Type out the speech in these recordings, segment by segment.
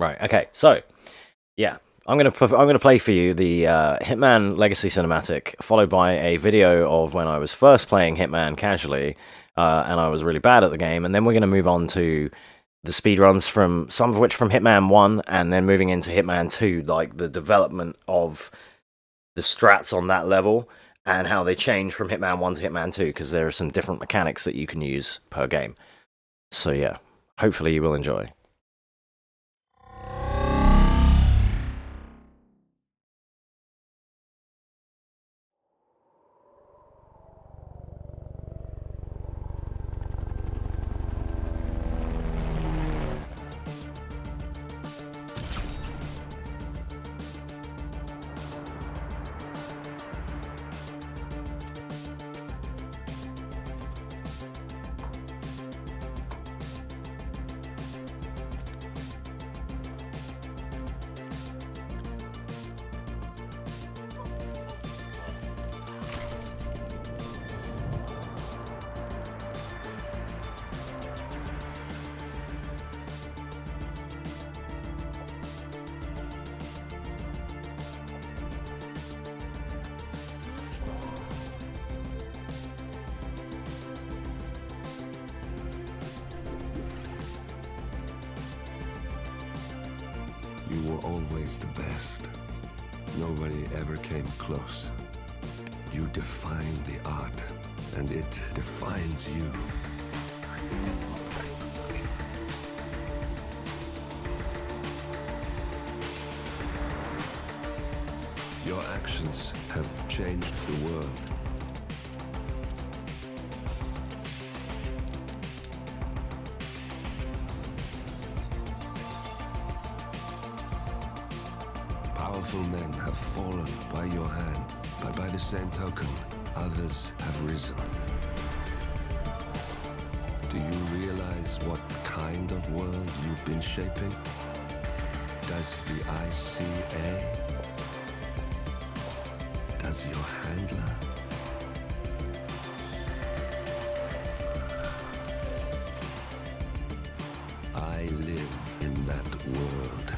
Right. Okay. So, yeah, I'm gonna play for you the Hitman Legacy Cinematic, followed by a video of when I was first playing Hitman casually, and I was really bad at the game, and then we're gonna move on to the speedruns from some of which from Hitman 1, and then moving into Hitman 2, like the development of the strats on that level and how they change from Hitman 1 to Hitman 2, because there are some different mechanics that you can use per game. So yeah, hopefully you will enjoy. You were always the best. Nobody ever came close. You define the art, and it defines you. Your actions have changed the world. Powerful men have fallen by your hand, but by the same token, others have risen. Do you realize what kind of world you've been shaping? Does the ICA? Does your handler? I live in that world.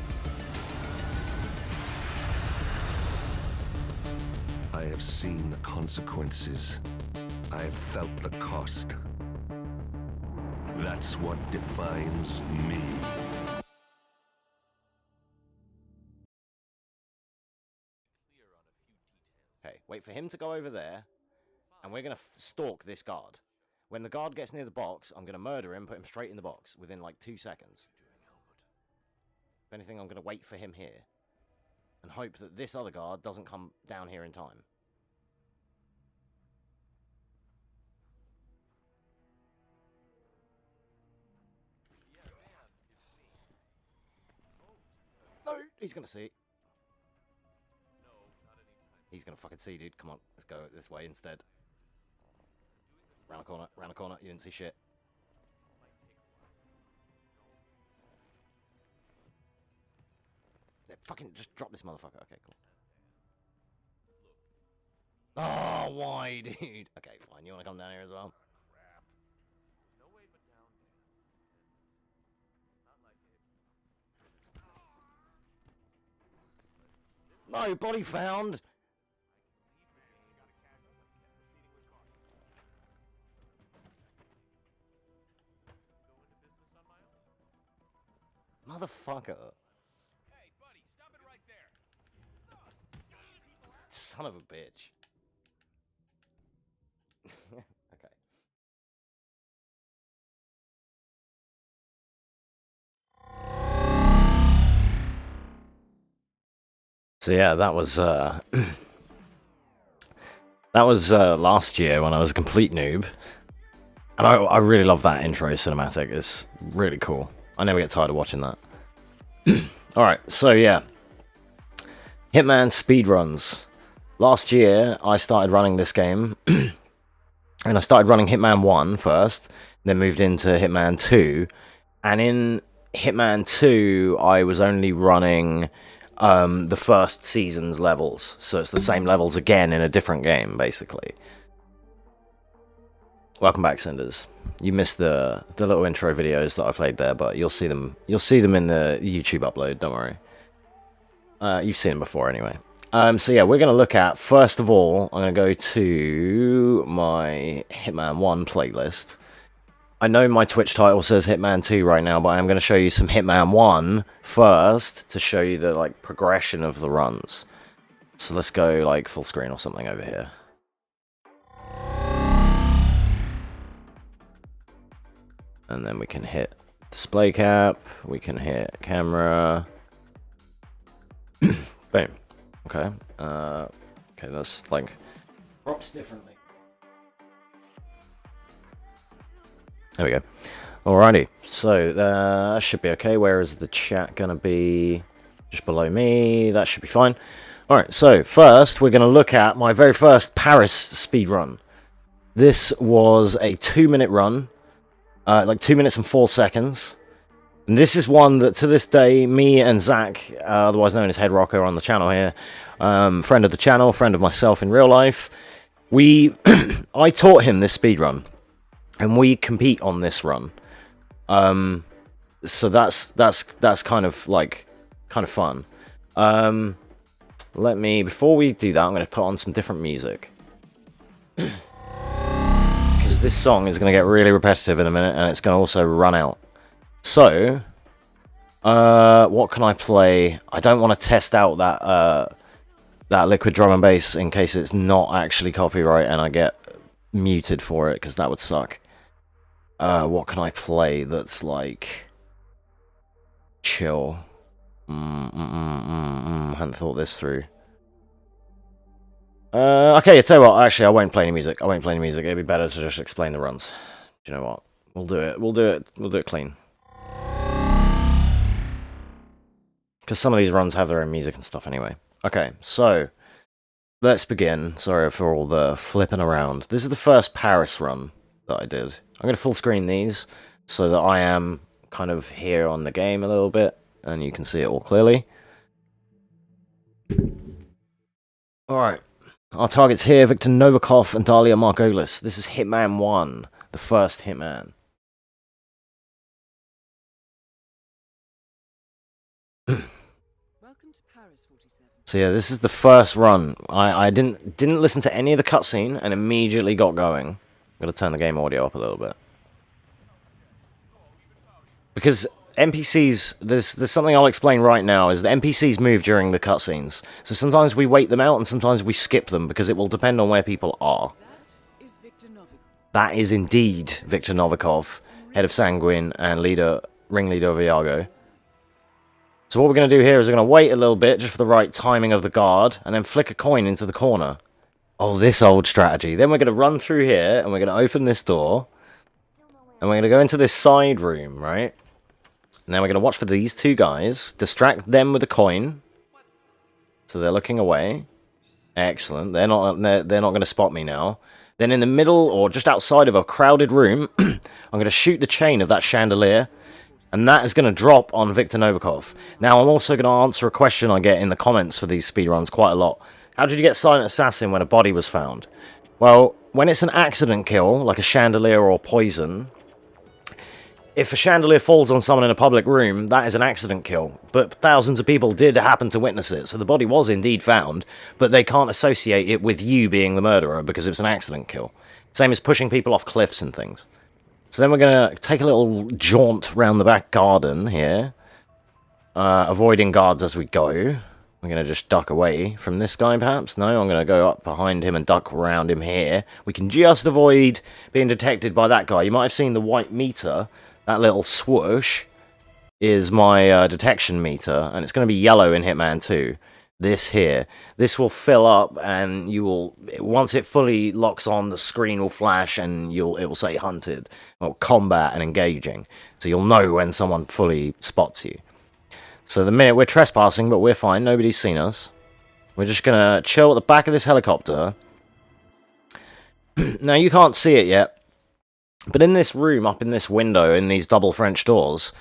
I have seen the consequences. I have felt the cost. That's what defines me. Okay, wait for him to go over there, and we're gonna stalk this guard. When the guard gets near the box, I'm gonna murder him, put him straight in the box within like 2 seconds. If anything, I'm gonna wait for him here, and hope that this other guard doesn't come down here in time. No, he's gonna see. He's gonna fucking see, dude. Come on, let's go this way instead. Round the corner, round the corner. You didn't see shit. Yeah, fucking just drop this motherfucker. Okay, cool. Oh, why, dude? Okay, fine. You wanna come down here as well? No, body found. Motherfucker. Hey, buddy, stop it right there. Son of a bitch. Okay. So yeah, that was last year when I was a complete noob. And I really love that intro cinematic. It's really cool. I never get tired of watching that. Alright, so yeah. Hitman speedruns. Last year, I started running this game. And I started running Hitman 1 first. Then moved into Hitman 2. And in Hitman 2, I was only running the first season's levels. So it's the same levels again in a different game, basically. Welcome back, Cinders. you missed the little intro videos that I played there, but you'll see them in the YouTube upload, don't worry. You've seen them before anyway. So yeah, we're going to look at, first of all, I'm going to go to my Hitman 1 playlist. I know my Twitch title says Hitman 2 right now, but I'm going to show you some Hitman 1 first to show you the like progression of the runs. So let's go like full screen or something over here. And then we can hit display cap, we can hit camera. Boom. Okay. Okay, that's like props differently. There we go. Alrighty. So that should be okay. Where is the chat gonna be? Just below me. That should be fine. Alright, so first we're gonna look at my very first Paris speed run. This was a 2-minute run. Like 2 minutes and 4 seconds. And this is one that, to this day, me and Zach, otherwise known as Head Rocker on the channel here, friend of the channel, friend of myself in real life, I taught him this speed run, and we compete on this run. So that's kind of like fun. Before we do that, I'm going to put on some different music. Because this song is going to get really repetitive in a minute, and it's going to also run out. So, what can I play? I don't want to test out that liquid drum and bass in case it's not actually copyright and I get muted for it, because that would suck. What can I play that's like chill? Hadn't thought this through. Okay, tell you what. Actually, I won't play any music. It'd be better to just explain the runs. Do you know what? We'll do it clean. Because some of these runs have their own music and stuff anyway. Okay, so let's begin. Sorry for all the flipping around. This is the first Paris run that I did. I'm going to full screen these so that I am kind of here on the game a little bit and you can see it all clearly. Alright, our targets here, Victor Novikov and Dalia Margolis. This is Hitman 1, the first Hitman. So yeah, this is the first run. I didn't listen to any of the cutscene and immediately got going. I'm gonna turn the game audio up a little bit. Because NPCs, there's something I'll explain right now, is that NPCs move during the cutscenes. So sometimes we wait them out and sometimes we skip them because it will depend on where people are. That is indeed Victor Novikov, head of Sanguine and ringleader of Iago. So what we're going to do here is we're going to wait a little bit just for the right timing of the guard, and then flick a coin into the corner. Oh, this old strategy. Then we're going to run through here, and we're going to open this door, and we're going to go into this side room, right? Now we're going to watch for these two guys, distract them with a coin, so they're looking away. Excellent. They're not going to spot me now. Then in the middle, or just outside of a crowded room, I'm going to shoot the chain of that chandelier, and that is going to drop on Victor Novikov. Now, I'm also going to answer a question I get in the comments for these speedruns quite a lot. How did you get Silent Assassin when a body was found? Well, when it's an accident kill, like a chandelier or poison, if a chandelier falls on someone in a public room, that is an accident kill. But thousands of people did happen to witness it, so the body was indeed found, but they can't associate it with you being the murderer because it was an accident kill. Same as pushing people off cliffs and things. So then we're going to take a little jaunt round the back garden here, avoiding guards as we go. We're going to just duck away from this guy, perhaps. No, I'm going to go up behind him and duck around him here. We can just avoid being detected by that guy. You might have seen the white meter. That little swoosh is my detection meter, and it's going to be yellow in Hitman 2. This here. This will fill up, and you will, once it fully locks on, the screen will flash, and it will say hunted, or combat and engaging. So you'll know when someone fully spots you. So the minute we're trespassing, but we're fine, nobody's seen us. We're just going to chill at the back of this helicopter. Now, you can't see it yet, but in this room, up in this window, in these double French doors,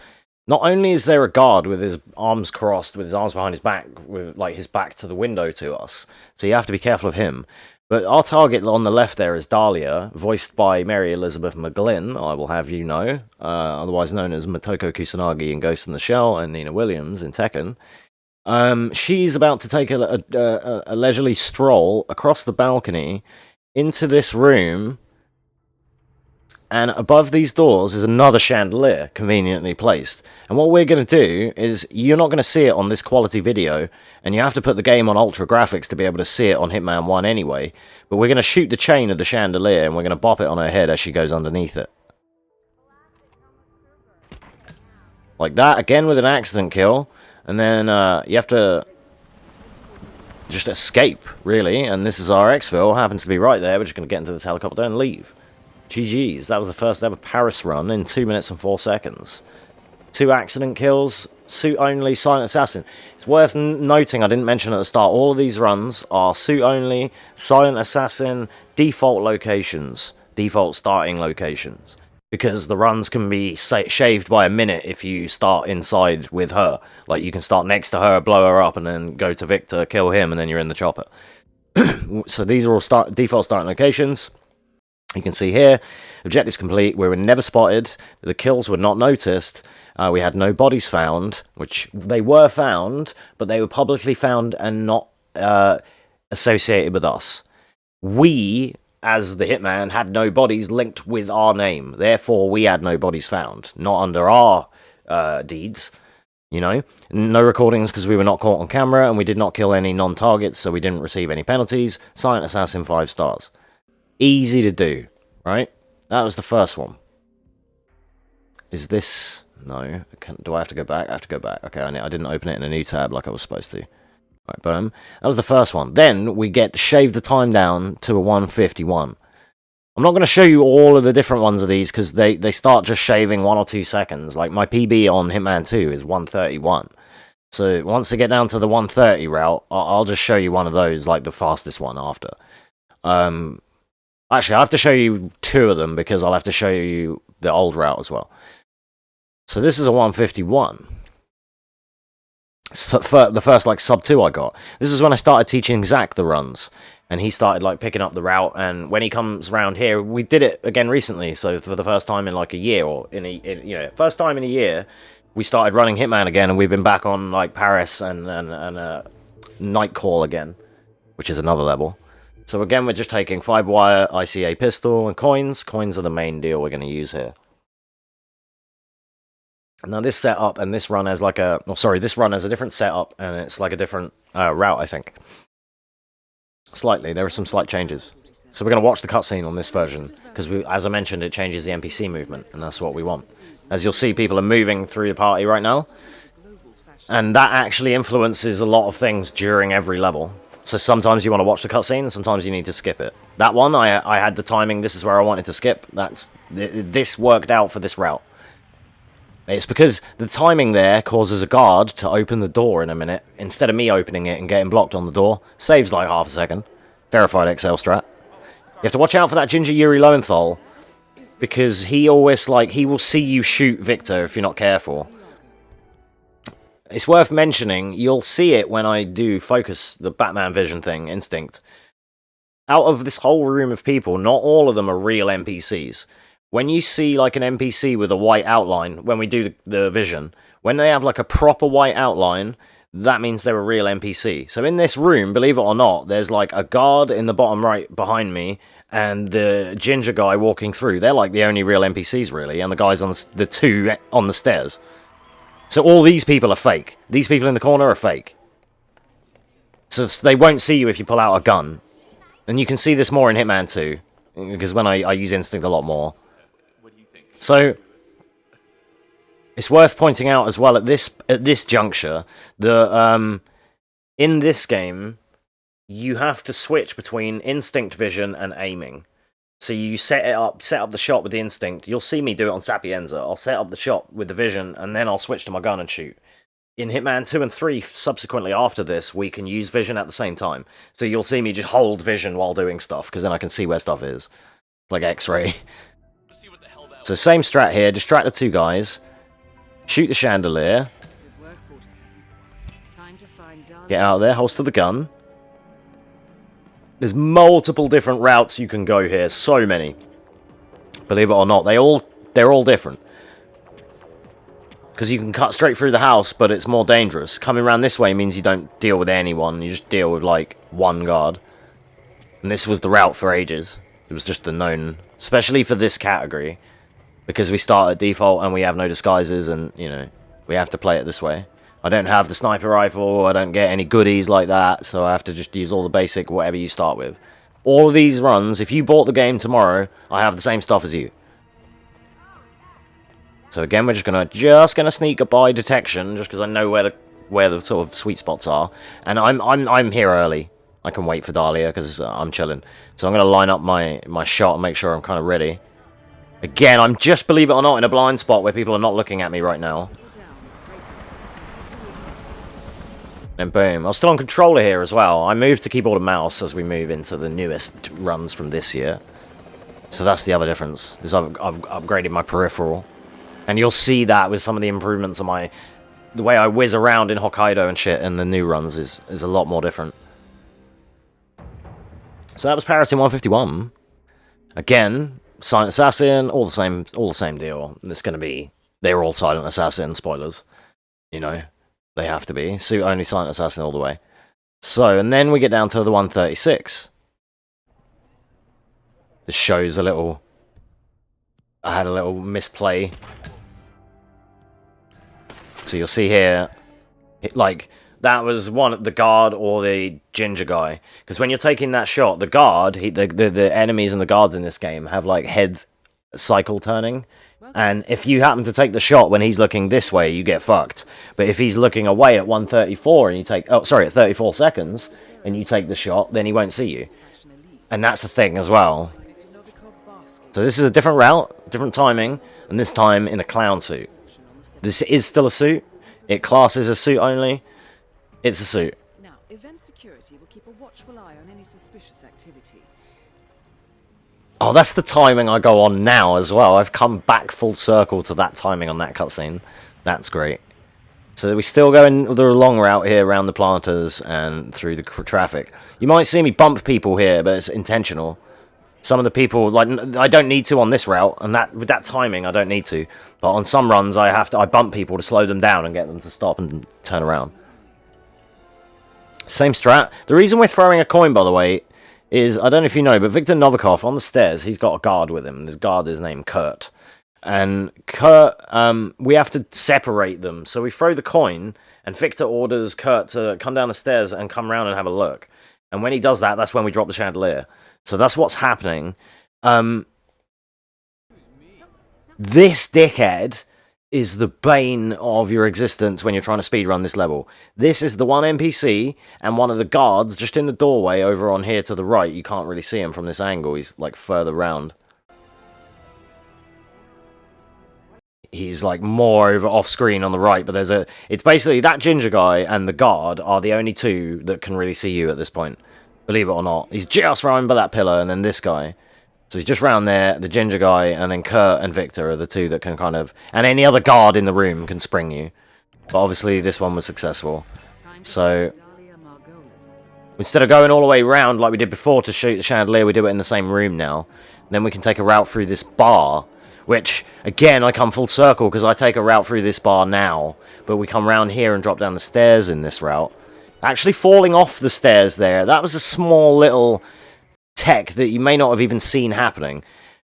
not only is there a guard with his arms crossed, with his arms behind his back, with like his back to the window to us, so you have to be careful of him, But our target on the left there is Dahlia, voiced by Mary Elizabeth McGlynn, I will have you know, otherwise known as Motoko Kusanagi in Ghost in the Shell and Nina Williams in Tekken. She's about to take a leisurely stroll across the balcony into this room, and above these doors is another chandelier conveniently placed. And what we're going to do is, you're not going to see it on this quality video, and you have to put the game on ultra graphics to be able to see it on Hitman 1 anyway, but we're going to shoot the chain of the chandelier and we're going to bop it on her head as she goes underneath it. Like that, again with an accident kill, and then you have to just escape, really, and this is our exfil, happens to be right there. We're just going to get into this helicopter and leave. GG's, that was the first ever Paris run in 2 minutes and 4 seconds. 2 accident kills, suit only, silent assassin. It's worth noting, I didn't mention at the start, all of these runs are suit only, silent assassin, default locations, default starting locations. Because the runs can be shaved by a minute if you start inside with her. Like, you can start next to her, blow her up, and then go to Victor, kill him, and then you're in the chopper. So these are all default starting locations. You can see here, objectives complete, we were never spotted, the kills were not noticed, we had no bodies found, which they were found, but they were publicly found and not associated with us. We, as the Hitman, had no bodies linked with our name, therefore we had no bodies found, not under our deeds, you know. No recordings because we were not caught on camera, and we did not kill any non-targets, so we didn't receive any penalties. Silent Assassin 5 stars. Easy to do, right? That was the first one. Is this... No. Do I have to go back? I have to go back. Okay, I didn't open it in a new tab like I was supposed to. Right, boom. That was the first one. Then we get to shave the time down to a 151. I'm not going to show you all of the different ones of these because they start just shaving 1 or 2 seconds. Like, my PB on Hitman 2 is 131. So once they get down to the 130 route, I'll just show you one of those, like the fastest one after. Actually, I have to show you 2 of them because I'll have to show you the old route as well. So this is a 151. So for the first, like, sub 2 I got. This is when I started teaching Zach the runs. And he started, like, picking up the route. And when he comes around here, we did it again recently. So for the first time in, like, a year, or first time in a year, we started running Hitman again. And we've been back on, like, Paris and Night Call again, which is another level. So again, we're just taking 5-wire, ICA pistol, and coins. Coins are the main deal we're going to use here. Now this setup and this run has like a... Oh, sorry, this run has a different setup, and it's like a different route, I think. Slightly, there are some slight changes. So we're going to watch the cutscene on this version, because as I mentioned, it changes the NPC movement, and that's what we want. As you'll see, people are moving through the party right now, and that actually influences a lot of things during every level. So sometimes you want to watch the cutscene, and sometimes you need to skip it. That one, I had the timing, this is where I wanted to skip. This worked out for this route. It's because the timing there causes a guard to open the door in a minute, instead of me opening it and getting blocked on the door. Saves like half a second. Verified Excel strat. You have to watch out for that Ginger Yuri Lowenthal, because he always, like, he will see you shoot Victor if you're not careful. It's worth mentioning, you'll see it when I do focus the Batman vision thing, Instinct. Out of this whole room of people, not all of them are real NPCs. When you see, like, an NPC with a white outline, when we do the vision, when they have, like, a proper white outline, that means they're a real NPC. So in this room, believe it or not, there's, like, a guard in the bottom right behind me, and the ginger guy walking through. They're, like, the only real NPCs, really, and the guys on the 2 on the stairs. So all these people are fake. These people in the corner are fake. So they won't see you if you pull out a gun. And you can see this more in Hitman 2, because when I use Instinct a lot more. So it's worth pointing out as well at this juncture that in this game you have to switch between instinct vision and aiming. So you set up the shot with the instinct. You'll see me do it on Sapienza. I'll set up the shot with the vision, and then I'll switch to my gun and shoot. In Hitman 2 and 3, subsequently after this, we can use vision at the same time. So you'll see me just hold vision while doing stuff, because then I can see where stuff is. Like X-ray. So same strat here, distract the 2 guys, shoot the chandelier, get out of there, holster the gun, There's multiple different routes you can go here. So many. Believe it or not, they're all different. Because you can cut straight through the house, but it's more dangerous. Coming around this way means you don't deal with anyone. You just deal with, like, one guard. And this was the route for ages. It was just the known... Especially for this category. Because we start at default and we have no disguises and, you know, we have to play it this way. I don't have the sniper rifle, I don't get any goodies like that, so I have to just use all the basic whatever you start with. All of these runs, if you bought the game tomorrow, I have the same stuff as you. So again, we're just gonna sneak by detection, just because I know where the sort of sweet spots are. And I'm here early. I can wait for Dahlia, because I'm chilling. So I'm gonna line up my shot and make sure I'm kind of ready. Again, I'm just, believe it or not, in a blind spot where people are not looking at me right now. And boom. I'm still on controller here as well. I moved to keyboard and mouse as we move into the newest runs from this year. So that's the other difference, is I've upgraded my peripheral. And you'll see that with some of the improvements on the way I whiz around in Hokkaido and shit in the new runs is a lot more different. So that was Paratin 151. Again... Silent Assassin, all the same deal. It's going to be, they're all Silent Assassin, spoilers. You know, they have to be. Suit only Silent Assassin all the way. So, and then we get down to the 136. This shows a little, I had a little misplay. So you'll see here, like, that was the guard or the ginger guy. Because when you're taking that shot, the guard, the enemies and the guards in this game have like head cycle turning. And if you happen to take the shot when he's looking this way, you get fucked. But if he's looking away at 134 and you take, at 34 seconds, and you take the shot, then he won't see you. And that's the thing as well. So this is a different route, different timing, and this time in a clown suit. This is still a suit. It classes as suit only. It's a suit. Now, event security will keep a watchful eye on any suspicious activity. Oh, that's the timing I go on now as well. I've come back full circle to that timing on that cutscene. That's great. So we still go in the long route here around the planters and through the traffic. You might see me bump people here, but it's intentional. Some of the people, like, I don't need to on this route, and with that timing, I don't need to. But on some runs, I bump people to slow them down and get them to stop and turn around. Same strat. The reason we're throwing a coin, by the way, is, I don't know if you know, but Viktor Novikov, on the stairs, he's got a guard with him. His guard is named Kurt. And Kurt, we have to separate them. So we throw the coin, and Victor orders Kurt to come down the stairs and come around and have a look. And when he does that, that's when we drop the chandelier. So that's what's happening. This dickhead is the bane of your existence when you're trying to speedrun this level. This is the one NPC, and one of the guards just in the doorway over on here to the right. You can't really see him from this angle. He's like further round. He's like more over off screen on the right, but it's basically that ginger guy and the guard are the only two that can really see you at this point. Believe it or not. He's just round by that pillar, and then this guy. So he's just round there, the ginger guy, and then Kurt and Victor are the two that can kind of... And any other guard in the room can spring you. But obviously this one was successful. So instead of going all the way around like we did before to shoot the chandelier, we do it in the same room now. Then we can take a route through this bar, which, again, I come full circle because I take a route through this bar now. But we come round here and drop down the stairs in this route. Actually falling off the stairs there, that was a small little... tech that you may not have even seen happening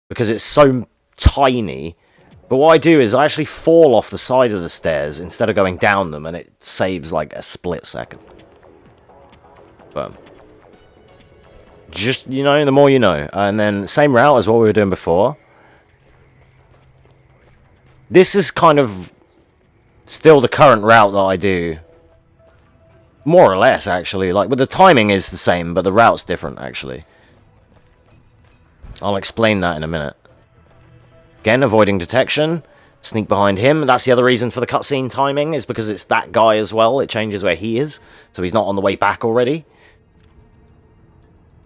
because it's so tiny. But what I do is I actually fall off the side of the stairs instead of going down them, and it saves like a split second. But just, you know, the more you know. And then same route as what we were doing before. This is kind of still the current route that I do. More or less, actually. Like, but the timing is the same, but the route's different, actually. I'll explain that in a minute. Again, avoiding detection. Sneak behind him. That's the other reason for the cutscene timing, is because it's that guy as well. It changes where he is. So he's not on the way back already.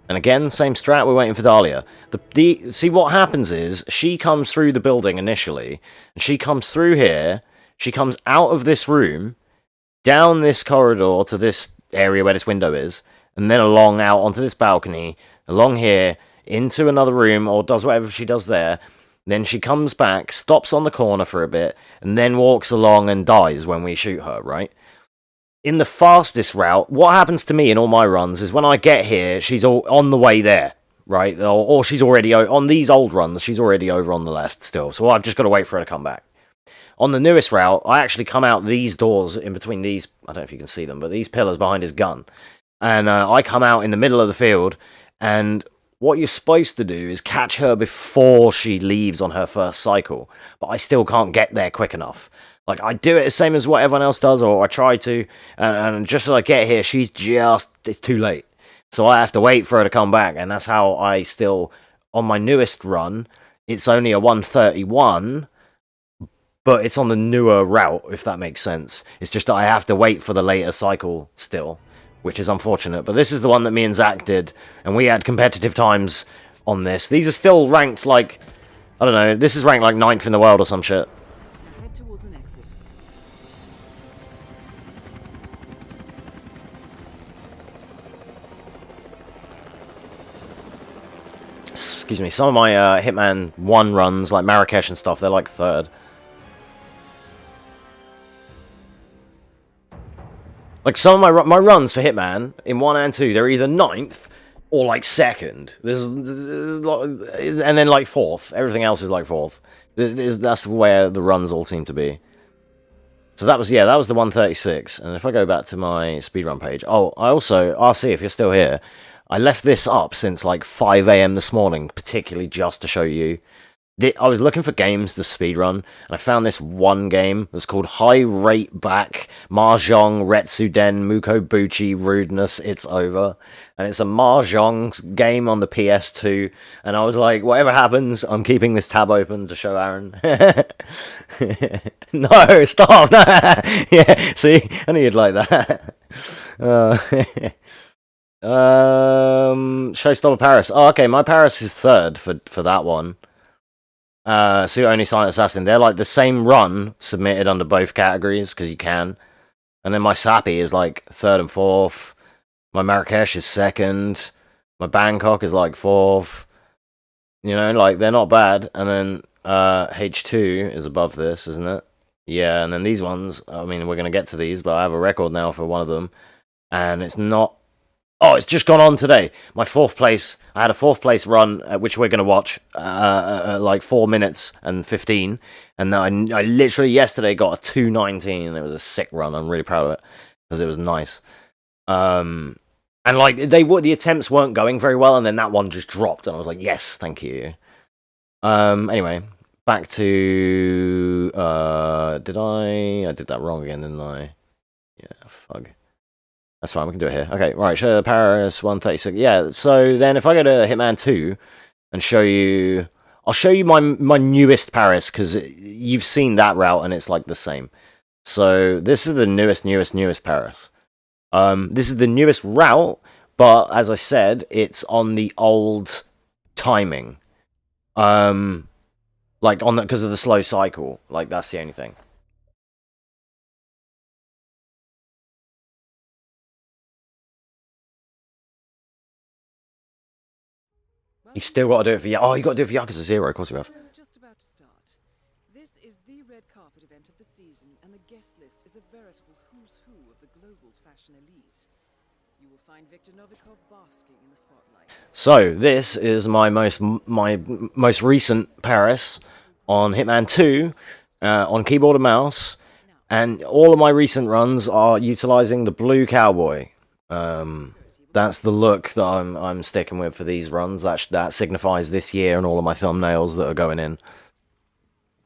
And again, same strat, we're waiting for Dahlia. See, what happens is, she comes through the building initially. And she comes through here. She comes out of this room. Down this corridor to this area where this window is. and then along out onto this balcony, along here, into another room, or does whatever she does there. Then she comes back, stops on the corner for a bit, and then walks along and dies when we shoot her, right? In the fastest route, what happens to me in all my runs is when I get here, she's all on the way there, right? Or she's already on these old runs, she's already over on the left still. So I've just got to wait for her to come back. On the newest route, I actually come out these doors in between these, I don't know if you can see them, but these pillars behind his gun. And I come out in the middle of the field, and what you're supposed to do is catch her before she leaves on her first cycle. But I still can't get there quick enough. Like, I do it the same as what everyone else does, or I try to, and just as I get here, it's too late. So I have to wait for her to come back, and that's how I still, on my newest run, it's only a 131, but it's on the newer route, if that makes sense. It's just that I have to wait for the later cycle still, which is unfortunate. But this is the one that me and Zach did, and we had competitive times on this. These are still ranked, like, I don't know, this is ranked like 9th in the world or some shit. Head towards an exit. Excuse me, some of my Hitman 1 runs, like Marrakesh and stuff, they're like 3rd. Like, some of my runs for Hitman, in 1 and 2, they're either 9th or, like, 2nd. And then, like, 4th. Everything else is, like, 4th. That's where the runs all seem to be. So that was the 136. And if I go back to my speedrun page... Oh, RC, if you're still here, I left this up since, like, 5 AM this morning, particularly just to show you. I was looking for games to speedrun, and I found this one game that's called High Rate Back, Mahjong, Retsuden, Mukobuchi, Rudeness, It's Over. And it's a Mahjong game on the PS2, and I was like, whatever happens, I'm keeping this tab open to show Aaron. No, stop! Yeah, see? I knew you'd like that. Showstopper Paris. Oh, okay, my Paris is 3rd for that one. So only Silent Assassin. They're like the same run submitted under both categories because you can. And then my Sappy is like 3rd and 4th. My Marrakesh is 2nd. My Bangkok is like 4th. You know, like they're not bad. And then H2 is above this, isn't it? Yeah, and then these ones, I mean, we're going to get to these, but I have a record now for one of them. And it's not... Oh, it's just gone on today. My 4th place. I had a 4th place run, which we're going to watch, like 4 minutes and 15. And I literally yesterday got a 219, and it was a sick run. I'm really proud of it because it was nice. And like the attempts weren't going very well, and then that one just dropped, and I was like, yes, thank you. Anyway, back to I did that wrong again, didn't I? Yeah, fuck. That's fine, we can do it here. Okay, right, show Paris 136. Yeah, so then if I go to Hitman 2 and show you... I'll show you my newest Paris, because you've seen that route and it's like the same. So this is the newest Paris. This is the newest route, but as I said, it's on the old timing. Like, because of the slow cycle. Like, that's the only thing. You've still got to do it for... Oh, you got to do it for Yakuza 0, of course you have. Show is just about to start. This is the red carpet event of the season, and the guest list is a veritable who's who of the global fashion elite. You will find Victor Novikov basking in the spotlight. So, this is my most recent Paris on Hitman 2, on keyboard and mouse, and all of my recent runs are utilizing the blue cowboy. That's the look that I'm sticking with for these runs. That signifies this year and all of my thumbnails that are going in.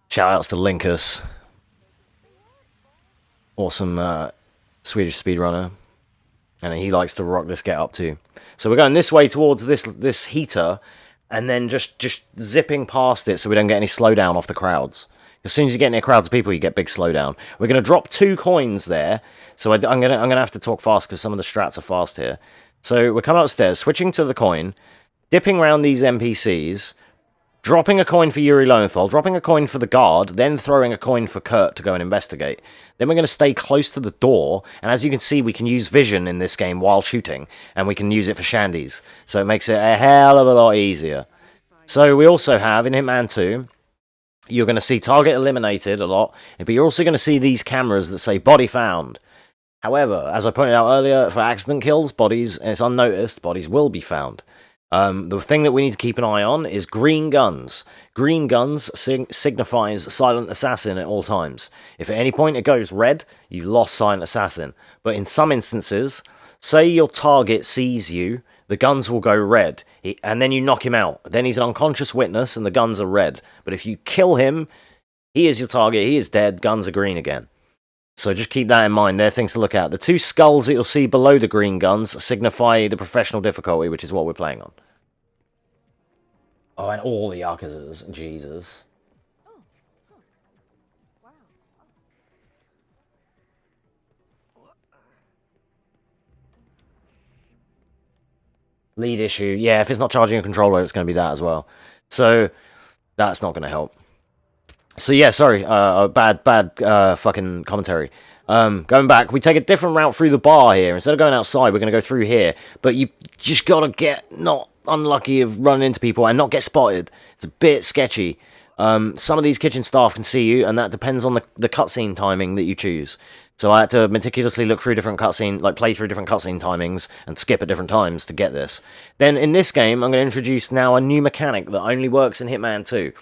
Shout outs to Linkus. Awesome Swedish speedrunner. And he likes to rock this get up too. So we're going this way towards this heater, and then just zipping past it so we don't get any slowdown off the crowds. As soon as you get near crowds of people, you get big slowdown. We're going to drop 2 coins there, so I'm gonna have to talk fast because some of the strats are fast here. So we're coming upstairs, switching to the coin, dipping around these NPCs, dropping a coin for Yuri Lowenthal, dropping a coin for the guard, then throwing a coin for Kurt to go and investigate. Then we're going to stay close to the door, and as you can see, we can use vision in this game while shooting, and we can use it for shandies, so it makes it a hell of a lot easier. So we also have, in Hitman 2, you're going to see target eliminated a lot, but you're also going to see these cameras that say body found. However, as I pointed out earlier, for accident kills, bodies, and it's unnoticed, bodies will be found. The thing that we need to keep an eye on is green guns. Green guns signifies silent assassin at all times. If at any point it goes red, you lost silent assassin. But in some instances, say your target sees you, the guns will go red, and then you knock him out. Then he's an unconscious witness, and the guns are red. But if you kill him, he is your target, he is dead, guns are green again. So just keep that in mind, they're things to look at. The two skulls that you'll see below the green guns signify the professional difficulty, which is what we're playing on. Oh, and all the Yakuzas, Jesus. Lead issue. Yeah, if it's not charging a controller, it's going to be that as well. So, that's not going to help. So yeah, sorry, bad fucking commentary. Going back, we take a different route through the bar here. Instead of going outside, we're going to go through here. But you just got to get not unlucky of running into people and not get spotted. It's a bit sketchy. Some of these kitchen staff can see you, and that depends on the cutscene timing that you choose. So I had to meticulously look through different cutscene, like play through different cutscene timings and skip at different times to get this. Then in this game, I'm going to introduce now a new mechanic that only works in Hitman 2.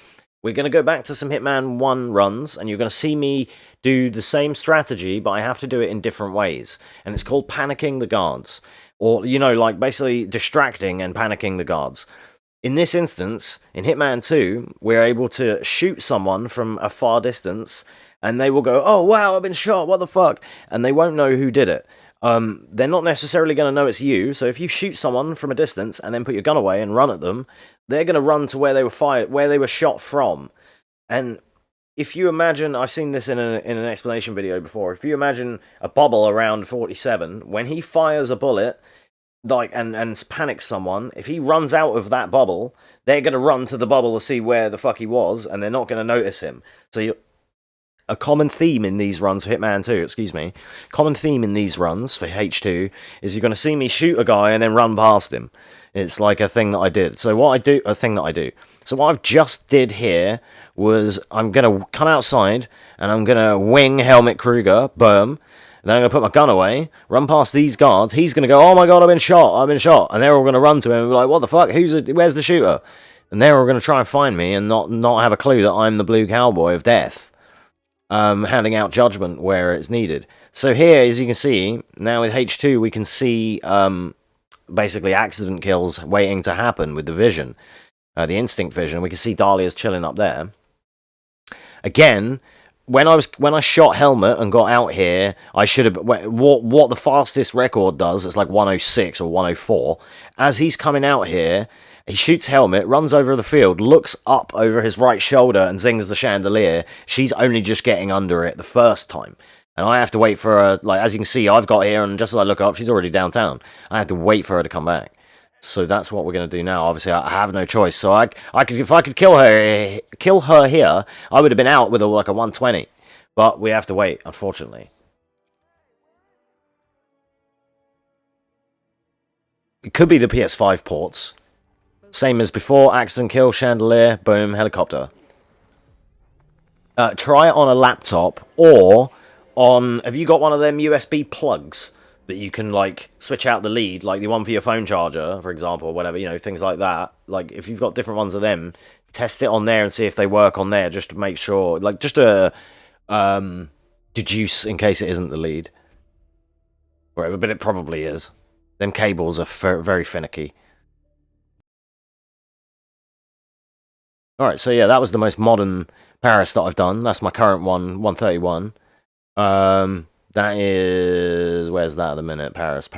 We're going to go back to some Hitman 1 runs, and you're going to see me do the same strategy, but I have to do it in different ways. And it's called panicking the guards. Or, you know, like basically distracting and panicking the guards. In this instance, in Hitman 2, we're able to shoot someone from a far distance, and they will go, oh wow, I've been shot, what the fuck? And they won't know who did it. They're not necessarily going to know it's you, so if you shoot someone from a distance and then put your gun away and run at them, they're going to run to where they were fired, where they were shot from. And if you imagine, I've seen this in an explanation video before, if you imagine a bubble around 47, when he fires a bullet, like and panics someone, if he runs out of that bubble, they're going to run to the bubble to see where the fuck he was, and they're not going to notice him. So a common theme in these runs for Hitman 2, common theme in these runs for H2 is you're going to see me shoot a guy and then run past him. It's like a thing that I did. So what I've just did here was I'm going to come outside and I'm going to wing Helmut Kruger, boom. Then I'm going to put my gun away, run past these guards. He's going to go, oh my god, I've been shot. And they're all going to run to him and be like, what the fuck? Where's the shooter? And they're all going to try and find me and not have a clue that I'm the blue cowboy of death. Handing out judgment where it's needed. So here, as you can see, now with H2, we can see basically accident kills waiting to happen with the vision. The instinct vision. We can see Dahlia's chilling up there. Again, when I shot Helmut and got out here, I should have... What the fastest record does, it's like 106 or 104. As he's coming out here... He shoots Helmut, runs over the field, looks up over his right shoulder and zings the chandelier. She's only just getting under it the first time. And I have to wait for her, like, as you can see, I've got here, and just as I look up, she's already downtown. I have to wait for her to come back. So that's what we're going to do now. Obviously, I have no choice. So if I could kill her here, I would have been out with like a 120. But we have to wait, unfortunately. It could be the PS5 ports. Same as before, accident kill, chandelier, boom, helicopter. Try it on a laptop, or on... Have you got one of them USB plugs that you can, like, switch out the lead, like the one for your phone charger, for example, or whatever, you know, things like that. Like, if you've got different ones of them, test it on there and see if they work on there, just to make sure. Like, just to deduce in case it isn't the lead. Whatever, but it probably is. Them cables are very finicky. Alright, so yeah, that was the most modern Paris that I've done. That's my current one, 131. That is... Where's that at the minute? Paris.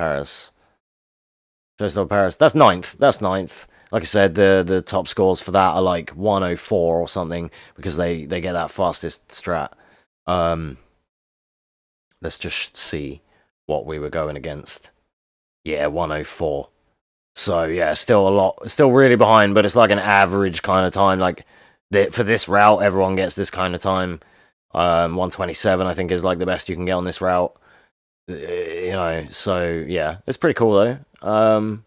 Showstopper Paris. That's ninth. Like I said, the top scores for that are like 104 or something, because they get that fastest strat. Let's just see what we were going against. Yeah, 104. So yeah, still really behind, but it's like an average kind of time. Like for this route, everyone gets this kind of time. 127, I think, is like the best you can get on this route. You know, so yeah, it's pretty cool though. All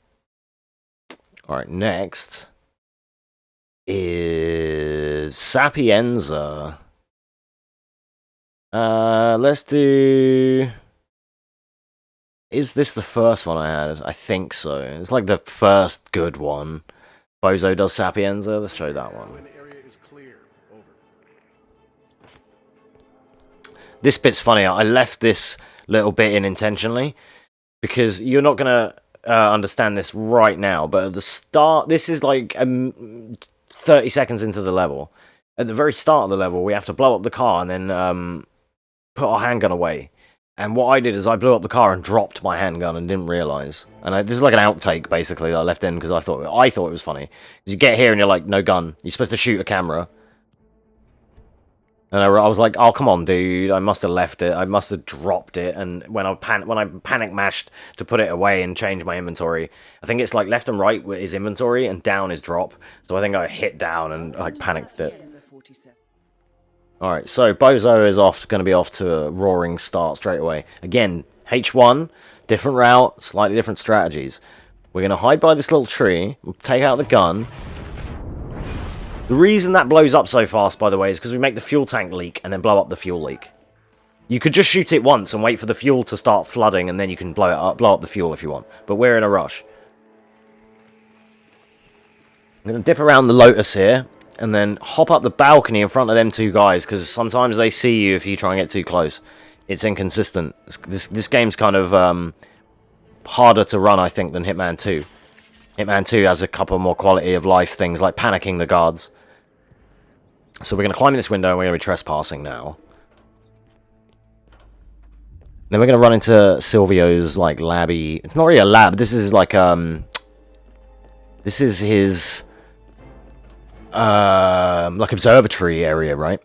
right, next is Sapienza. Let's do. Is this the first one I had? I think so. It's like the first good one. Bozo does Sapienza. Let's show that one. This bit's funny. I left this little bit in intentionally because you're not gonna understand this right now. But at the start, this is like 30 seconds into the level. At the very start of the level, we have to blow up the car and then put our handgun away. And what I did is I blew up the car and dropped my handgun and didn't realise. And this is like an outtake, basically, that I left in because I thought it was funny. Because you get here and you're like, no gun. You're supposed to shoot a camera. And I was like, oh, come on, dude. I must have left it. I must have dropped it. And when I panic mashed to put it away and change my inventory, I think it's like left and right is inventory and down is drop. So I think I hit down and like panicked it. Alright, so Bozo is going to be off to a roaring start straight away. Again, H1, different route, slightly different strategies. We're going to hide by this little tree, take out the gun. The reason that blows up so fast, by the way, is because we make the fuel tank leak and then blow up the fuel leak. You could just shoot it once and wait for the fuel to start flooding and then you can blow up the fuel if you want. But we're in a rush. I'm going to dip around the Lotus here and then hop up the balcony in front of them two guys because sometimes they see you if you try and get too close. It's inconsistent. This game's kind of harder to run, I think, than Hitman 2. Hitman 2 has a couple more quality of life things like panicking the guards. So we're going to climb in this window and we're going to be trespassing now. Then we're going to run into Silvio's, like, labby... It's not really a lab. This is, like, this is his... like, observatory area, right?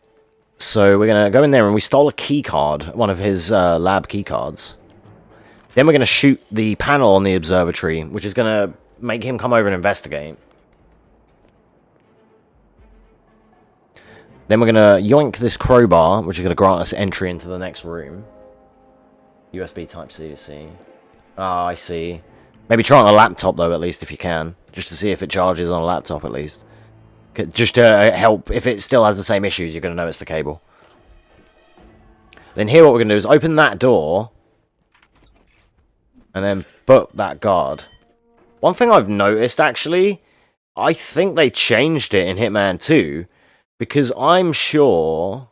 So we're going to go in there and we stole a key card. One of his lab key cards. Then we're going to shoot the panel on the observatory, which is going to make him come over and investigate. Then we're going to yoink this crowbar, which is going to grant us entry into the next room. USB Type-C to C. Ah, I see. Maybe try on a laptop, though, at least, if you can. Just to see if it charges on a laptop, at least. Just to help. If it still has the same issues, you're going to know it's the cable. Then here what we're going to do is open that door. And then book that guard. One thing I've noticed, actually, I think they changed it in Hitman 2. Because I'm sure...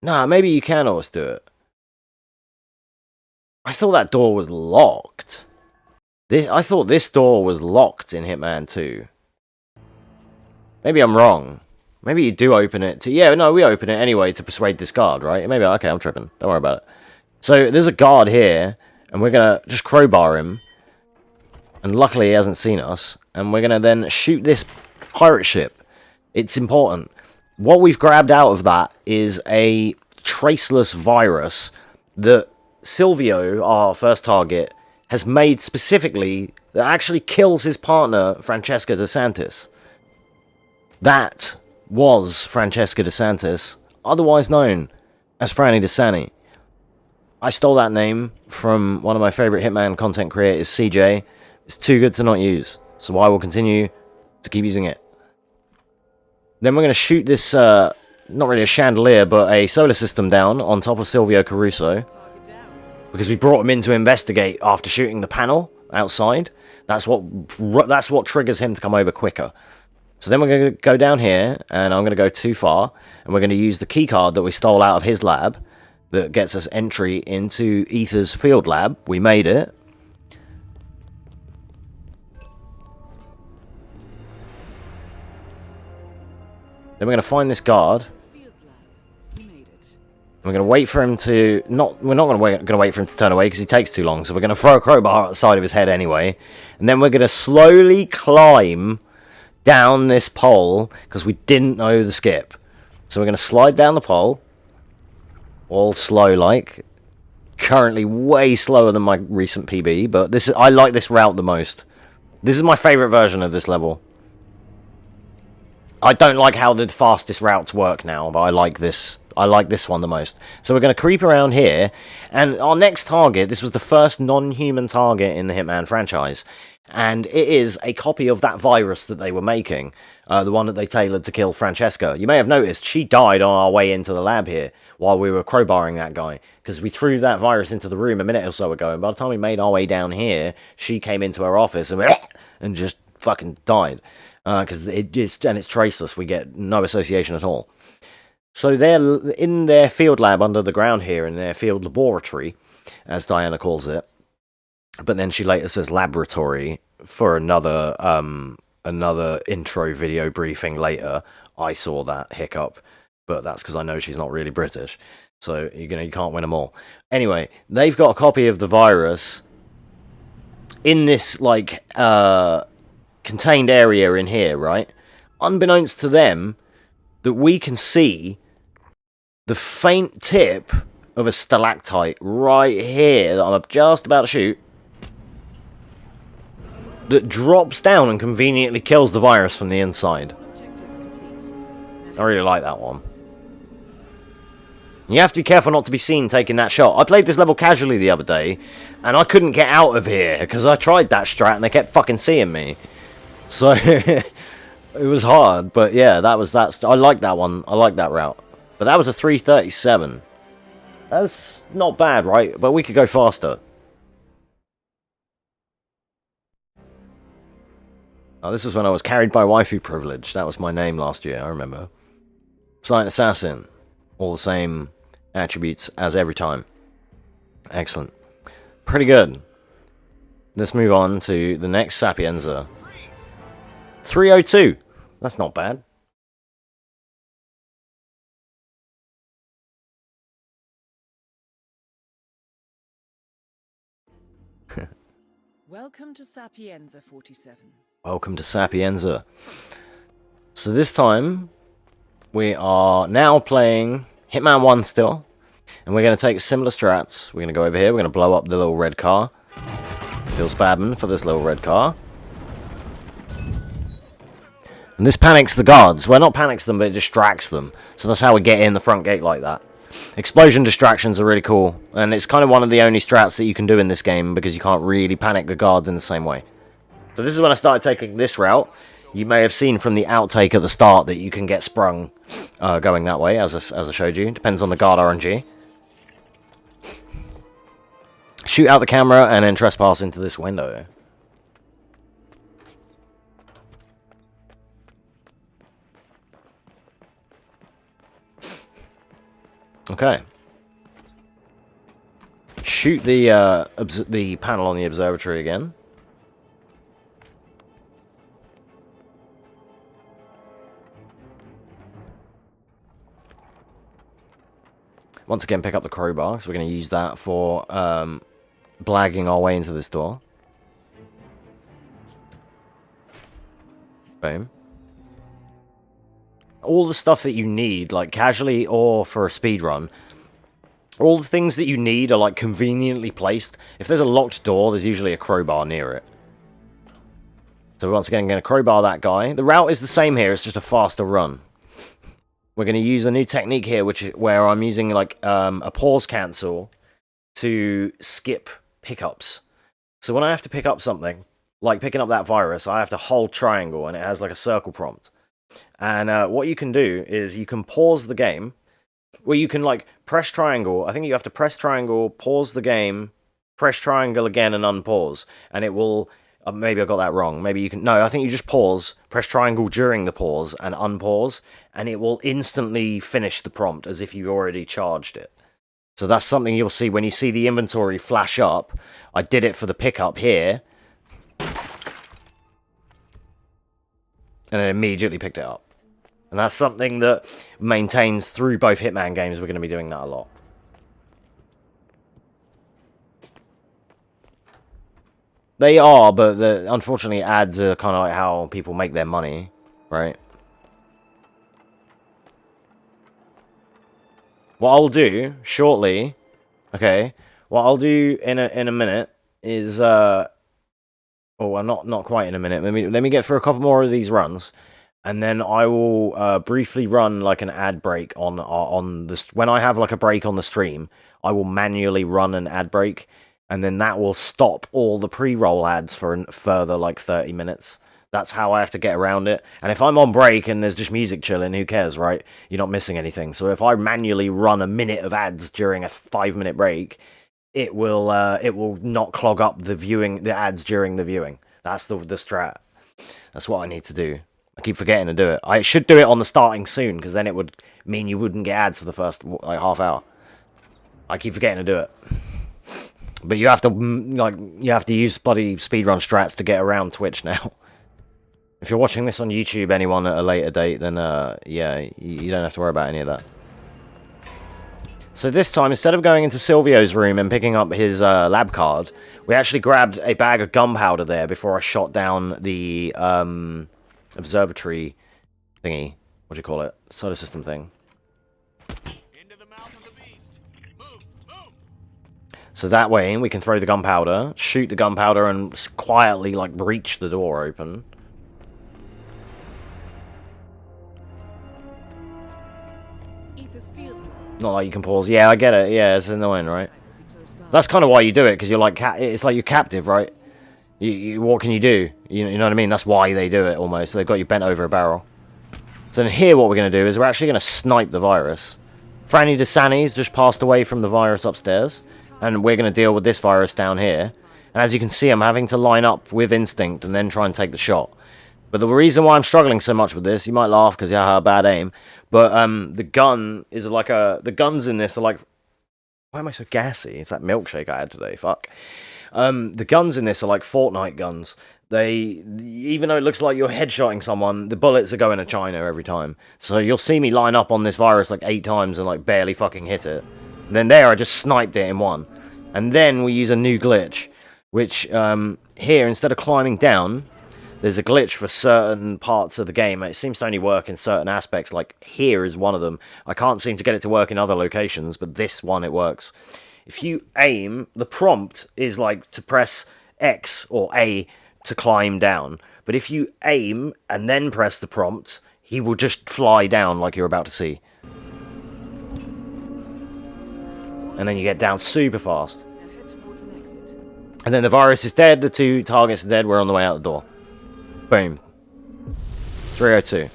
Nah, maybe you can always do it. I thought that door was locked. I thought this door was locked in Hitman 2. Maybe I'm wrong. Maybe you do open it to... Yeah, no, we open it anyway to persuade this guard, right? Maybe... Okay, I'm tripping. Don't worry about it. So, there's a guard here, and we're going to just crowbar him. And luckily he hasn't seen us. And we're going to then shoot this pirate ship. It's important. What we've grabbed out of that is a traceless virus that Silvio, our first target, has made specifically that actually kills his partner, Francesca DeSantis. That was Francesca DeSantis, otherwise known as Franny DeSanti. I stole that name from one of my favorite Hitman content creators, CJ. It's too good to not use, so I will continue to keep using it. Then we're going to shoot this, not really a chandelier, but a solar system down on top of Silvio Caruso. Because we brought him in to investigate after shooting the panel outside. That's what triggers him to come over quicker. So then we're going to go down here, and I'm going to go too far, and we're going to use the keycard that we stole out of his lab that gets us entry into Ether's field lab. We made it. Then we're going to find this guard. We're going to wait for him to... We're not going to wait for him to turn away because he takes too long. So we're going to throw a crowbar at the side of his head anyway. And then we're going to slowly climb down this pole because we didn't know the skip. So we're going to slide down the pole. All slow-like. Currently way slower than my recent PB. But I like this route the most. This is my favourite version of this level. I don't like how the fastest routes work now, but I like this. I like this one the most. So we're going to creep around here, and our next target, this was the first non-human target in the Hitman franchise, and it is a copy of that virus that they were making, the one that they tailored to kill Francesca. You may have noticed she died on our way into the lab here while we were crowbarring that guy, because we threw that virus into the room a minute or so ago, and by the time we made our way down here, she came into her office and just fucking died. Because it's traceless, we get no association at all. So they're in their field lab under the ground here, in their field laboratory, as Diana calls it. But then she later says laboratory for another intro video briefing later. I saw that hiccup, but that's because I know she's not really British. So you can't win them all. Anyway, they've got a copy of the virus in this like contained area in here, right? Unbeknownst to them, that we can see the faint tip of a stalactite right here that I'm just about to shoot, that drops down and conveniently kills the virus from the inside. I really like that one. You have to be careful not to be seen taking that shot. I played this level casually the other day, and I couldn't get out of here because I tried that strat and they kept fucking seeing me. So it was hard, but yeah, that was that. I like that one. I like that route. But that was a 3:37. That's not bad, right? But we could go faster. Oh, this was when I was carried by waifu privilege. That was my name last year, I remember. Silent Assassin. All the same attributes as every time. Excellent. Pretty good. Let's move on to the next Sapienza. 302. That's not bad. Welcome to Sapienza 47. Welcome to Sapienza. So this time, we are now playing Hitman 1 still. And we're going to take similar strats. We're going to go over here. We're going to blow up the little red car. Feels badman for this little red car. And this panics the guards. Well, not panics them, but it distracts them. So that's how we get in the front gate like that. Explosion distractions are really cool. And it's kind of one of the only strats that you can do in this game, because you can't really panic the guards in the same way. So this is when I started taking this route. You may have seen from the outtake at the start that you can get sprung going that way, as I showed you. Depends on the guard RNG. Shoot out the camera and then trespass into this window. Okay. Shoot the panel on the observatory again. Once again, pick up the crowbar, because we're going to use that for blagging our way into this door. Boom. All the stuff that you need, like casually or for a speedrun, all the things that you need are like conveniently placed. If there's a locked door, there's usually a crowbar near it. So once again, I'm going to crowbar that guy. The route is the same here, it's just a faster run. We're going to use a new technique here, where I'm using like a pause cancel to skip pickups. So when I have to pick up something, like picking up that virus, I have to hold triangle, and it has like a circle prompt. And what you can do is you can pause the game, where you can like press triangle. I think you have to press triangle, pause the game, press triangle again, and unpause, and it will. Maybe I got that wrong. Maybe you can... No, I think you just pause, press triangle during the pause, and unpause, and it will instantly finish the prompt as if you've already charged it. So that's something you'll see when you see the inventory flash up. I did it for the pickup here. And then immediately picked it up. And that's something that maintains through both Hitman games. We're going to be doing that a lot. They are, but unfortunately ads are kind of like how people make their money, right? What I'll do shortly, okay, what I'll do in a minute is Oh, well, not quite in a minute. Let me get through a couple more of these runs, and then I will briefly run like an ad break on this. When I have like a break on the stream, I will manually run an ad break, and then that will stop all the pre-roll ads for a further like 30 minutes. That's how I have to get around it. And if I'm on break and there's just music chilling, who cares, right? You're not missing anything. So if I manually run a minute of ads during a 5-minute break, it will not clog up the ads during the viewing. That's the strat. That's what I need to do. I keep forgetting to do it. I should do it on the starting soon, because then it would mean you wouldn't get ads for the first like half hour. I keep forgetting to do it. But you have to use bloody speedrun strats to get around Twitch now. If you're watching this on YouTube, anyone at a later date, then yeah, you don't have to worry about any of that. So this time, instead of going into Silvio's room and picking up his lab card, we actually grabbed a bag of gunpowder there before I shot down the observatory thingy. What do you call it? Solar system thing. Into the mouth of the beast. Move, move. So that way, we can throw the gunpowder, shoot the gunpowder, and quietly, like, breach the door open. Ether's field now. Not like you can pause. Yeah, I get it. Yeah, it's annoying, right? That's kind of why you do it, because you're like, it's like you're captive, right? What can you do? You know what I mean? That's why they do it, almost. They've got you bent over a barrel. So then here, what we're going to do is we're actually going to snipe the virus. Franny DeSanni's just passed away from the virus upstairs, and we're going to deal with this virus down here. And as you can see, I'm having to line up with instinct and then try and take the shot. But the reason why I'm struggling so much with this, you might laugh because yeah, bad aim, but the gun is like the guns in this are like, why am I so gassy? It's that milkshake I had today. Fuck. The guns in this are like Fortnite guns. Even though it looks like you're headshotting someone, the bullets are going to China every time. So you'll see me line up on this virus like 8 times and like barely fucking hit it. And then there, I just sniped it in one. And then we use a new glitch, which here, instead of climbing down, there's a glitch for certain parts of the game. It seems to only work in certain aspects, like here is one of them. I can't seem to get it to work in other locations, but this one it works. If you aim, the prompt is like to press X or A to climb down. But if you aim and then press the prompt, he will just fly down like you're about to see. And then you get down super fast. Now head towards an exit. And then the virus is dead, the 2 targets are dead, we're on the way out the door. Boom. 302.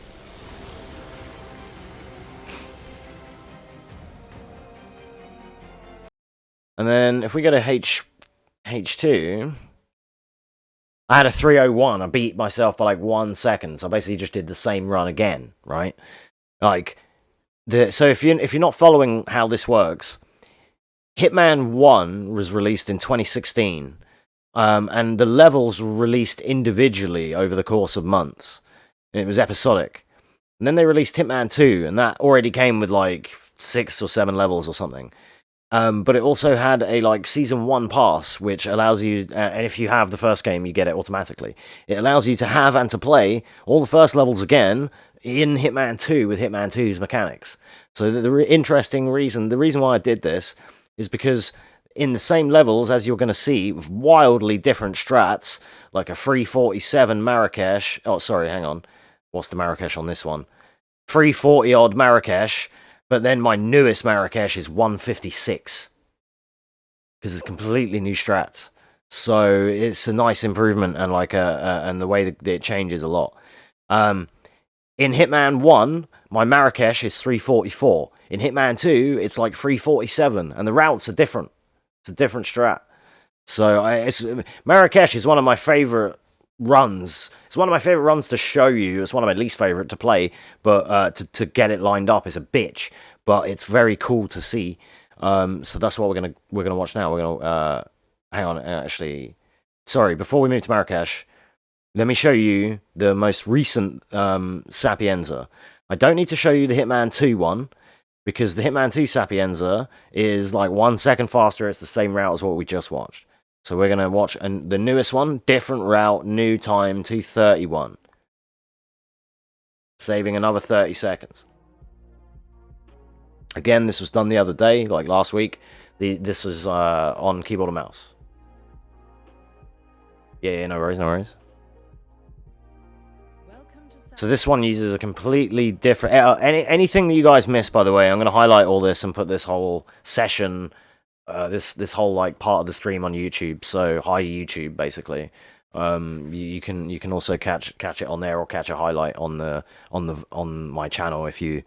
And then if we go to H2, I had a 301. I beat myself by like 1 second. So I basically just did the same run again, right? Like so if you're not following how this works, Hitman 1 was released in 2016. And the levels were released individually over the course of months. It was episodic. And then they released Hitman 2, and that already came with like 6 or 7 levels or something. But it also had a like Season 1 pass, which allows you, and if you have the first game, you get it automatically. It allows you to have and to play all the first levels again in Hitman 2 with Hitman 2's mechanics. So the reason why I did this is because in the same levels, as you're going to see, with wildly different strats, like a 347 Marrakesh. Oh, sorry, hang on. What's the Marrakesh on this one? 340 odd Marrakesh, but then my newest Marrakesh is 156. Because it's completely new strats. So it's a nice improvement, and like and the way that it changes a lot. In Hitman 1, my Marrakesh is 344. In Hitman 2, it's like 347, and the routes are different. It's a different strat. So Marrakesh is one of my favorite runs. It's one of my favorite runs to show you. It's one of my least favorite to play, but to get it lined up is a bitch. But it's very cool to see. So that's what we're gonna watch now. We're gonna hang on. Actually, sorry. Before we move to Marrakesh, let me show you the most recent Sapienza. I don't need to show you the Hitman 2 one, because the Hitman 2 Sapienza is like 1 second faster. It's the same route as what we just watched. So we're going to watch the newest one, different route, new time, 2:31. Saving another 30 seconds. Again, this was done the other day, like last week. This was on keyboard and mouse. Yeah, no worries, no worries. Welcome to So this one uses a completely different... anything that you guys missed, by the way, I'm going to highlight all this and put this whole session, this whole like part of the stream on YouTube. So hi YouTube, basically. You can also catch it on there, or catch a highlight on my channel if you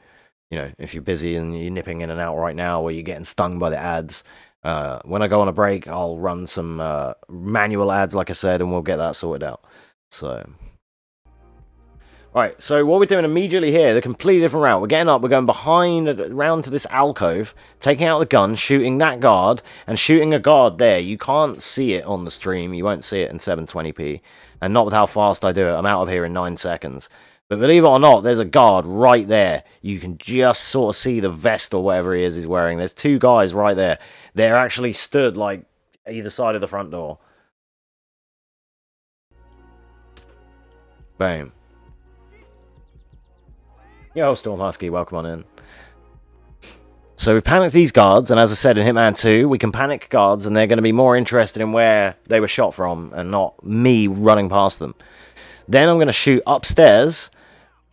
know, if you're busy and you're nipping in and out right now, or you're getting stung by the ads. When I go on a break, I'll run some manual ads, like I said, and we'll get that sorted out. So, alright, so what we're doing immediately here, the completely different route. We're getting up, we're going behind, around to this alcove, taking out the gun, shooting that guard, and shooting a guard there. You can't see it on the stream, you won't see it in 720p, and not with how fast I do it. I'm out of here in 9 seconds. But believe it or not, there's a guard right there. You can just sort of see the vest or whatever he is he's wearing. There's 2 guys right there. They're actually stood, like, either side of the front door. Boom. Yo, Storm Husky, welcome on in. So we've panicked these guards, and as I said in Hitman 2, we can panic guards, and they're going to be more interested in where they were shot from, and not me running past them. Then I'm going to shoot upstairs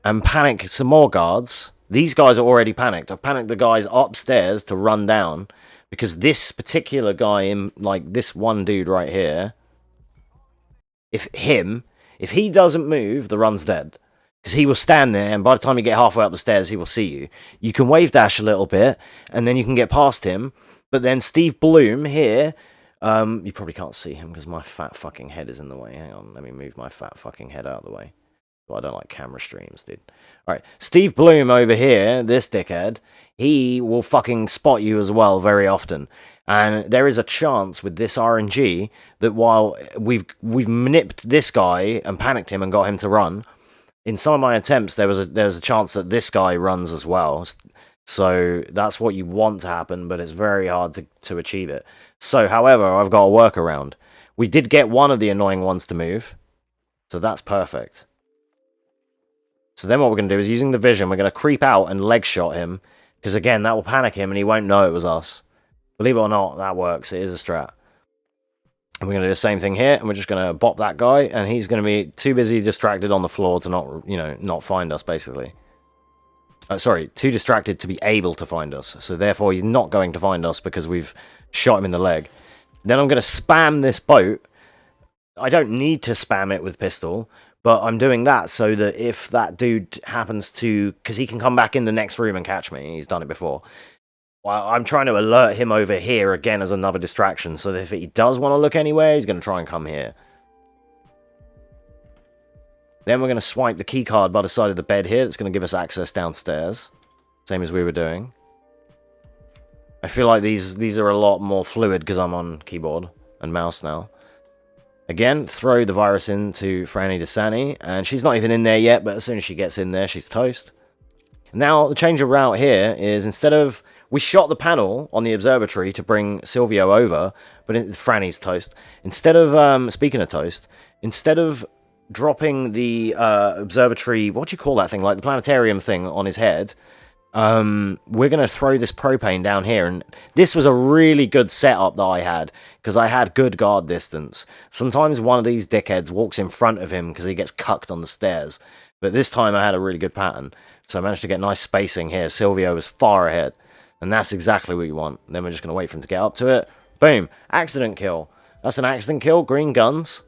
and panic some more guards. These guys are already panicked. I've panicked the guys upstairs to run down, because this particular guy, like this one dude right here, if he doesn't move, the run's dead. Because he will stand there, and by the time you get halfway up the stairs, he will see you. You can wave dash a little bit, and then you can get past him. But then Steve Bloom here, you probably can't see him because my fat fucking head is in the way. Hang on, let me move my fat fucking head out of the way. Well, I don't like camera streams, dude. Alright, Steve Bloom over here, this dickhead, he will fucking spot you as well very often. And there is a chance with this RNG that while we've manipped this guy and panicked him and got him to run, in some of my attempts, there was a chance that this guy runs as well. So that's what you want to happen, but it's very hard to achieve it. So, however, I've got a workaround. We did get one of the annoying ones to move, so that's perfect. So then what we're going to do is, using the vision, we're going to creep out and leg shot him, because again, that will panic him and he won't know it was us. Believe it or not, that works. It is a strat. And we're going to do the same thing here, and we're just going to bop that guy, and he's going to be too busy distracted on the floor to not find us, basically. Sorry, too distracted to be able to find us. So therefore, he's not going to find us because we've shot him in the leg. Then I'm going to spam this boat. I don't need to spam it with pistol, but I'm doing that so that if that dude happens to... Because he can come back in the next room and catch me. He's done it before. Well, I'm trying to alert him over here again as another distraction, so that if he does want to look anywhere, he's going to try and come here. Then we're going to swipe the keycard by the side of the bed here. That's going to give us access downstairs. Same as we were doing. I feel like these are a lot more fluid because I'm on keyboard and mouse now. Again, throw the virus into Franny DeSanti, and she's not even in there yet, but as soon as she gets in there, she's toast. Now, the change of route here is, instead of... We shot the panel on the observatory to bring Silvio over, but Franny's toast. Instead of, speaking of toast, instead of dropping the observatory, what do you call that thing, like the planetarium thing on his head, we're going to throw this propane down here. And this was a really good setup that I had, because I had good guard distance. Sometimes one of these dickheads walks in front of him because he gets cucked on the stairs. But this time I had a really good pattern, so I managed to get nice spacing here. Silvio was far ahead. And that's exactly what you want. Then we're just going to wait for him to get up to it. Boom. Accident kill. That's an accident kill. Green guns.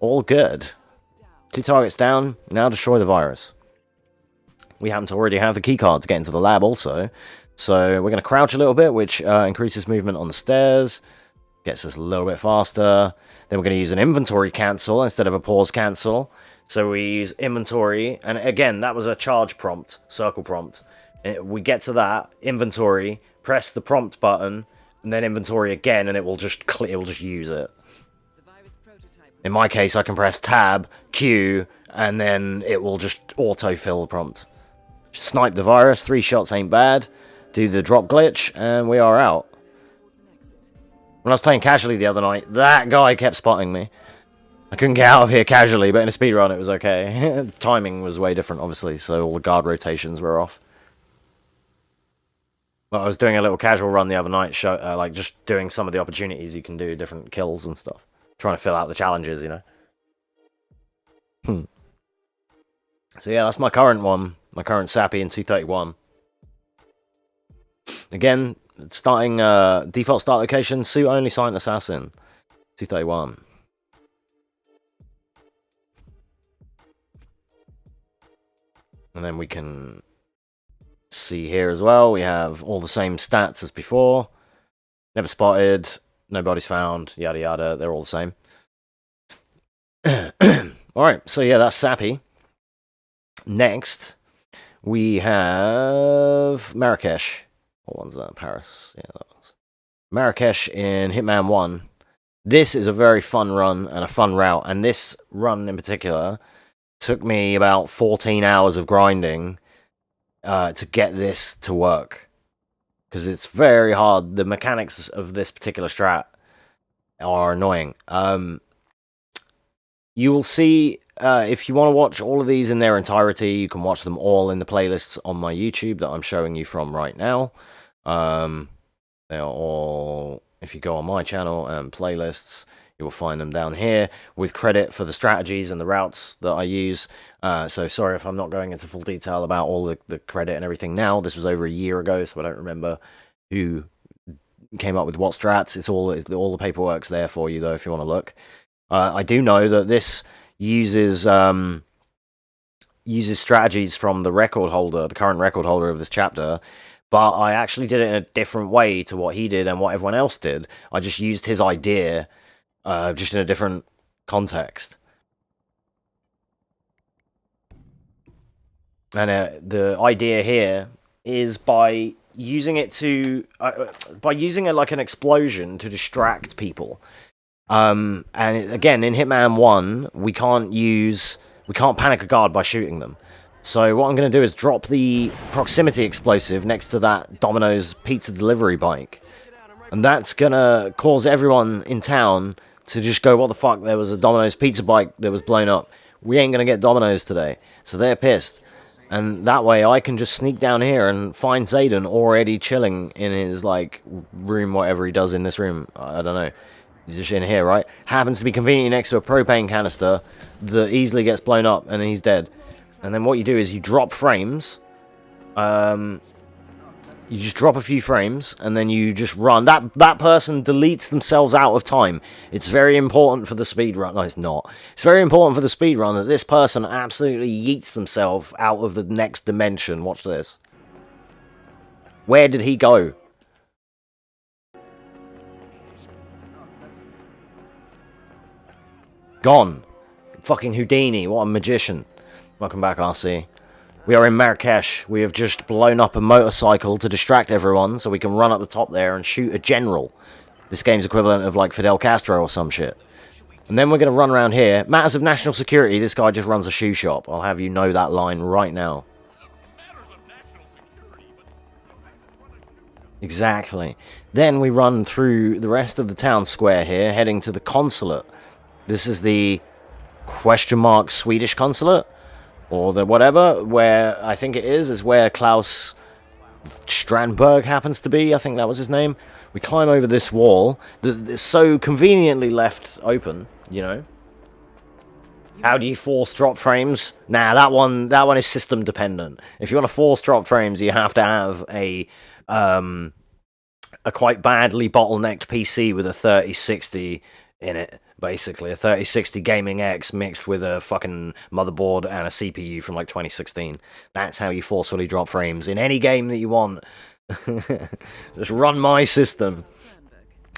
All good. 2 targets down. Now destroy the virus. We happen to already have the keycard to get into the lab also. So we're going to crouch a little bit, which increases movement on the stairs. Gets us a little bit faster. Then we're going to use an inventory cancel instead of a pause cancel. So we use inventory. And again, that was a charge prompt. Circle prompt. We get to that, inventory, press the prompt button, and then inventory again, and it will just use it. In my case, I can press tab, Q, and then it will just autofill the prompt. Snipe the virus, 3 shots ain't bad. Do the drop glitch, and we are out. When I was playing casually the other night, that guy kept spotting me. I couldn't get out of here casually, but in a speedrun it was okay. The timing was way different, obviously, so all the guard rotations were off. Well, I was doing a little casual run the other night, like just doing some of the opportunities you can do, different kills and stuff. Trying to fill out the challenges, you know. So yeah, that's my current one. My current Sappy in 231. Again, starting default start location, suit only, silent assassin. 231. And then we can see here as well, we have all the same stats as before. Never spotted, no bodies found, yada yada, they're all the same. Alright, so yeah, that's Sappy. Next, we have Marrakesh. What one's that? Paris. Yeah, that one's Marrakesh in Hitman 1. This is a very fun run and a fun route, and this run in particular took me about 14 hours of grinding to get this to work. Because it's very hard. The mechanics of this particular strat are annoying. You will see, if you want to watch all of these in their entirety, you can watch them all in the playlists on my YouTube that I'm showing you from right now. They are all, if you go on my channel and playlists, you will find them down here with credit for the strategies and the routes that I use. So sorry if I'm not going into full detail about all the credit and everything now. This was over a year ago, so I don't remember who came up with what strats. It's all the paperwork's there for you, though, if you want to look. I do know that this uses strategies from the record holder, the current record holder of this chapter, but I actually did it in a different way to what he did and what everyone else did. I just used his idea, just in a different context. And the idea here is by using it to, like an explosion to distract people. And again, in Hitman 1, we can't panic a guard by shooting them. So what I'm going to do is drop the proximity explosive next to that Domino's pizza delivery bike. And that's going to cause everyone in town to just go, what the fuck, there was a Domino's pizza bike that was blown up. We ain't going to get Domino's today. So they're pissed. And that way I can just sneak down here and find Zayden already chilling in his, like, room, whatever he does in this room. I don't know. He's just in here, right? Happens to be conveniently next to a propane canister that easily gets blown up, and he's dead. And then what you do is you drop frames. You just drop a few frames, and then you just run. That person deletes themselves out of time. It's very important for the speedrun. No, it's not. It's very important for the speedrun that this person absolutely yeets themselves out of the next dimension. Watch this. Where did he go? Gone. Fucking Houdini, what a magician. Welcome back, RC. We are in Marrakesh. We have just blown up a motorcycle to distract everyone so we can run up the top there and shoot a general. This game's equivalent of like Fidel Castro or some shit. And then we're going to run around here. Matters of national security, this guy just runs a shoe shop. I'll have you know that line right now. Exactly. Then we run through the rest of the town square here, heading to the consulate. This is the question mark Swedish consulate, or the whatever, where I think it is where Klaus Strandberg happens to be. I think that was his name. We climb over this wall that is so conveniently left open, you know. How do you force drop frames? Nah, that one is system dependent. If you want to force drop frames, you have to have a quite badly bottlenecked PC with a 3060 in it. Basically, a 3060 Gaming X mixed with a fucking motherboard and a CPU from like 2016. That's how you forcefully drop frames in any game that you want. Just run my system.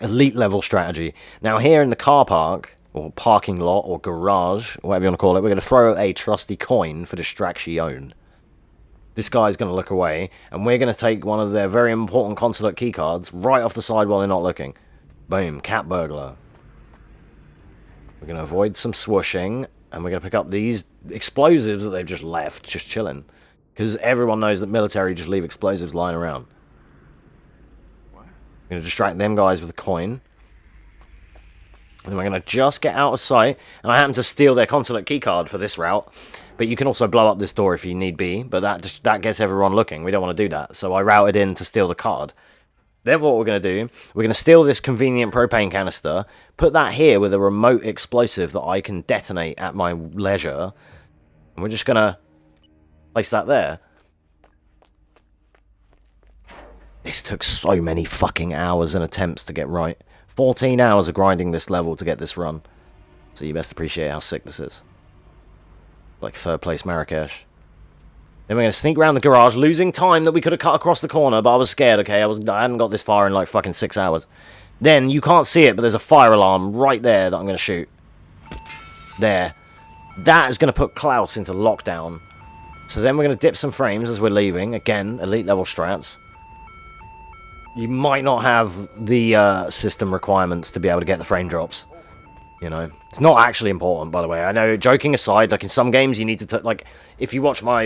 Elite level strategy. Now here in the car park, or parking lot, or garage, whatever you want to call it, we're going to throw a trusty coin for distraction. This guy's going to look away, and we're going to take one of their very important consulate keycards right off the side while they're not looking. Boom, cat burglar. We're going to avoid some swooshing, and we're going to pick up these explosives that they've just left, just chilling. Because everyone knows that military just leave explosives lying around. We're going to distract them guys with a coin. And then we're going to just get out of sight. And I happen to steal their consulate keycard for this route. But you can also blow up this door if you need be. But that gets everyone looking. We don't want to do that. So I routed in to steal the card. Then what we're going to do, we're going to steal this convenient propane canister, put that here with a remote explosive that I can detonate at my leisure, and we're just going to place that there. This took so many fucking hours and attempts to get right. 14 hours of grinding this level to get this run. So you best appreciate how sick this is. Like 3rd place Marrakesh. Then we're going to sneak around the garage, losing time that we could have cut across the corner, but I was scared, okay? I hadn't got this far in like fucking 6 hours. Then, you can't see it, but there's a fire alarm right there that I'm going to shoot. There. That is going to put Klaus into lockdown. So then we're going to dip some frames as we're leaving. Again, elite level strats. You might not have the system requirements to be able to get the frame drops. You know, it's not actually important, by the way. I know, joking aside, like in some games you need to, like, if you watch my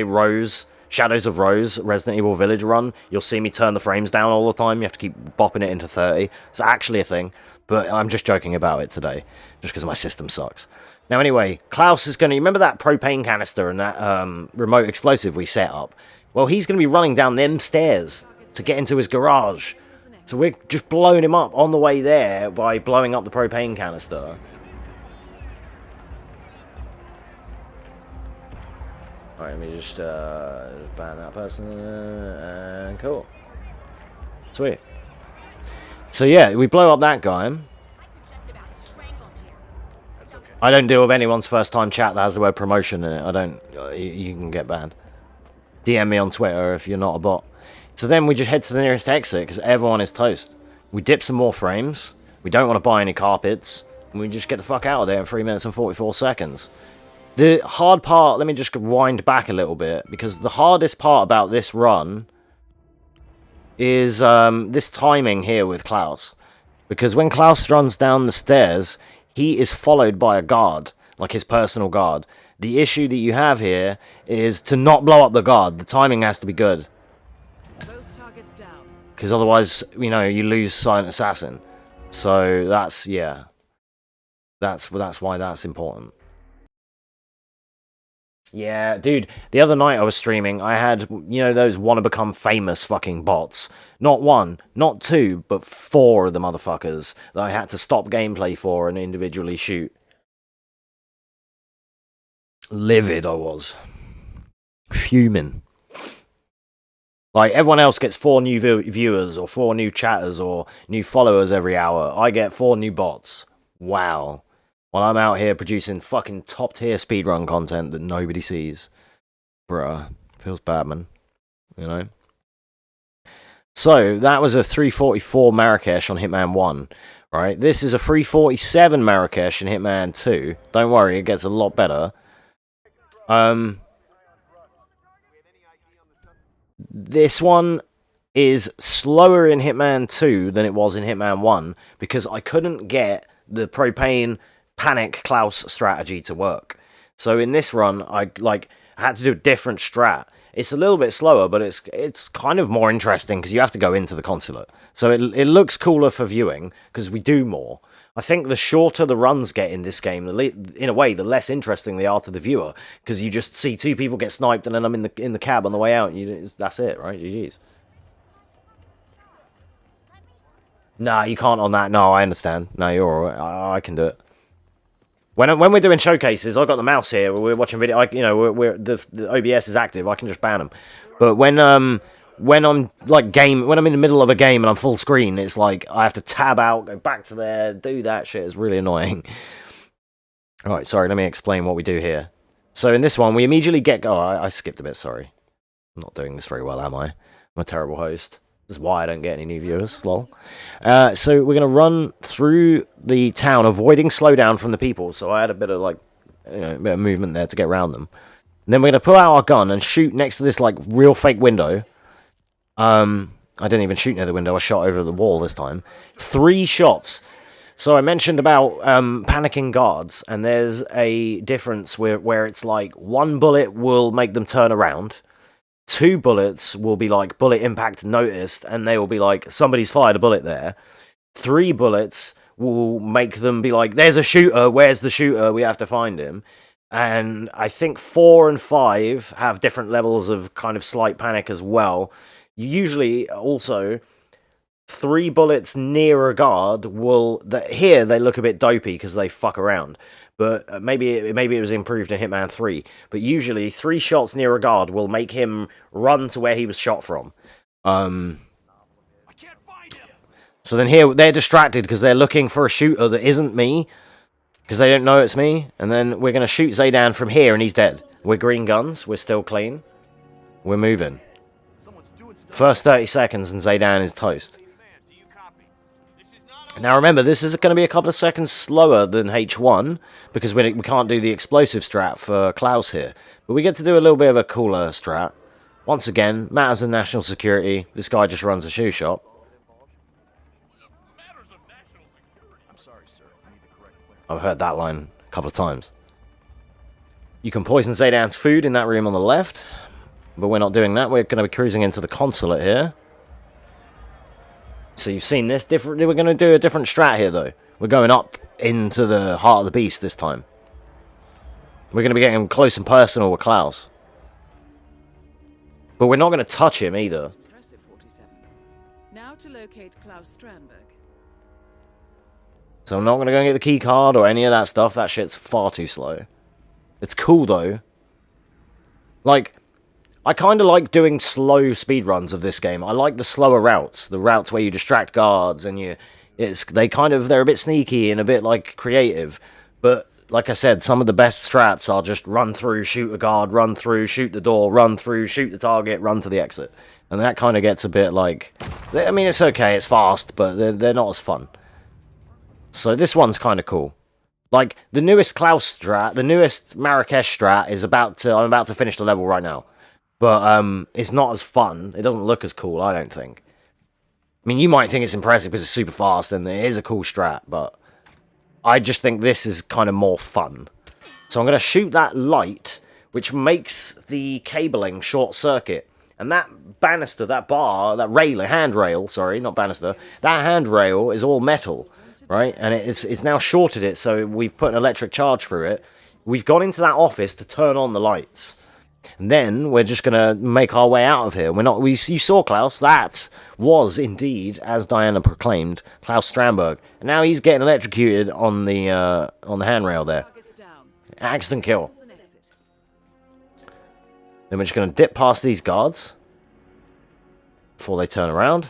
Shadows of Rose Resident Evil Village run, you'll see me turn the frames down all the time. You have to keep bopping it into 30. It's actually a thing, but I'm just joking about it today, just because my system sucks. Now, anyway, Klaus is going to, remember that propane canister and that remote explosive we set up? Well, he's going to be running down them stairs to get into his garage. So we're just blowing him up on the way there by blowing up the propane canister. Alright, let me just ban that person, and cool. Sweet. So yeah, we blow up that guy. I don't deal with anyone's first time chat that has the word promotion in it. I don't, you can get banned. DM me on Twitter if you're not a bot. So then we just head to the nearest exit, because everyone is toast. We dip some more frames, we don't want to buy any carpets, and we just get the fuck out of there in 3 minutes and 44 seconds. The hard part, let me just wind back a little bit, because the hardest part about this run is this timing here with Klaus. Because when Klaus runs down the stairs, he is followed by a guard, like his personal guard. The issue that you have here is to not blow up the guard. The timing has to be good. Both targets down. Because otherwise, you know, you lose Silent Assassin. So that's, yeah. That's why that's important. Yeah, dude, the other night I was streaming, I had, you know, those wanna-become famous fucking bots. Not one, not two, but 4 of the motherfuckers that I had to stop gameplay for and individually shoot. Livid I was. Fuming. Like, everyone else gets 4 new viewers, or 4 new chatters, or new followers every hour. I get 4 new bots. Wow. While I'm out here producing fucking top-tier speedrun content that nobody sees. Bruh. Feels bad, man. You know? So, that was a 344 Marrakesh on Hitman 1. Right? This is a 347 Marrakesh in Hitman 2. Don't worry, it gets a lot better. This one is slower in Hitman 2 than it was in Hitman 1, because I couldn't get the propane panic Klaus strategy to work. So in this run, I had to do a different strat. It's a little bit slower, but it's kind of more interesting because you have to go into the consulate. So it looks cooler for viewing because we do more. I think the shorter the runs get in this game, in a way, the less interesting they are to the viewer, because you just see 2 people get sniped and then I'm in the cab on the way out. And that's it, right? GG's. Nah, you can't on that. No, I understand. No, you're alright. I can do it. When we're doing showcases, I've got the mouse here. We're watching video. The OBS is active. I can just ban them. But when I'm when I'm in the middle of a game and I'm full screen, it's like I have to tab out, go back to there, do that shit. It's really annoying. All right, sorry. Let me explain what we do here. So in this one, we immediately get. Oh, I skipped a bit. Sorry, I'm not doing this very well, am I? I'm a terrible host. This is why I don't get any new viewers, lol. So we're going to run through the town, avoiding slowdown from the people. So I had a bit of, a bit of movement there to get around them. And then we're going to pull out our gun and shoot next to this, real fake window. I didn't even shoot near the window. I shot over the wall this time. 3 shots. So I mentioned about panicking guards. And there's a difference where it's like 1 bullet will make them turn around. 2 bullets will be like bullet impact noticed, and they will be like somebody's fired a bullet there. 3 bullets will make them be like, there's a shooter, where's the shooter, we have to find him. And I think 4 and 5 have different levels of kind of slight panic as well. Usually also 3 bullets near a guard will... Here, they look a bit dopey because they fuck around. But maybe it was improved in Hitman 3. But usually, 3 shots near a guard will make him run to where he was shot from. I can't find him. So then here, they're distracted because they're looking for a shooter that isn't me. Because they don't know it's me. And then we're going to shoot Zaydan from here and he's dead. We're green guns. We're still clean. We're moving. First 30 seconds and Zaydan is toast. Now remember, this is going to be a couple of seconds slower than H1, because we can't do the explosive strat for Klaus here. But we get to do a little bit of a cooler strat. Once again, matters of national security. This guy just runs a shoe shop. I've heard that line a couple of times. You can poison Zaydan's food in that room on the left, but we're not doing that. We're going to be cruising into the consulate here. So you've seen this. We're going to do a different strat here, though. We're going up into the heart of the beast this time. We're going to be getting close and personal with Klaus. But we're not going to touch him either. Impressive, 47. Now to locate Klaus Strandberg. So I'm not going to go and get the key card or any of that stuff. That shit's far too slow. It's cool, though. Like, I kind of like doing slow speedruns of this game. I like the slower routes. The routes where you distract guards and they're a bit sneaky and a bit, like, creative. But, like I said, some of the best strats are just run through, shoot a guard, run through, shoot the door, run through, shoot the target, run to the exit. And that kind of gets a bit, like... I mean, it's okay, it's fast, but they're not as fun. So this one's kind of cool. Like, the newest Klaus strat, the newest Marrakesh strat is I'm about to finish the level right now. But it's not as fun. It doesn't look as cool, I don't think. I mean, you might think it's impressive because it's super fast and it is a cool strat, but I just think this is kind of more fun. So I'm going to shoot that light, which makes the cabling short circuit. And that banister, that bar, that handrail, sorry, not banister, that handrail is all metal, right? And it's now shorted it, so we've put an electric charge through it. We've gone into that office to turn on the lights. And then we're just going to make our way out of here. You saw Klaus. That was indeed, as Diana proclaimed, Klaus Strandberg. And now he's getting electrocuted on the handrail there. Accident kill. Then we're just going to dip past these guards before they turn around.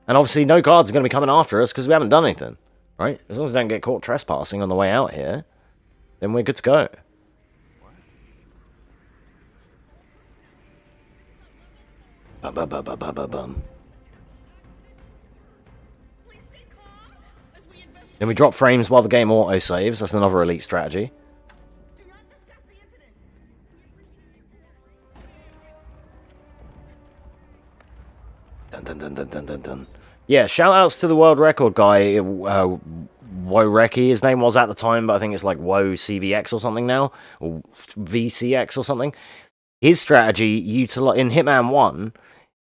And obviously no guards are going to be coming after us because we haven't done anything, right? As long as we don't get caught trespassing on the way out here, then we're good to go. Then we drop frames while the game auto-saves. That's another elite strategy. Dun, dun, dun, dun, dun, dun, dun. Yeah, shout-outs to the world record guy, Woreki, his name was at the time, but I think it's like Woe CVX or something now, or VCX or something. His strategy, in Hitman 1...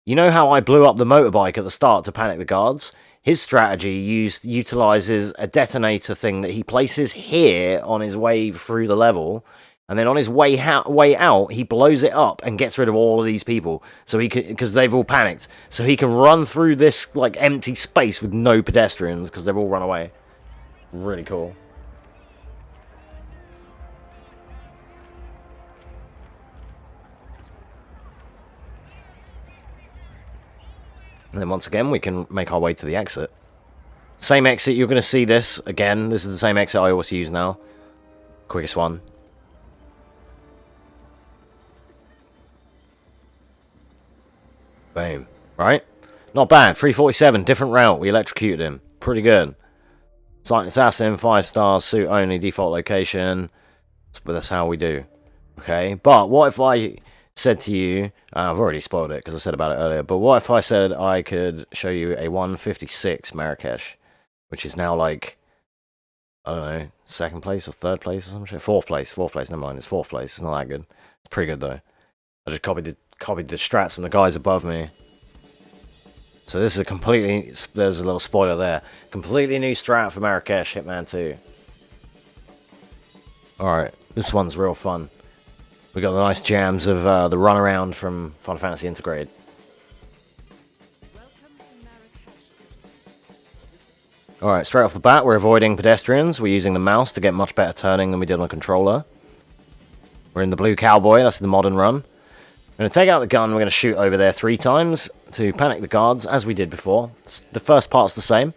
You know how I blew up the motorbike at the start to panic the guards? His strategy utilizes a detonator thing that he places here on his way through the level, and then on his way out, he blows it up and gets rid of all of these people, so he can, because they've all panicked, so he can run through this like empty space with no pedestrians because they've all run away. Really cool. And then once again, we can make our way to the exit. Same exit, you're going to see this again. This is the same exit I always use now. Quickest one. Boom. Right? Not bad. 347, different route. We electrocuted him. Pretty good. Silent Assassin, 5 stars, suit only, default location. But that's how we do. Okay, but what if I said to you, I've already spoiled it because I said about it earlier, but what if I said I could show you a 156 Marrakesh, which is now like, I don't know, 2nd place or 3rd place or some shit? 4th place, never mind, it's 4th place, it's not that good. It's pretty good though. I just copied the strats from the guys above me. So this is a completely, there's a little spoiler there, completely new strat for Marrakesh Hitman 2. Alright, this one's real fun. We got the nice jams of the runaround from Final Fantasy Integrated. Alright, straight off the bat, we're avoiding pedestrians. We're using the mouse to get much better turning than we did on a controller. We're in the blue cowboy, that's the modern run. We're going to take out the gun, we're going to shoot over there 3 times to panic the guards, as we did before. The first part's the same.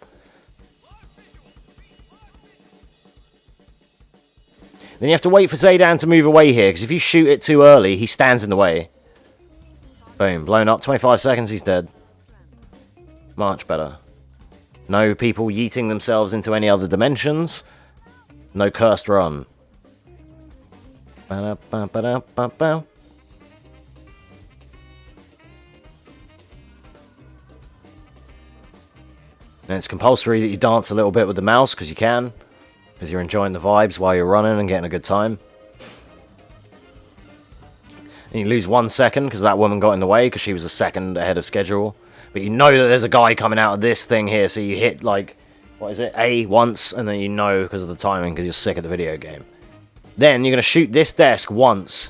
Then you have to wait for Zaydan to move away here, because if you shoot it too early, he stands in the way. Boom, blown up, 25 seconds, he's dead. Much better. No people yeeting themselves into any other dimensions. No cursed run. Ba-da-ba-ba-da-ba-ba. And it's compulsory that you dance a little bit with the mouse, because you can. Because you're enjoying the vibes while you're running and getting a good time. And you lose 1 second because that woman got in the way because she was a second ahead of schedule. But you know that there's a guy coming out of this thing here, so you hit, like, what is it, A once, and then you know because of the timing because you're sick of the video game. Then you're going to shoot this desk once.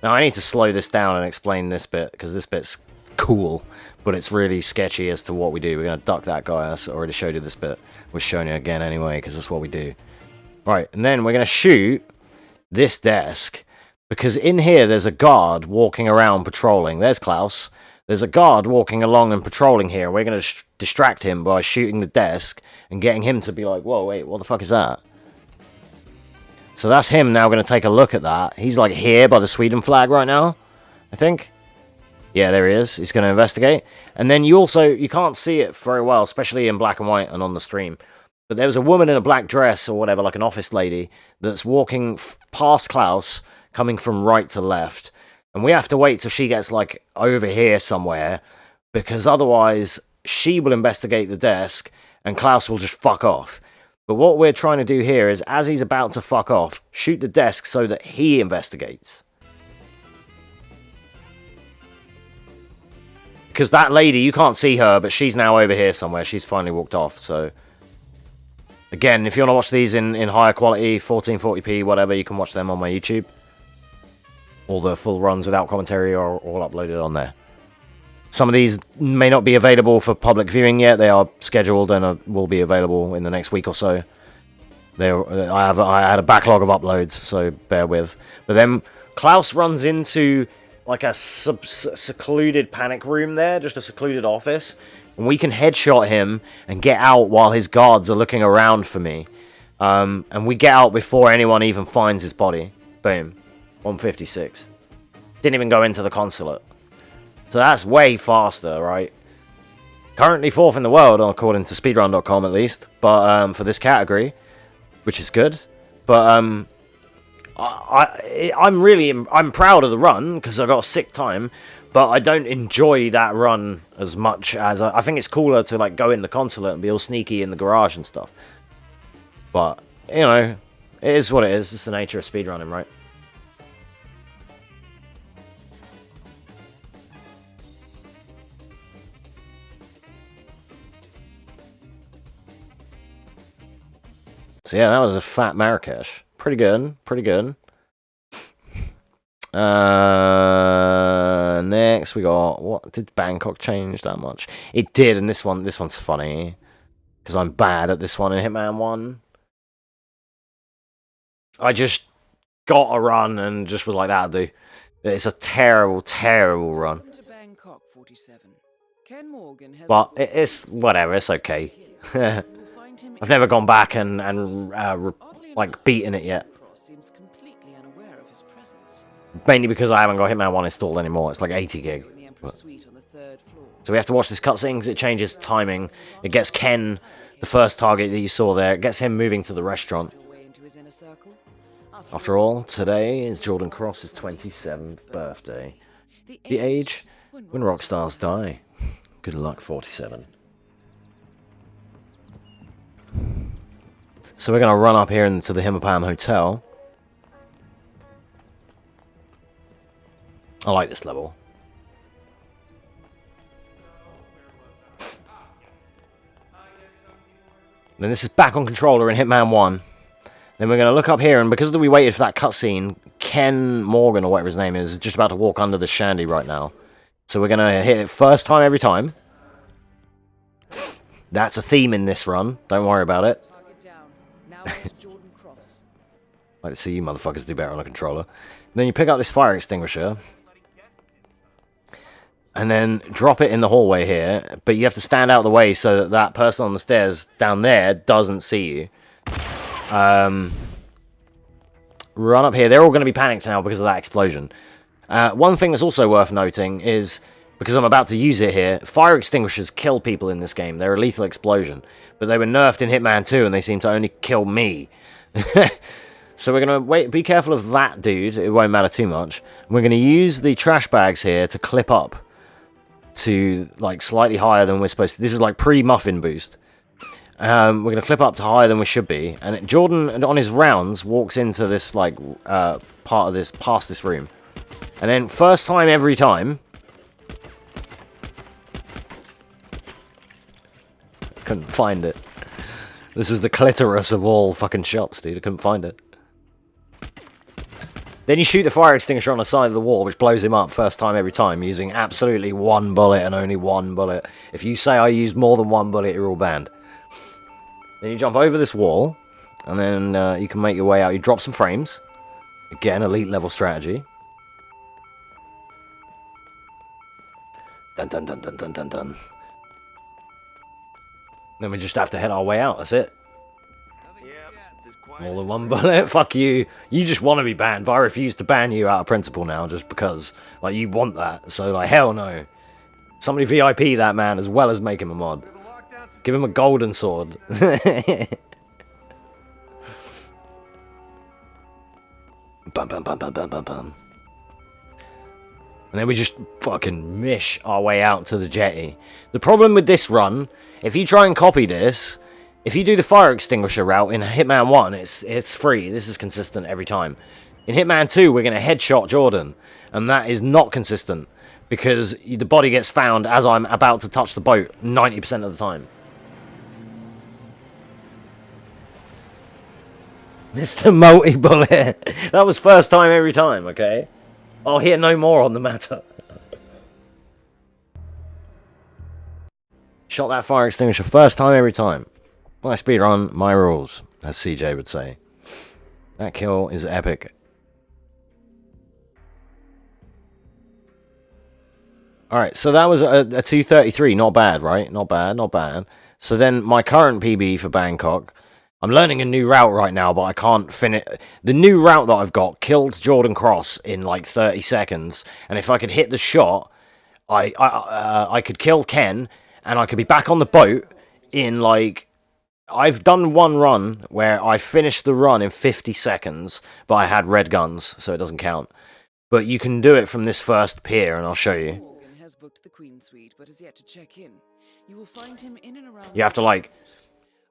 Now I need to slow this down and explain this bit because this bit's cool, but it's really sketchy as to what we do. We're going to duck that guy. I already showed you this bit. We're showing you again anyway because that's what we do. Right, and then we're going to shoot this desk, because in here there's a guard walking around patrolling. There's Klaus. There's a guard walking along and patrolling here. We're going to distract him by shooting the desk and getting him to be like, whoa, wait, what the fuck is that? So that's him now going to take a look at that. He's like here by the Sweden flag right now, I think. Yeah, there he is. He's going to investigate. And then you can't see it very well, especially in black and white and on the stream. But there was a woman in a black dress or whatever, like an office lady, that's walking past Klaus, coming from right to left. And we have to wait till she gets, like, over here somewhere, because otherwise she will investigate the desk and Klaus will just fuck off. But what we're trying to do here is, as he's about to fuck off, shoot the desk so that he investigates. Because that lady, you can't see her, but she's now over here somewhere. She's finally walked off, so... Again, if you want to watch these in higher quality, 1440p, whatever, you can watch them on my YouTube. All the full runs without commentary are all uploaded on there. Some of these may not be available for public viewing yet. They are scheduled and will be available in the next week or so. I had a backlog of uploads, so bear with. But then Klaus runs into like a secluded panic room there, just a secluded office. And we can headshot him and get out while his guards are looking around for me. And we get out before anyone even finds his body. Boom. 156. Didn't even go into the consulate. So that's way faster, right? Currently 4th in the world, according to speedrun.com at least. But for this category, which is good. But I'm proud of the run because I got a sick time. But I don't enjoy that run as much as... I think it's cooler to like go in the consulate and be all sneaky in the garage and stuff. But, you know, it is what it is. It's the nature of speedrunning, right? So yeah, that was a fat Marrakesh. Pretty good, pretty good. Next we got, what did Bangkok change that much? It did, and this one's funny because I'm bad at this one in Hitman 1. I just got a run and just was like, that'll do. It's a terrible, terrible run. To Bangkok, 47. Ken Morgan has But it's whatever, it's okay. I've never gone back and like beaten it yet. Seems completely unaware of his presence. Mainly because I haven't got Hitman 1 installed anymore. It's like 80 gig. But... So we have to watch this cutscene because it changes timing. It gets Ken, the first target that you saw there, it gets him moving to the restaurant. After all, today is Jordan Cross's 27th birthday. The age when rock stars die. Good luck, 47. So we're going to run up here into the Himmapam Hotel. I like this level. Then this is back on controller in Hitman 1. Then we're going to look up here, and because we waited for that cutscene, Ken Morgan, or whatever his name is just about to walk under the shandy right now. So we're going to hit it first time every time. That's a theme in this run. Don't worry about it. Target down. Now where's Jordan Cross? I'd like to see you motherfuckers do better on a controller. And then you pick up this fire extinguisher. And then drop it in the hallway here. But you have to stand out of the way so that that person on the stairs down there doesn't see you. Run up here. They're all going to be panicked now because of that explosion. One thing that's also worth noting is, because I'm about to use it here, fire extinguishers kill people in this game. They're a lethal explosion. But they were nerfed in Hitman 2 and they seem to only kill me. So we're going to be careful of that dude. It won't matter too much. We're going to use the trash bags here to clip up to like slightly higher than we're supposed to. This is like pre-muffin boost. We're going to clip up to higher than we should be. And Jordan, on his rounds, walks into this like part of this, past this room. And then first time every time... Couldn't find it. This was the clitoris of all fucking shots, dude. I couldn't find it. Then you shoot the fire extinguisher on the side of the wall, which blows him up first time every time, using absolutely one bullet and only one bullet. If you say I used more than one bullet, you're all banned. Then you jump over this wall, and then you can make your way out. You drop some frames. Again, elite level strategy. Dun dun dun dun dun dun dun. Then we just have to head our way out, that's it. More than one bullet, fuck you. You just want to be banned, but I refuse to ban you out of principle now, just because, like, you want that. So, like, hell no. Somebody VIP that man, as well as make him a mod. Give him a golden sword. Bum, bum, bum, bum, bum, bum, bum. And then we just fucking mish our way out to the jetty. The problem with this run, if you try and copy this, if you do the fire extinguisher route in Hitman 1, it's free. This is consistent every time. In Hitman 2, we're going to headshot Jordan. And that is not consistent. Because the body gets found as I'm about to touch the boat 90% of the time. Mr. Multi-Bullet. That was first time every time, okay? I'll hear no more on the matter. Shot that fire extinguisher first time every time. My speedrun, my rules, as CJ would say. That kill is epic. Alright, so that was a 233. Not bad, right? Not bad, not bad. So then my current PB for Bangkok. I'm learning a new route right now, but I can't finish. The new route that I've got killed Jordan Cross in like 30 seconds. And if I could hit the shot, I could kill Ken, and I could be back on the boat in like... I've done one run where I finished the run in 50 seconds, but I had red guns, so it doesn't count. But you can do it from this first pier, and I'll show you. Morgan has booked the Queen Suite, but is yet to check in. You will find him in and around. You have to like,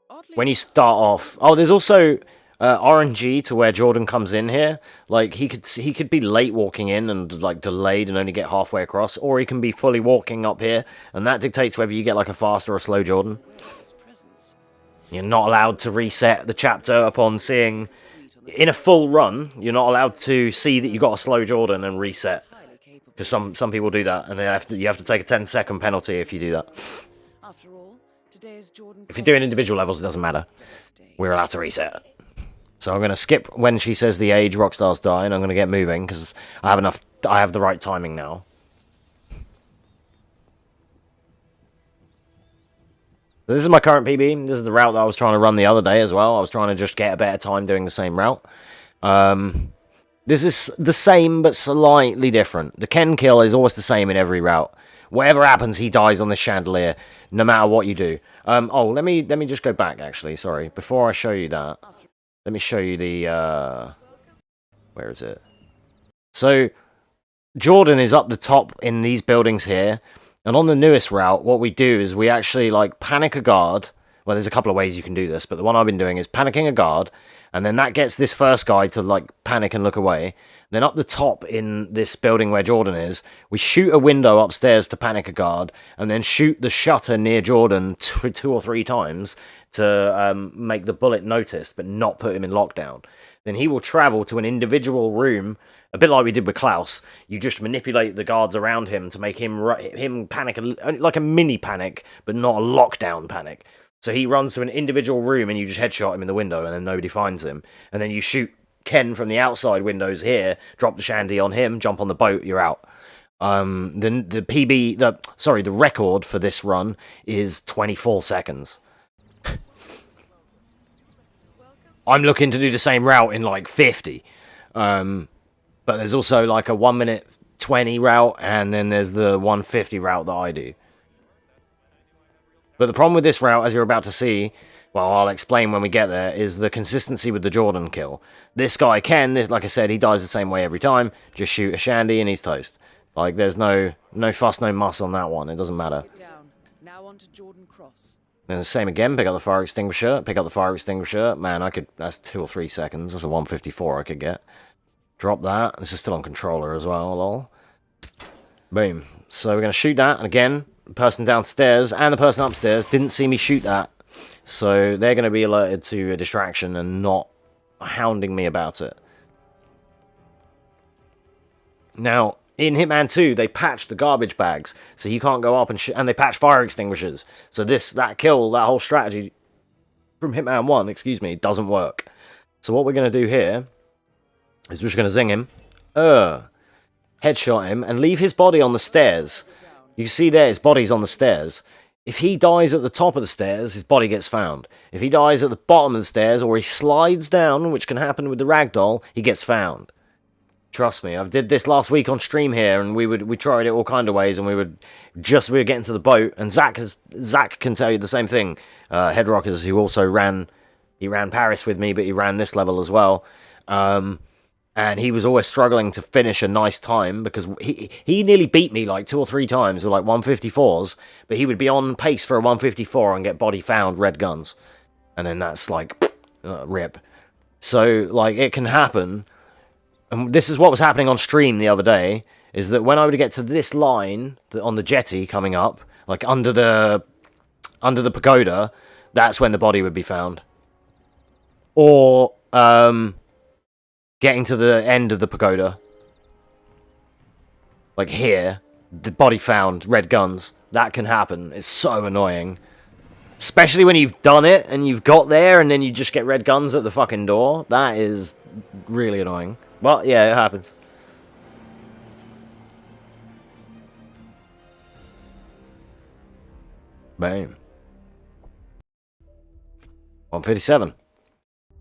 Oddly, when you start off. Oh, there's also RNG to where Jordan comes in here. Like he could be late walking in and like delayed and only get halfway across, or he can be fully walking up here, and that dictates whether you get like a fast or a slow Jordan. his presence. You're not allowed to reset the chapter upon seeing, in a full run, you're not allowed to see that you got a slow Jordan and reset. Highly capable. Because some people do that, and you have to take a 10-second penalty if you do that. After all, today is Jordan. If you're doing individual levels, it doesn't matter. We're allowed to reset. So I'm going to skip when she says the age Rockstars die, and I'm going to get moving, because I have the right timing now. So this is my current PB. This is the route that I was trying to run the other day as well. I was trying to just get a better time doing the same route. This is the same, but slightly different. The Ken kill is always the same in every route. Whatever happens, he dies on this chandelier, no matter what you do. Oh, let me just go back, actually. Sorry. Before I show you that, let me show you the... where is it? So, Jordan is up the top in these buildings here. And on the newest route, what we do is we actually, like, panic a guard. Well, there's a couple of ways you can do this, but the one I've been doing is panicking a guard, And then that gets this first guy to like panic and look away. Then up the top in this building where Jordan is, we shoot a window upstairs to panic a guard, and then shoot the shutter near Jordan two or three times to make the bullet noticed, but not put him in lockdown. Then he will travel to an individual room, a bit like we did with Klaus. You just manipulate the guards around him to make him panic, like a mini panic, but not a lockdown panic. So he runs to an individual room, and you just headshot him in the window, and then nobody finds him. And then you shoot Ken from the outside windows here, drop the shandy on him, jump on the boat, you're out. Then the record for this run is 24 seconds. I'm looking to do the same route in like 50. But there's also like a 1 minute 20 route, and then there's the 150 route that I do. But the problem with this route, as you're about to see, well, I'll explain when we get there, is the consistency with the Jordan kill. This guy, Ken, like I said, he dies the same way every time. Just shoot a shandy and he's toast. Like, there's no fuss, no muss on that one. It doesn't matter. Now on to Jordan Cross. Then the same again, pick up the fire extinguisher, Man, that's 2 or 3 seconds. That's a 154 I could get. Drop that. This is still on controller as well, lol. Boom. So we're going to shoot that, and again, the person downstairs and the person upstairs didn't see me shoot that. So they're going to be alerted to a distraction and not hounding me about it. Now, in Hitman 2, they patched the garbage bags, so you can't go up and they patched fire extinguishers. So that whole strategy from Hitman 1, doesn't work. So what we're going to do here is we're just going to zing him, headshot him, and leave his body on the stairs. You can see there, his body's on the stairs. If he dies at the top of the stairs, his body gets found. If he dies at the bottom of the stairs, or he slides down, which can happen with the ragdoll, he gets found. Trust me, I did this last week on stream here, and we tried it all kind of ways, and we were getting to the boat, and Zach can tell you the same thing. Headrockers, who also ran Paris with me, but he ran this level as well. And he was always struggling to finish a nice time, because he nearly beat me like 2 or 3 times with like 154s, but he would be on pace for a 154 and get body found, red guns. And then that's like, rip. So, like, it can happen. And this is what was happening on stream the other day, is that when I would get to this line on the jetty coming up, like under the pagoda, that's when the body would be found. Or, getting to the end of the pagoda, like here, the body found, red guns. That can happen. It's so annoying. Especially when you've done it, and you've got there, and then you just get red guns at the fucking door. That is really annoying. But, yeah, it happens. Boom. 157.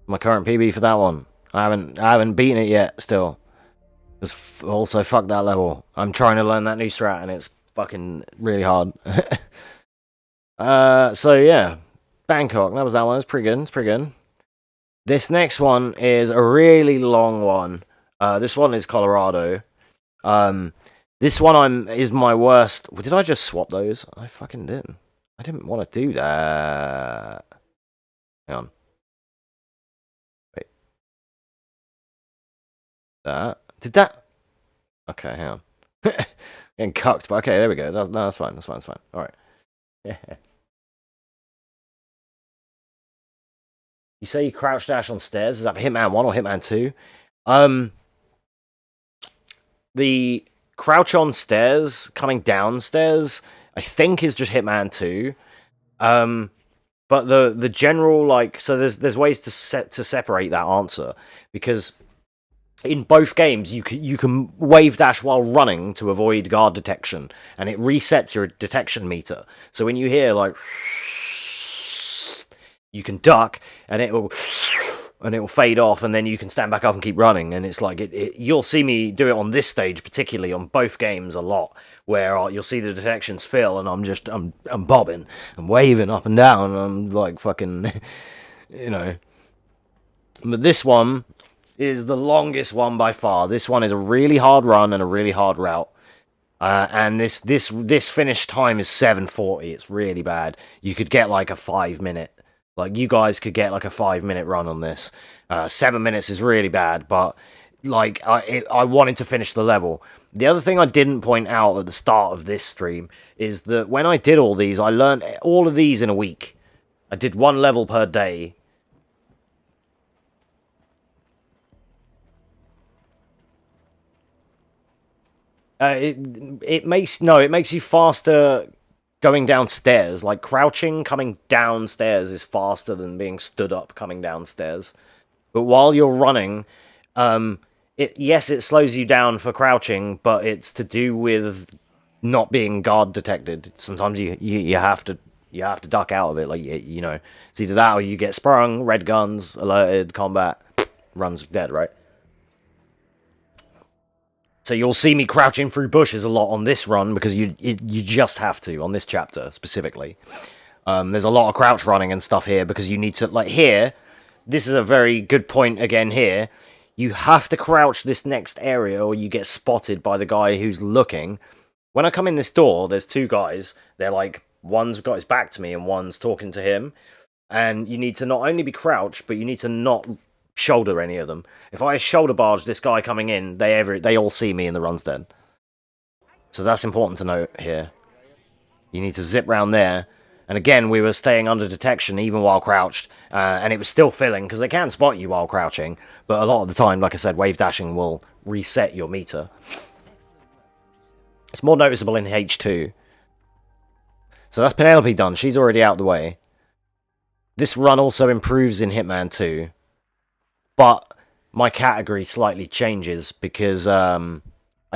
My current PB for that one. I haven't beaten it yet, still. Also, fuck that level. I'm trying to learn that new strat, and it's fucking really hard. So, yeah. Bangkok, that was that one. It's pretty good. This next one is a really long one. This one is Colorado. This one is my worst. Did I just swap those? I fucking didn't. I didn't want to do that. Hang on. Wait. Did that? Okay, hang on. Getting cucked, but okay, there we go. That's fine. All right. You say you crouch dash on stairs? Is that for Hitman 1 or Hitman 2? The crouch on stairs, coming downstairs, I think is just Hitman 2. But the general, like, so there's ways to separate that answer, because in both games you can wave dash while running to avoid guard detection, and it resets your detection meter. So when you hear like, you can duck, and it will fade off, and then you can stand back up and keep running. And it's like you'll see me do it on this stage, particularly on both games a lot, where you'll see the detections fill, and I'm bobbing, I'm waving up and down, and I'm like fucking, you know. But this one is the longest one by far. This one is a really hard run and a really hard route. And this finish time is 7:40. It's really bad. You could get like a 5 minute Like, you guys could get like a 5-minute run on this. 7 minutes is really bad, but like I wanted to finish the level. The other thing I didn't point out at the start of this stream is that when I did all these, I learned all of these in a week. I did 1 level per day. It makes you faster going downstairs. Like, crouching coming downstairs is faster than being stood up coming downstairs. But while you're running, yes, it slows you down for crouching, but it's to do with not being guard detected. Sometimes you have to duck out of it. Like, you know, it's either that or you get sprung, red guns, alerted, combat, runs dead, right? So you'll see me crouching through bushes a lot on this run because you just have to on this chapter specifically. There's a lot of crouch running and stuff here because you need to, like, here. This is a very good point again here. You have to crouch this next area or you get spotted by the guy who's looking. When I come in this door, there's 2 guys. They're like, one's got his back to me and one's talking to him. And you need to not only be crouched, but you need to not shoulder any of them. If I shoulder barge this guy coming in, they all see me and the run's dead. So that's important to note here. You need to zip round there. And again, we were staying under detection even while crouched, and it was still filling, because they can spot you while crouching, but a lot of the time, like I said, wave dashing will reset your meter. It's more noticeable in H2. So that's Penelope done. She's already out the way. This run also improves in Hitman 2. But my category slightly changes because I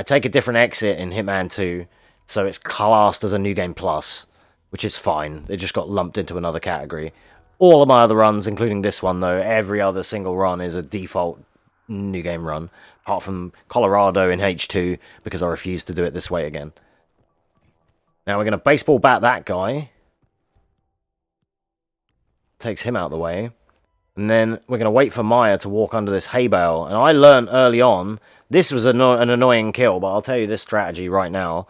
take a different exit in Hitman 2, so it's classed as a New Game Plus, which is fine. It just got lumped into another category. All of my other runs, including this one, though, every other single run is a default New Game run, apart from Colorado in H2, because I refuse to do it this way again. Now we're going to baseball bat that guy. Takes him out of the way. And then we're going to wait for Maya to walk under this hay bale. And I learned early on, this was an annoying kill, but I'll tell you this strategy right now.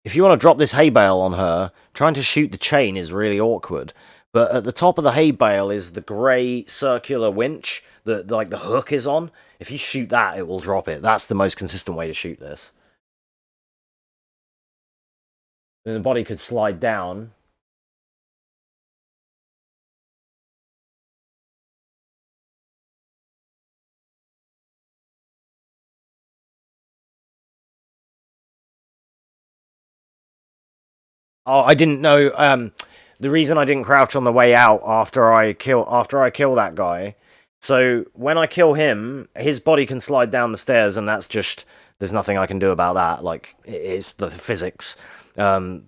If you want to drop this hay bale on her, trying to shoot the chain is really awkward. But at the top of the hay bale is the grey circular winch that, like, the hook is on. If you shoot that, it will drop it. That's the most consistent way to shoot this. Then the body could slide down. Oh, I didn't know. The reason I didn't crouch on the way out after I kill that guy. So when I kill him, his body can slide down the stairs, and that's just, there's nothing I can do about that. Like, it's the physics. The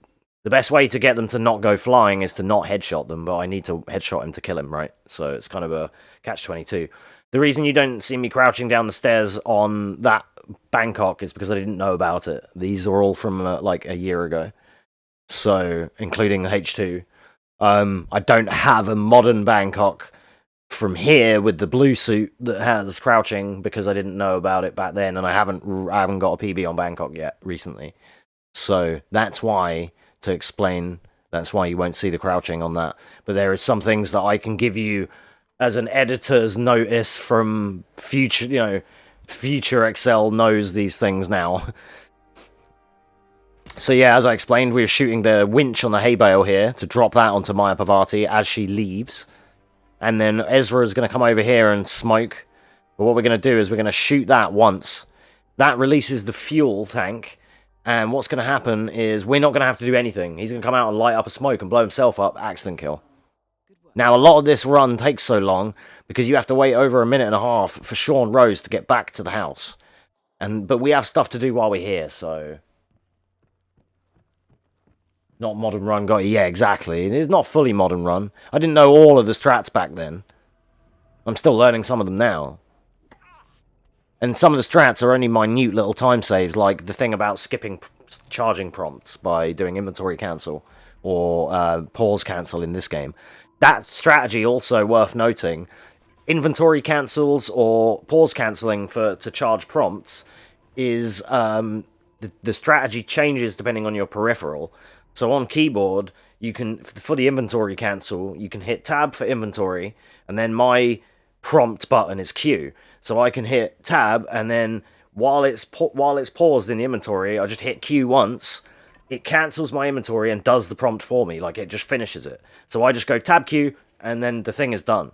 best way to get them to not go flying is to not headshot them, but I need to headshot him to kill him, right? So it's kind of a catch-22. The reason you don't see me crouching down the stairs on that Bangkok is because I didn't know about it. These are all from like a year ago. So, including H2. I don't have a modern Bangkok from here with the blue suit that has crouching because I didn't know about it back then, and I haven't got a PB on Bangkok yet recently. So that's why, to explain, that's why you won't see the crouching on that. But there is some things that I can give you as an editor's notice from future, you know, future Excel knows these things now. So yeah, as I explained, we were shooting the winch on the hay bale here to drop that onto Maya Parvati as she leaves. And then Ezra is going to come over here and smoke. But what we're going to do is we're going to shoot that once. That releases the fuel tank. And what's going to happen is we're not going to have to do anything. He's going to come out and light up a smoke and blow himself up. Accident kill. Now, a lot of this run takes so long because you have to wait over a minute and a half for Sean Rose to get back to the house. But we have stuff to do while we're here, so... Not modern run, got you. Yeah, exactly. It's not fully modern run. I didn't know all of the strats back then. I'm still learning some of them now. And some of the strats are only minute little time saves, like the thing about skipping charging prompts by doing inventory cancel, or pause cancel in this game. That strategy also worth noting. Inventory cancels or pause cancelling to charge prompts is the strategy changes depending on your peripheral. So on keyboard, you can, for the inventory cancel, you can hit tab for inventory, and then my prompt button is Q. So I can hit tab, and then while it's paused in the inventory, I just hit Q once. It cancels my inventory and does the prompt for me, like it just finishes it. So I just go tab Q, and then the thing is done.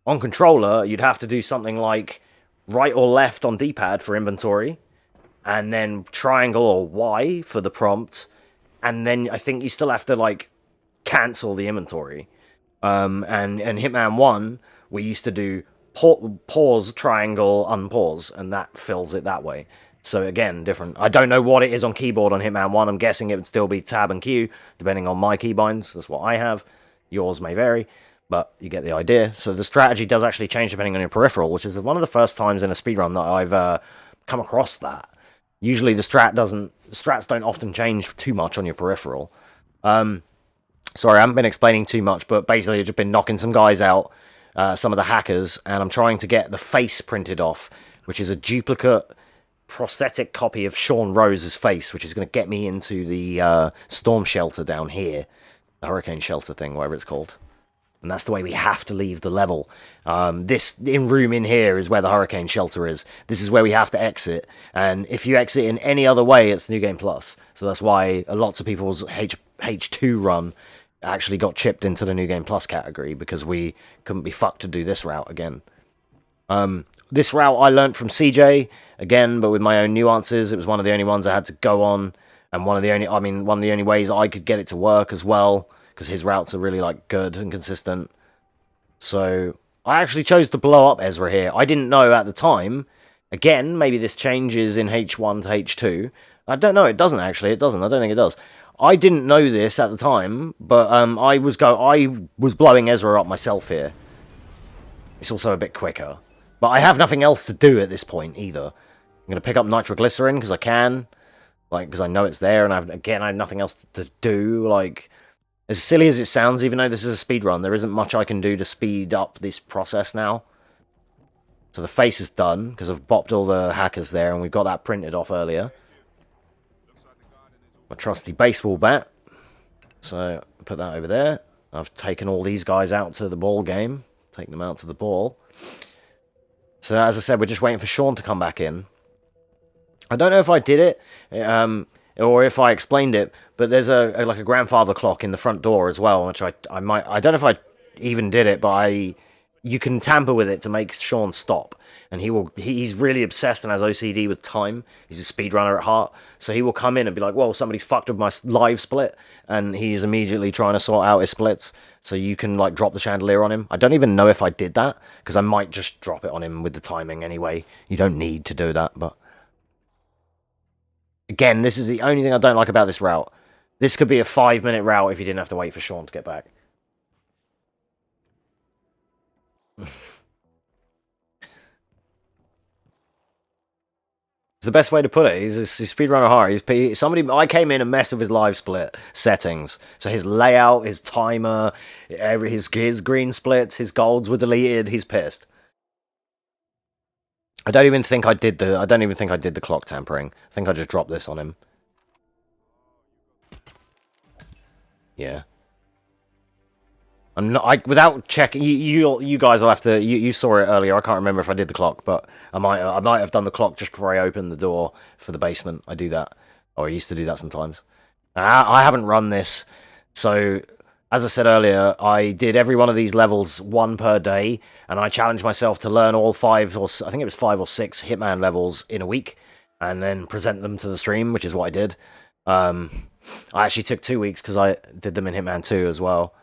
On controller, you'd have to do something like right or left on D-pad for inventory, and then triangle or Y for the prompt, and then I think you still have to like cancel the inventory. And Hitman 1, we used to do pause, triangle, unpause, and that fills it that way. So again, different. I don't know what it is on keyboard on Hitman 1. I'm guessing it would still be tab and Q, depending on my keybinds. That's what I have. Yours may vary, but you get the idea. So the strategy does actually change depending on your peripheral, which is one of the first times in a speedrun that I've come across that. Usually the strats don't often change too much on your peripheral. Sorry, I haven't been explaining too much, but basically I've just been knocking some guys out, some of the hackers, and I'm trying to get the face printed off, which is a duplicate prosthetic copy of Sean Rose's face, which is going to get me into the storm shelter down here, the hurricane shelter thing, whatever it's called. And that's the way we have to leave the level. This room in here is where the hurricane shelter is. This is where we have to exit. And if you exit in any other way, it's New Game Plus. So that's why lots of people's H2 run actually got chipped into the New Game Plus category, because we couldn't be fucked to do this route again. This route I learnt from CJ, again, but with my own nuances. It was one of the only ones I had to go on, and one of the only ways I could get it to work as well, because his routes are really like good and consistent. So I actually chose to blow up Ezra here. I didn't know at the time. Again, maybe this changes in H1 to H2. I don't know. It doesn't actually. It doesn't. I don't think it does. I didn't know this at the time, but I was blowing Ezra up myself here. It's also a bit quicker, but I have nothing else to do at this point either. I'm gonna pick up nitroglycerin because I can, like, because I know it's there, and I have nothing else to do. Like, as silly as it sounds, even though this is a speed run, there isn't much I can do to speed up this process now. So the face is done because I've bopped all the hackers there, and we've got that printed off earlier. My trusty baseball bat. So put that over there. I've taken all these guys out to the ball game. Take them out to the ball. So as I said, we're just waiting for Sean to come back in. I don't know if I did it, or if I explained it, but there's like a grandfather clock in the front door as well, which I don't know if I even did it, but you can tamper with it to make Sean stop. And he's really obsessed and has OCD with time. He's a speedrunner at heart. So he will come in and be like, whoa, somebody's fucked with my live split. And he's immediately trying to sort out his splits. So you can, like, drop the chandelier on him. I don't even know if I did that, because I might just drop it on him with the timing anyway. You don't need to do that, but... Again, this is the only thing I don't like about this route. This could be a 5-minute route if you didn't have to wait for Sean to get back. It's the best way to put it. He's speedrunner hard. I came in and messed with his live split settings. So his layout, his timer, his green splits, his golds were deleted. He's pissed. I don't even think I did the clock tampering. I think I just dropped this on him. Yeah. Without checking, you guys will have to. You saw it earlier. I can't remember if I did the clock, but I might have done the clock just before I opened the door for the basement. I do that, or I used to do that sometimes. I haven't run this, so as I said earlier, I did every one of these levels 1 per day, and I challenged myself to learn all 5 or I think it was 5 or 6 Hitman levels in a week, and then present them to the stream, which is what I did. I actually took 2 weeks because I did them in Hitman 2 as well.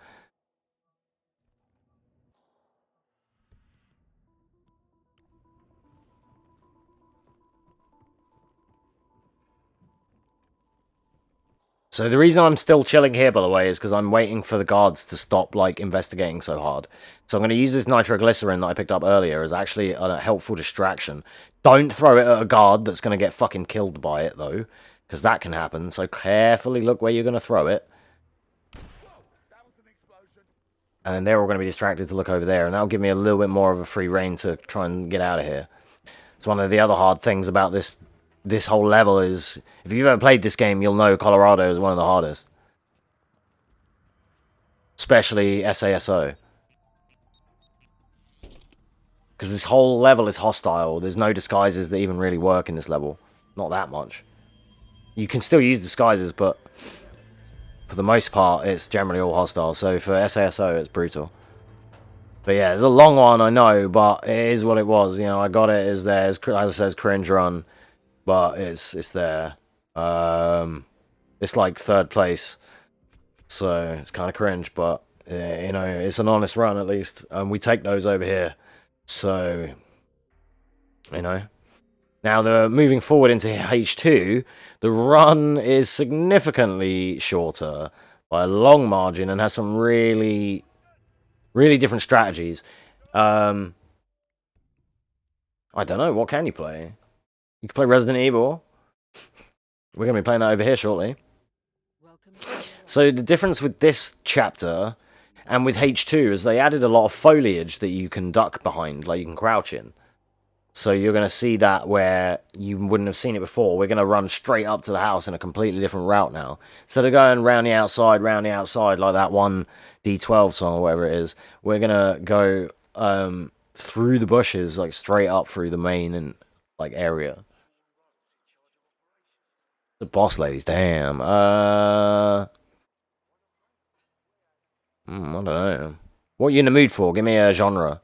So the reason I'm still chilling here, by the way, is because I'm waiting for the guards to stop, like, investigating so hard. So I'm going to use this nitroglycerin that I picked up earlier as actually a helpful distraction. Don't throw it at a guard that's going to get fucking killed by it, though, because that can happen. So carefully look where you're going to throw it. And then they're all going to be distracted to look over there, and that'll give me a little bit more of a free reign to try and get out of here. It's one of the other hard things about this whole level is, if you've ever played this game, you'll know Colorado is one of the hardest. especially SASO. Because this whole level is hostile. There's no disguises that even really work in this level. Not that much. You can still use disguises, but for the most part, it's generally all hostile. So for SASO, it's brutal. But yeah, it's a long one, I know, but it is what it was. You know, I got it as there. As I said, cringe run, but it's there. It's like 3rd place, so it's kind of cringe, but you know, it's an honest run at least, and we take those over here. So, you know. Now, moving forward into H2, the run is significantly shorter by a long margin and has some really, really different strategies. I don't know, what can you play? You can play Resident Evil. We're going to be playing that over here shortly. So the difference with this chapter and with H2 is they added a lot of foliage that you can duck behind, like you can crouch in. So you're going to see that where you wouldn't have seen it before. We're going to run straight up to the house in a completely different route now. Instead of going round the outside, like that one D12 song or whatever it is, we're going to go through the bushes, like straight up through the main and like area. The boss ladies, damn. I don't know. What are you in the mood for? Give me a genre.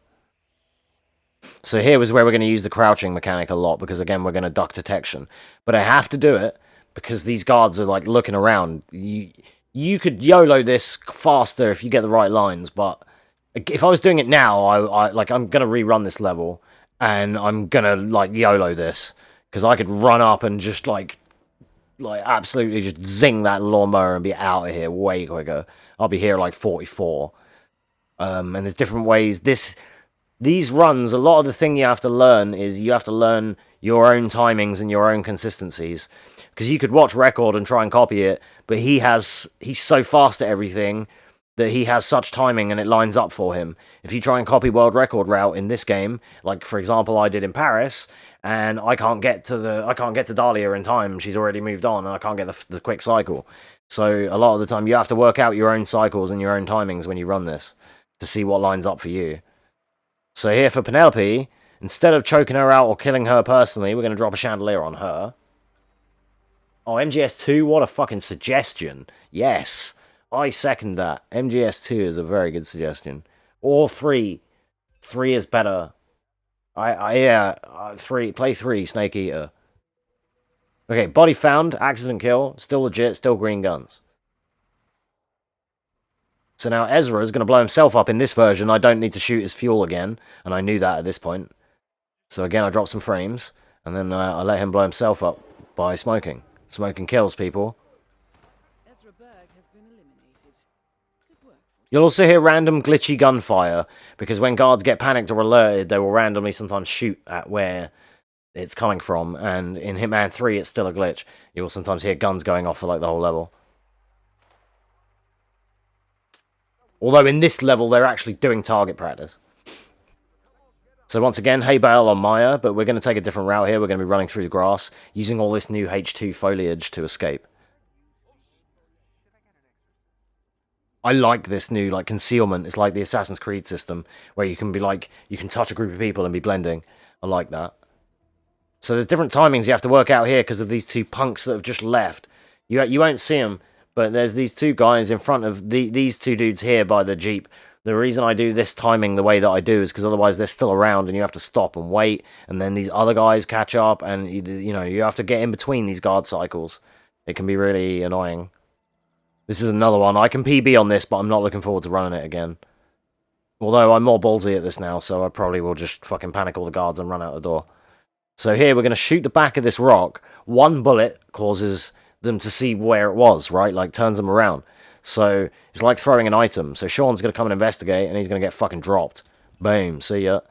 So here was where we're going to use the crouching mechanic a lot, because again, we're going to duck detection. But I have to do it, because these guards are like looking around. You could YOLO this faster if you get the right lines, but if I was doing it now, I'm going to rerun this level, and I'm going to like YOLO this, because I could run up and just like absolutely just zing that lawnmower and be out of here way quicker. I'll be here like 44. And there's different ways. These runs, a lot of the thing you have to learn is you have to learn your own timings and your own consistencies. Because you could watch Record and try and copy it, but he's so fast at everything that he has such timing and it lines up for him. If you try and copy World Record route in this game, like for example I did in Paris, and I can't get to Dahlia in time, she's already moved on, and I can't get the quick cycle. So a lot of the time you have to work out your own cycles and your own timings when you run this to see what lines up for you. So here for Penelope, instead of choking her out or killing her personally, we're going to drop a chandelier on her. Oh, MGS2, what a fucking suggestion. Yes, I second that. MGS2 is a very good suggestion. Or 3. 3 is better. Yeah, 3. Play 3, Snake Eater. Okay, body found, accident kill, still legit, still green guns. So now Ezra is going to blow himself up in this version. I don't need to shoot his fuel again, and I knew that at this point. So again, I drop some frames, and then I let him blow himself up by smoking. Smoking kills people. Ezra Berg has been eliminated. Good work. You'll also hear random glitchy gunfire, because when guards get panicked or alerted, they will randomly sometimes shoot at where it's coming from, and in Hitman 3 it's still a glitch. You will sometimes hear guns going off for like the whole level. Although in this level, they're actually doing target practice. So once again, hay bale on Maya, but we're going to take a different route here. We're going to be running through the grass, using all this new H2 foliage to escape. I like this new like concealment. It's like the Assassin's Creed system, where you can be like, you can touch a group of people and be blending. I like that. So there's different timings you have to work out here because of these two punks that have just left. You won't see them. But there's these two guys in front of these two dudes here by the Jeep. The reason I do this timing the way that I do is because otherwise they're still around and you have to stop and wait. And then these other guys catch up and, you know, you have to get in between these guard cycles. It can be really annoying. This is another one. I can PB on this, but I'm not looking forward to running it again. Although I'm more ballsy at this now, so I probably will just fucking panic all the guards and run out the door. So here we're going to shoot the back of this rock. One bullet causes them to see where it was, right? Like, turns them around. So, it's like throwing an item. So, Sean's going to come and investigate, and he's going to get fucking dropped. Boom, see ya.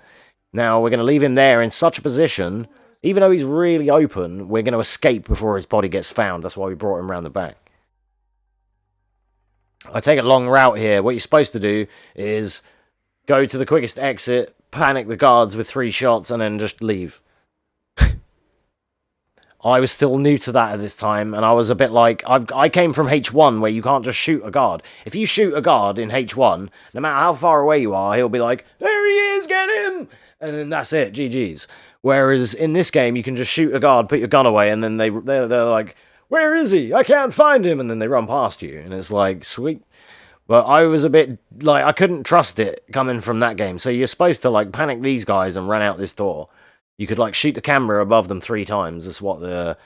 Now, we're going to leave him there in such a position, even though he's really open, we're going to escape before his body gets found. That's why we brought him around the back. I take a long route here. What you're supposed to do is go to the quickest exit, panic the guards with 3 shots, and then just leave. I was still new to that at this time, and I was a bit like, I came from H1 where you can't just shoot a guard. If you shoot a guard in H1, no matter how far away you are, he'll be like, there he is, get him! And then that's it, GG's. Whereas in this game, you can just shoot a guard, put your gun away, and then they're like, where is he? I can't find him! And then they run past you, and it's like, sweet. But I was a bit, like, I couldn't trust it coming from that game. So you're supposed to, like, panic these guys and run out this door. You could, like, shoot the camera above them 3 times. That's what the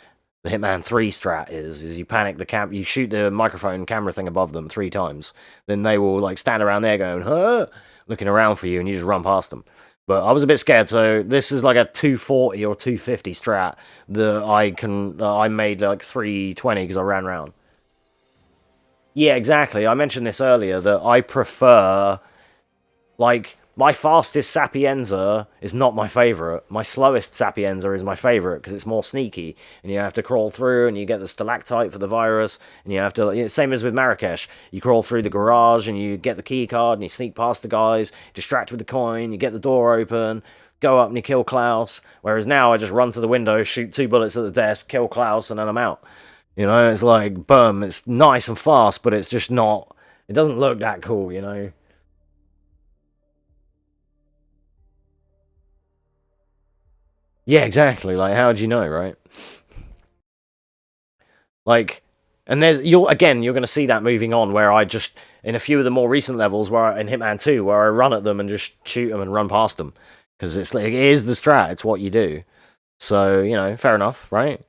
Hitman 3 strat is you panic the you shoot the microphone camera thing above them 3 times. Then they will, like, stand around there going, huh? Looking around for you, and you just run past them. But I was a bit scared, so this is like a 240 or 250 strat that I made, like, 320 because I ran around. Yeah, exactly. I mentioned this earlier, that I prefer, like, my fastest Sapienza is not my favourite. My slowest Sapienza is my favourite, because it's more sneaky, and you have to crawl through, and you get the stalactite for the virus, and you have to, same as with Marrakesh, you crawl through the garage, and you get the key card, and you sneak past the guys, distract with the coin, you get the door open, go up and you kill Klaus, whereas now I just run to the window, shoot 2 bullets at the desk, kill Klaus, and then I'm out. You know, it's like, boom, it's nice and fast, but it's just not, it doesn't look that cool, you know? Yeah, exactly, like, how do you know, right? Like, and you're going to see that moving on, where I just, in a few of the more recent levels, in Hitman 2, where I run at them and just shoot them and run past them. Because it's like, it is the strat, it's what you do. So, you know, fair enough, right?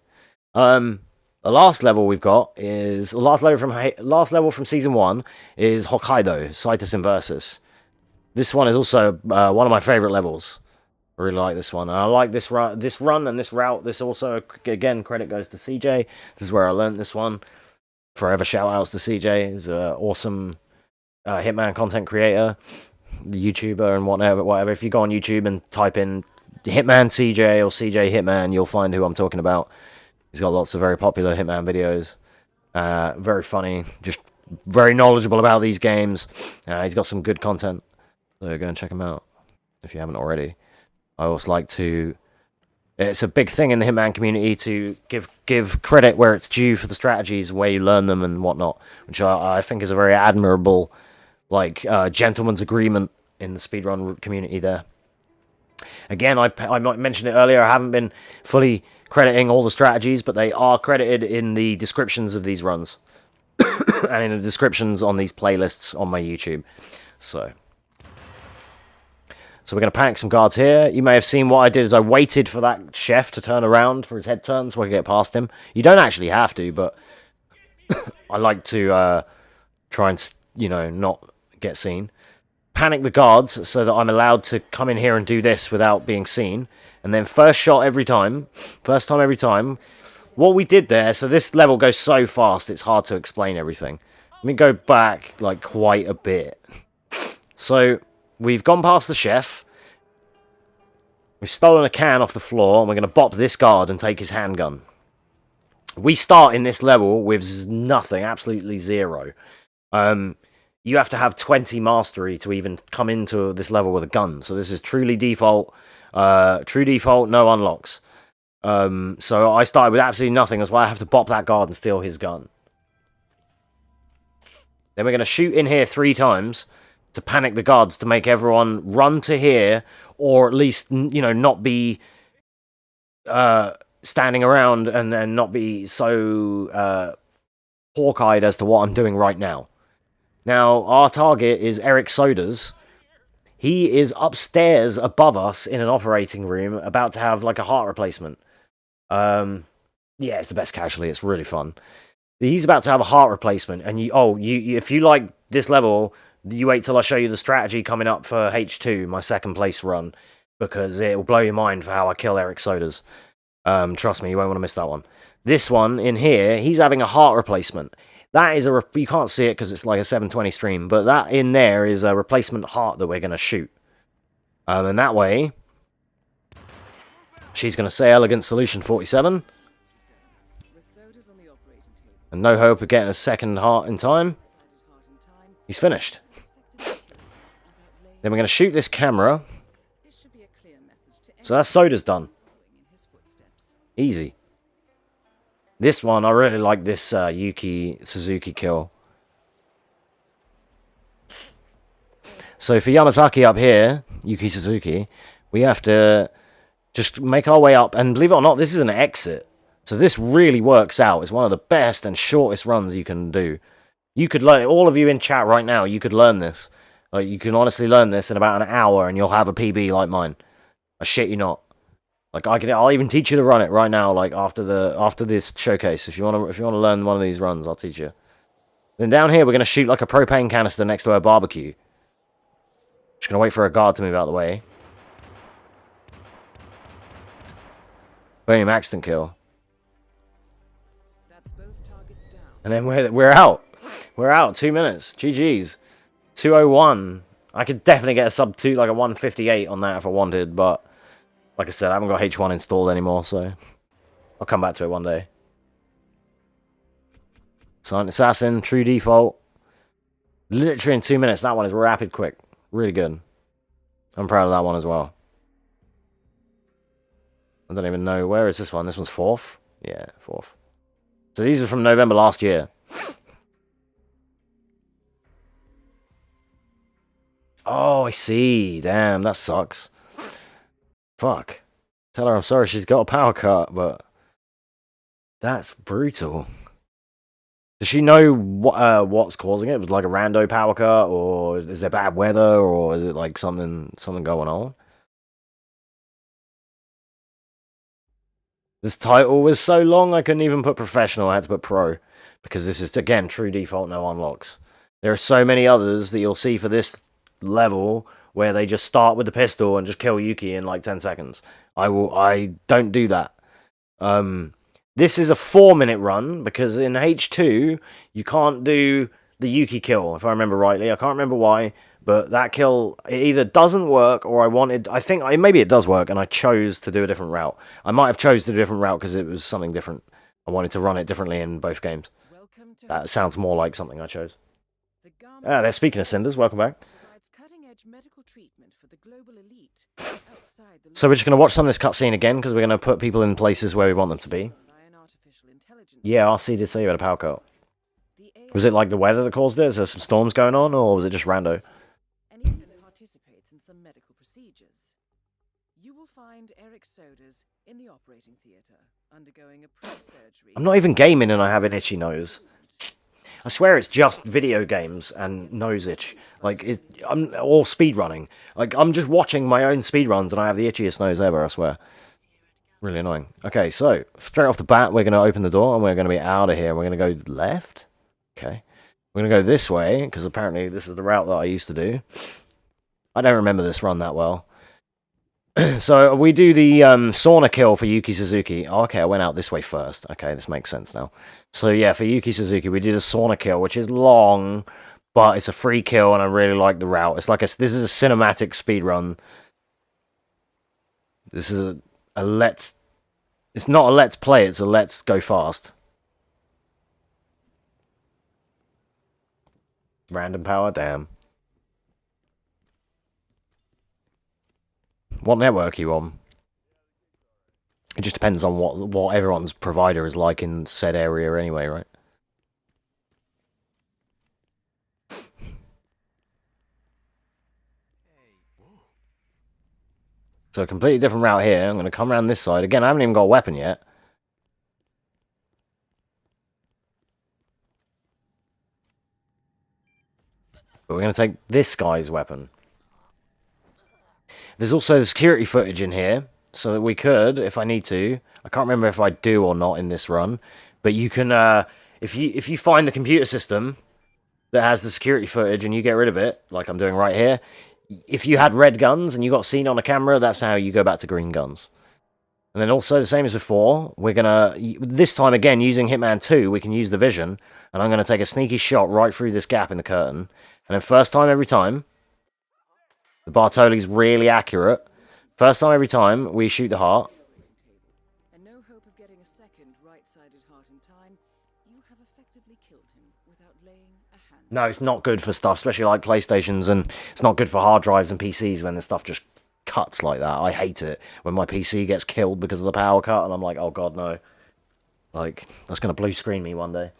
The last level we've got is the last level from season 1 is Hokkaido, Citus Inversus. This one is also one of my favorite levels. I really like this one. I like this run and this route. This also, again, credit goes to CJ. This is where I learned this one. Forever shout outs to CJ. He's an awesome Hitman content creator, YouTuber, and whatever. If you go on YouTube and type in Hitman CJ or CJ Hitman, you'll find who I'm talking about. He's got lots of very popular Hitman videos. Very funny. Just very knowledgeable about these games. He's got some good content. So go and check him out if you haven't already. I also like to... It's a big thing in the Hitman community to give credit where it's due for the strategies, where you learn them and whatnot, which I think is a very admirable, like, gentleman's agreement in the speedrun community there. Again, I might mention it earlier, I haven't been fully crediting all the strategies, but they are credited in the descriptions of these runs. And in the descriptions on these playlists on my YouTube. So we're going to panic some guards here. You may have seen what I did is I waited for that chef to turn around for his head turn so I could get past him. You don't actually have to, but I like to try and, you know, not get seen. Panic the guards so that I'm allowed to come in here and do this without being seen. And then first time every time. What we did there, so this level goes so fast it's hard to explain everything. Let me go back, like, quite a bit. So... we've gone past the chef. We've stolen a can off the floor, and we're going to bop this guard and take his handgun. We start in this level with nothing, absolutely 0. You have to have 20 mastery to even come into this level with a gun. So this is truly default. True default, no unlocks. So I started with absolutely nothing. That's why I have to bop that guard and steal his gun. Then we're going to shoot in here 3 times. To panic the guards, to make everyone run to here, or at least, you know, not be standing around and not be so hawk-eyed as to what I'm doing right now. Now, our target is Eric Sodas. He is upstairs above us in an operating room, about to have, like, a heart replacement. Yeah, it's the best casualty. It's really fun. He's about to have a heart replacement, and if you like this level... you wait till I show you the strategy coming up for H2, my second place run, because it will blow your mind for how I kill Eric Sodas. Trust me, you won't want to miss that one. This one in here, he's having a heart replacement. That is you can't see it because it's like a 720 stream, but that in there is a replacement heart that we're going to shoot. And that way, she's going to say Elegant Solution 47. And no hope of getting a second heart in time. He's finished. Then we're going to shoot this camera. So that Soda's done. Easy. This one, I really like this Yuki Suzuki kill. So for Yamasaki up here, Yuki Suzuki, we have to just make our way up. And believe it or not, this is an exit. So this really works out. It's one of the best and shortest runs you can do. You could learn, all of you in chat right now, you could learn this. Like, you can honestly learn this in about an hour and you'll have a PB like mine. I shit you not. Like, I'll even teach you to run it right now, like after this showcase. If you wanna learn one of these runs, I'll teach you. Then down here we're gonna shoot like a propane canister next to a barbecue. Just gonna wait for a guard to move out of the way. Boom, accident kill. That's both targets down. And then we're out. We're out. 2 minutes. GG's. 2:01. I could definitely get a sub 2, like a 1:58 on that if I wanted, but like I said, I haven't got H1 installed anymore, so I'll come back to it one day. Silent Assassin, True Default. Literally in 2 minutes. That one is rapid quick. Really good. I'm proud of that one as well. I don't even know. Where is this one? This one's 4th? Yeah, 4th. So these are from November last year. Oh, I see. Damn, that sucks. Fuck. Tell her I'm sorry she's got a power cut, but that's brutal. Does she know what's causing it? Was it like a rando power cut, or is there bad weather, or is it like something going on? This title was so long I couldn't even put professional. I had to put pro because this is again true default, no unlocks. There are so many others that you'll see for this level where they just start with the pistol and just kill Yuki in like 10 seconds. I don't do that. This is a 4-minute run because in H2 you can't do the Yuki kill, if I remember rightly. I can't remember why, but that kill, it either doesn't work or maybe it does work and I chose to do a different route. I might have chose to do a different route because it was something different. I wanted to run it differently in both games. That sounds more like something I chose. They're speaking of Cinders. Welcome back. So we're just going to watch some of this cutscene again because we're going to put people in places where we want them to be. Yeah, RC did say you had a power cut. Was it like the weather that caused it? Is there some storms going on, or was it just rando? Anyone who participates in some medical procedures. You will find Eric Soders in the operating theater undergoing a pre-surgery. I'm not even gaming and I have an itchy nose. I swear it's just video games and nose itch. Like, I'm all speedrunning. Like, I'm just watching my own speedruns and I have the itchiest nose ever, I swear. Really annoying. Okay, so, straight off the bat, we're going to open the door and we're going to be out of here. We're going to go left. Okay. We're going to go this way, because apparently this is the route that I used to do. I don't remember this run that well. So, we do the sauna kill for Yuki Suzuki. Oh, okay, I went out this way first. Okay, this makes sense now. So, yeah, for Yuki Suzuki, we do the sauna kill, which is long, but it's a free kill, and I really like the route. It's like this is a cinematic speed run. This is a let's... It's not a let's play, it's a let's go fast. Random power, damn. What network are you on? It just depends on what everyone's provider is like in said area anyway, right? So a completely different route here. I'm going to come around this side. Again, I haven't even got a weapon yet. But we're going to take this guy's weapon. There's also the security footage in here, so that we could, if I need to, I can't remember if I do or not in this run, but you can, if you find the computer system that has the security footage and you get rid of it, like I'm doing right here, if you had red guns and you got seen on a camera, that's how you go back to green guns. And then also, the same as before, we're going to, this time again, using Hitman 2, we can use the vision, and I'm going to take a sneaky shot right through this gap in the curtain, and then first time every time, the Bartoli's really accurate. First time every time, we shoot the heart. And no hope of getting a second right-sided heart in time, you have effectively killed him without laying a hand. No, it's not good for stuff, especially like PlayStations, and it's not good for hard drives and PCs when the stuff just cuts like that. I hate it when my PC gets killed because of the power cut, and I'm like, oh god, no. Like, that's going to blue screen me one day.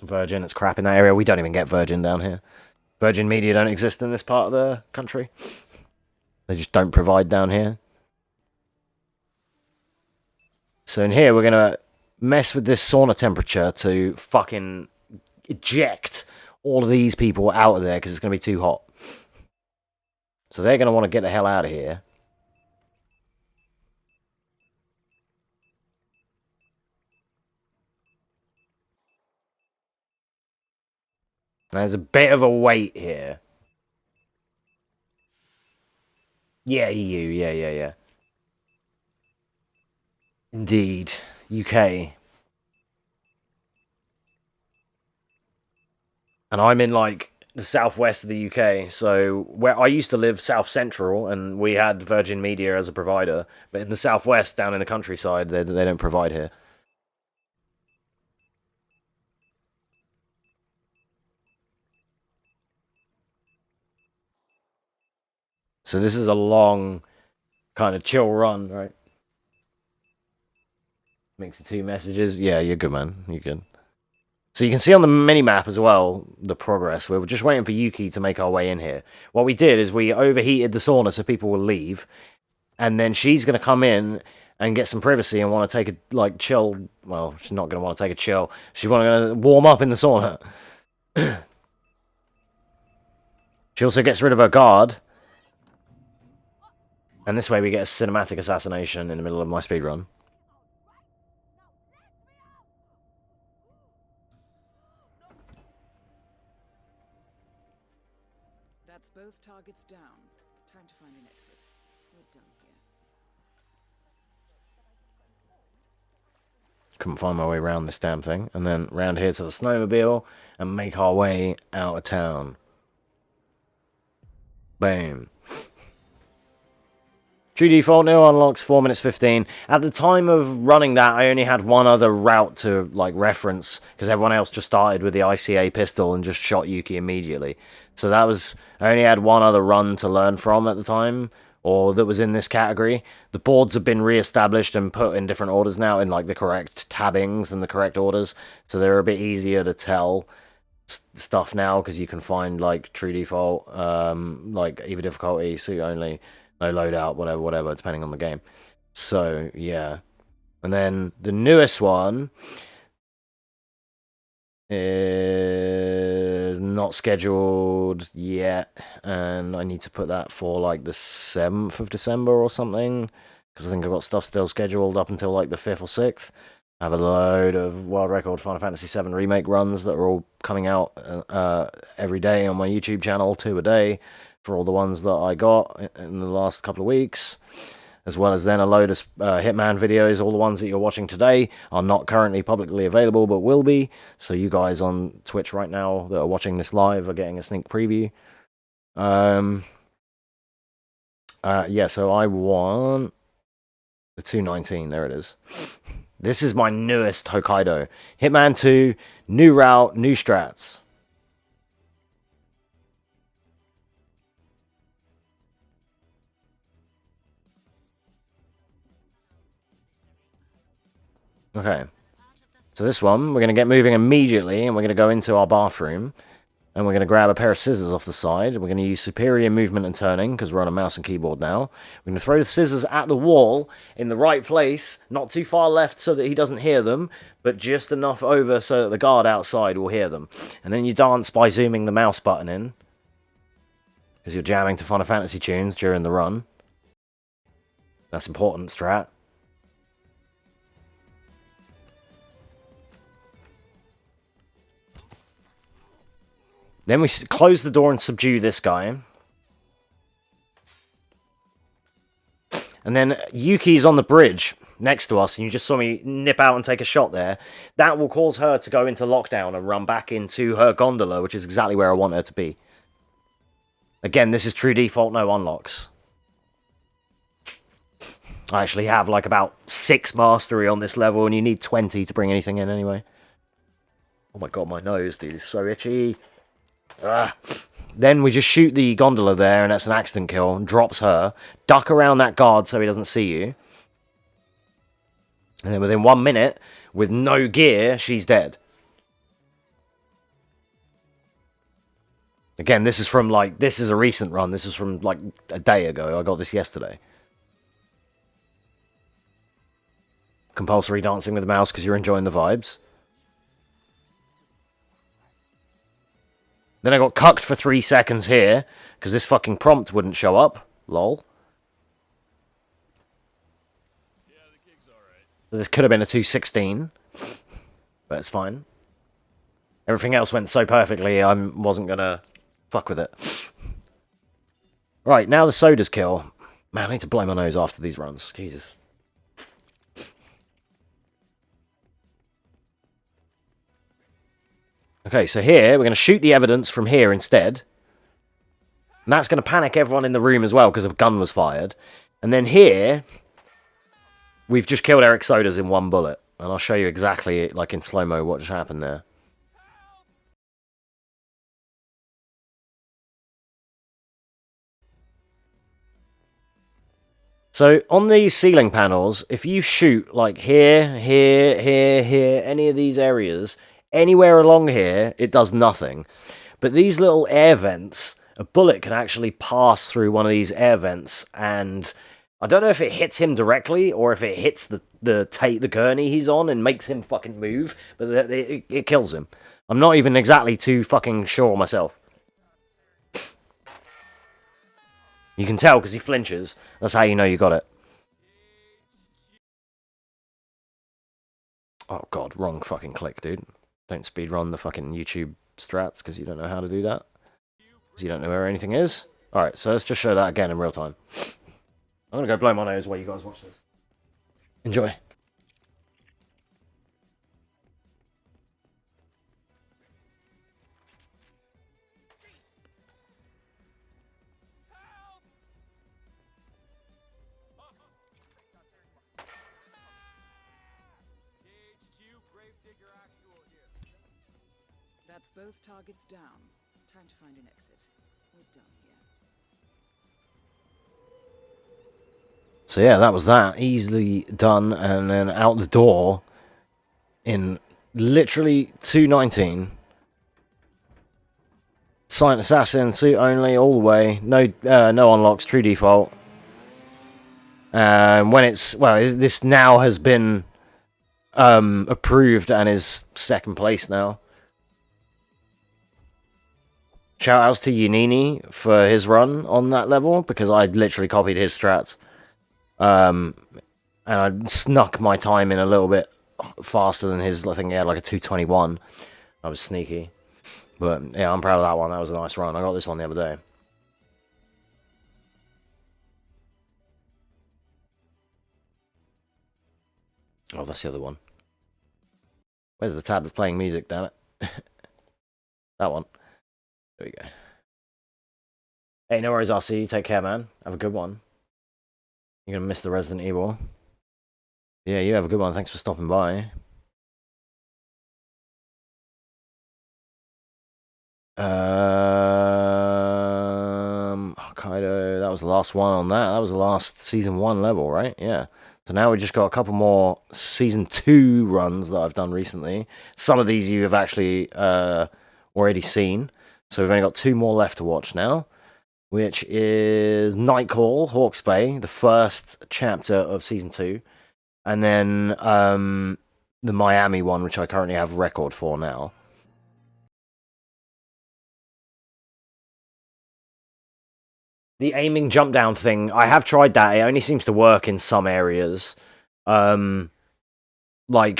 Virgin, it's crap in that area. We don't even get Virgin down here. Virgin Media don't exist in this part of the country. They just don't provide down here. So in here, we're going to mess with this sauna temperature to fucking eject all of these people out of there because it's going to be too hot. So they're going to want to get the hell out of here. There's a bit of a wait here. Yeah, EU. Yeah. Indeed. UK. And I'm in, like, the southwest of the UK. So, where I used to live south central, and we had Virgin Media as a provider. But in the southwest, down in the countryside, they don't provide here. So this is a long, kind of chill run, right? Mix the two messages. Yeah, you're good, man. You're good. So you can see on the mini-map as well, the progress. We were just waiting for Yuki to make our way in here. What we did is we overheated the sauna so people will leave. And then she's going to come in and get some privacy and want to take a, like, chill... Well, she's not going to want to take a chill. She's going to warm up in the sauna. She also gets rid of her guard. And this way we get a cinematic assassination in the middle of my speedrun. That's both targets down. Time to find an exit. We're done here. Couldn't find my way around this damn thing. And then round here to the snowmobile and make our way out of town. Boom. True default, no unlocks, 4 minutes 15. At the time of running that, I only had one other route to, like, reference, because everyone else just started with the ICA pistol and just shot Yuki immediately. So that was... I only had one other run to learn from at the time, or that was in this category. The boards have been re-established and put in different orders now, in, like, the correct tabbings and the correct orders, so they're a bit easier to tell stuff now, because you can find, like, true default, like, either difficulty, suit only... No loadout, whatever, depending on the game. So, yeah. And then the newest one is not scheduled yet. And I need to put that for, like, the 7th of December or something. Because I think I've got stuff still scheduled up until, like, the 5th or 6th. I have a load of World Record Final Fantasy VII Remake runs that are all coming out every day on my YouTube channel, 2 a day. For all the ones that I got in the last couple of weeks, as well as then a load of Hitman videos. All the ones that you're watching today are not currently publicly available, but will be. So you guys on Twitch right now that are watching this live are getting a sneak preview. Yeah, so I want the 219. There it is. This is my newest Hokkaido. Hitman 2, new route, new strats. Okay, so this one, we're going to get moving immediately, and we're going to go into our bathroom, and we're going to grab a pair of scissors off the side. We're going to use superior movement and turning, because we're on a mouse and keyboard now. We're going to throw the scissors at the wall, in the right place, not too far left so that he doesn't hear them, but just enough over so that the guard outside will hear them. And then you dance by zooming the mouse button in, because you're jamming to Final Fantasy tunes during the run. That's important, strat. Then we close the door and subdue this guy. And then Yuki's on the bridge next to us, and you just saw me nip out and take a shot there. That will cause her to go into lockdown and run back into her gondola, which is exactly where I want her to be. Again, this is true default, no unlocks. I actually have like about 6 mastery on this level, and you need 20 to bring anything in anyway. Oh my god, my nose, dude, is so itchy. Then we just shoot the gondola there, and that's an accident kill. Drops her. Duck around that guard so he doesn't see you. And then within 1 minute, with no gear, she's dead. Again, this is from, like, this is a recent run. This is from, like, a day ago. I got this yesterday. Compulsory dancing with the mouse because you're enjoying the vibes. Then I got cucked for 3 seconds here because this fucking prompt wouldn't show up. Lol. Yeah, the gig's alright. This could have been a 216, but it's fine. Everything else went so perfectly, I wasn't gonna fuck with it. Right, now the sodas kill. Man, I need to blow my nose after these runs. Jesus. Okay, so here, we're going to shoot the evidence from here instead. And that's going to panic everyone in the room as well, because a gun was fired. And then here, we've just killed Eric Sodas in 1 bullet. And I'll show you exactly, like in slow-mo, what just happened there. So, on these ceiling panels, if you shoot, like, here, here, here, here, any of these areas, anywhere along here, it does nothing. But these little air vents, a bullet can actually pass through one of these air vents, and I don't know if it hits him directly, or if it hits the gurney he's on and makes him fucking move, but it kills him. I'm not even exactly too fucking sure myself. You can tell because he flinches. That's how you know you got it. Oh god, wrong fucking click, dude. Don't speedrun the fucking YouTube strats because you don't know how to do that. Because you don't know where anything is. Alright, so let's just show that again in real time. I'm gonna go blow my nose while you guys watch this. Enjoy. That's both targets down. Time to find an exit. We're done here. So yeah, that was that. Easily done, and then out the door in literally 2:19. Silent Assassin, suit only, all the way. No unlocks, true default. When it's, well, this now has been approved and is 2nd place now. Shout outs to Unini for his run on that level, because I literally copied his strats. And I snuck my time in a little bit faster than his. I think he had like a 2:21. I was sneaky. But yeah, I'm proud of that one. That was a nice run. I got this one the other day. Oh, that's the other one. Where's the tab that's playing music, damn it? That one. There we go. Hey, no worries, RC. Take care, man. Have a good one. You're going to miss the Resident Evil. Yeah, you have a good one. Thanks for stopping by. Hokkaido, that was the last one on that. That was the last Season 1 level, right? Yeah. So now we just got a couple more Season 2 runs that I've done recently. Some of these you have actually already seen. So we've only got 2 more left to watch now, which is Night Call, Hawke's Bay, the first chapter of Season 2. And then the Miami one, which I currently have record for now. The aiming jump down thing, I have tried that. It only seems to work in some areas. Like,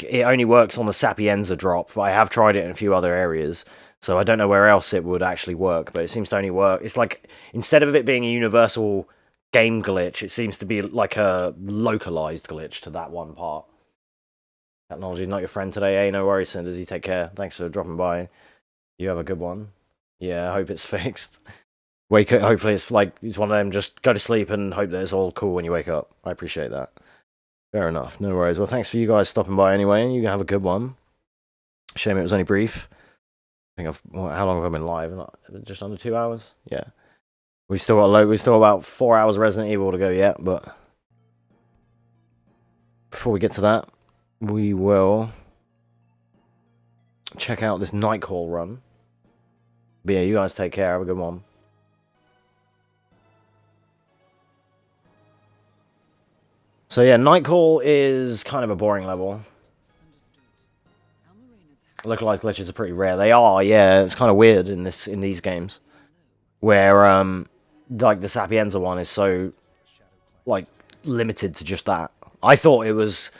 it only works on the Sapienza drop, but I have tried it in a few other areas. So I don't know where else it would actually work, but it seems to only work. It's like, instead of it being a universal game glitch, it seems to be like a localized glitch to that one part. Technology's not your friend today, eh? No worries, Cinders. You take care. Thanks for dropping by. You have a good one. Yeah, I hope it's fixed. Wake up, hopefully it's like, it's one of them, just go to sleep and hope that it's all cool when you wake up. I appreciate that. Fair enough, no worries. Well, thanks for you guys stopping by anyway. You have a good one. Shame it was only brief. I think how long have I been live? Just under 2 hours? Yeah. We've still got about 4 hours of Resident Evil to go yet, but before we get to that, we will check out this Nightcall run. But yeah, you guys take care. Have a good one. So yeah, Nightcall is kind of a boring level. Localized glitches are pretty rare. They are, yeah. It's kind of weird in these games, where like the Sapienza one is so like limited to just that. I thought it was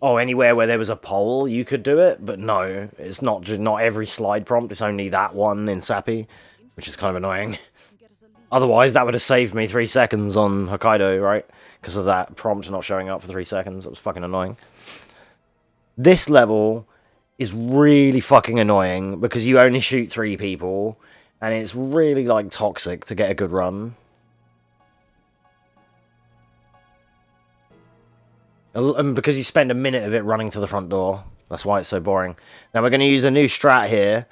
anywhere where there was a pole you could do it, but no, it's not. Just not every slide prompt. It's only that one in Sappy, which is kind of annoying. Otherwise, that would have saved me 3 seconds on Hokkaido, right? Because of that prompt not showing up for 3 seconds. That was fucking annoying. This level is really fucking annoying because you only shoot 3 people, and it's really, like, toxic to get a good run. And because you spend a minute of it running to the front door. That's why it's so boring. Now we're going to use a new strat here.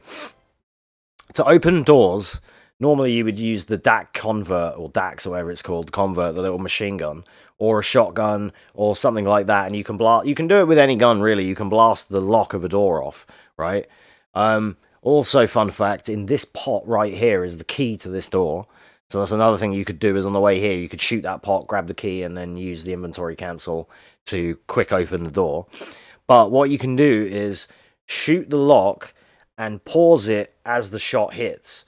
To open doors, normally you would use the DAC convert, or DAX, or whatever it's called, convert, the little machine gun, or a shotgun, or something like that, and you can blast. You can do it with any gun, really. You can blast the lock of a door off, right? Also, fun fact, in this pot right here is the key to this door. So that's another thing you could do, is on the way here, you could shoot that pot, grab the key, and then use the inventory cancel to quick open the door. But what you can do is shoot the lock and pause it as the shot hits.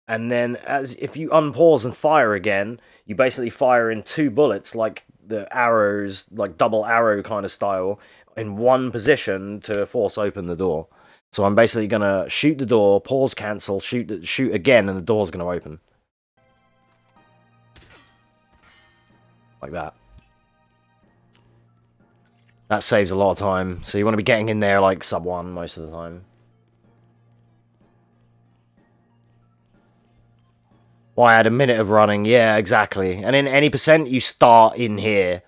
And then if you unpause and fire again, you basically fire in 2 bullets, like the arrows, like double arrow kind of style, in one position to force open the door. So I'm basically going to shoot the door, pause, cancel, shoot again, and the door's going to open. Like that. That saves a lot of time. So you want to be getting in there like sub 1 most of the time. Well, I had a minute of running. Yeah, exactly. And in any percent, you start in here.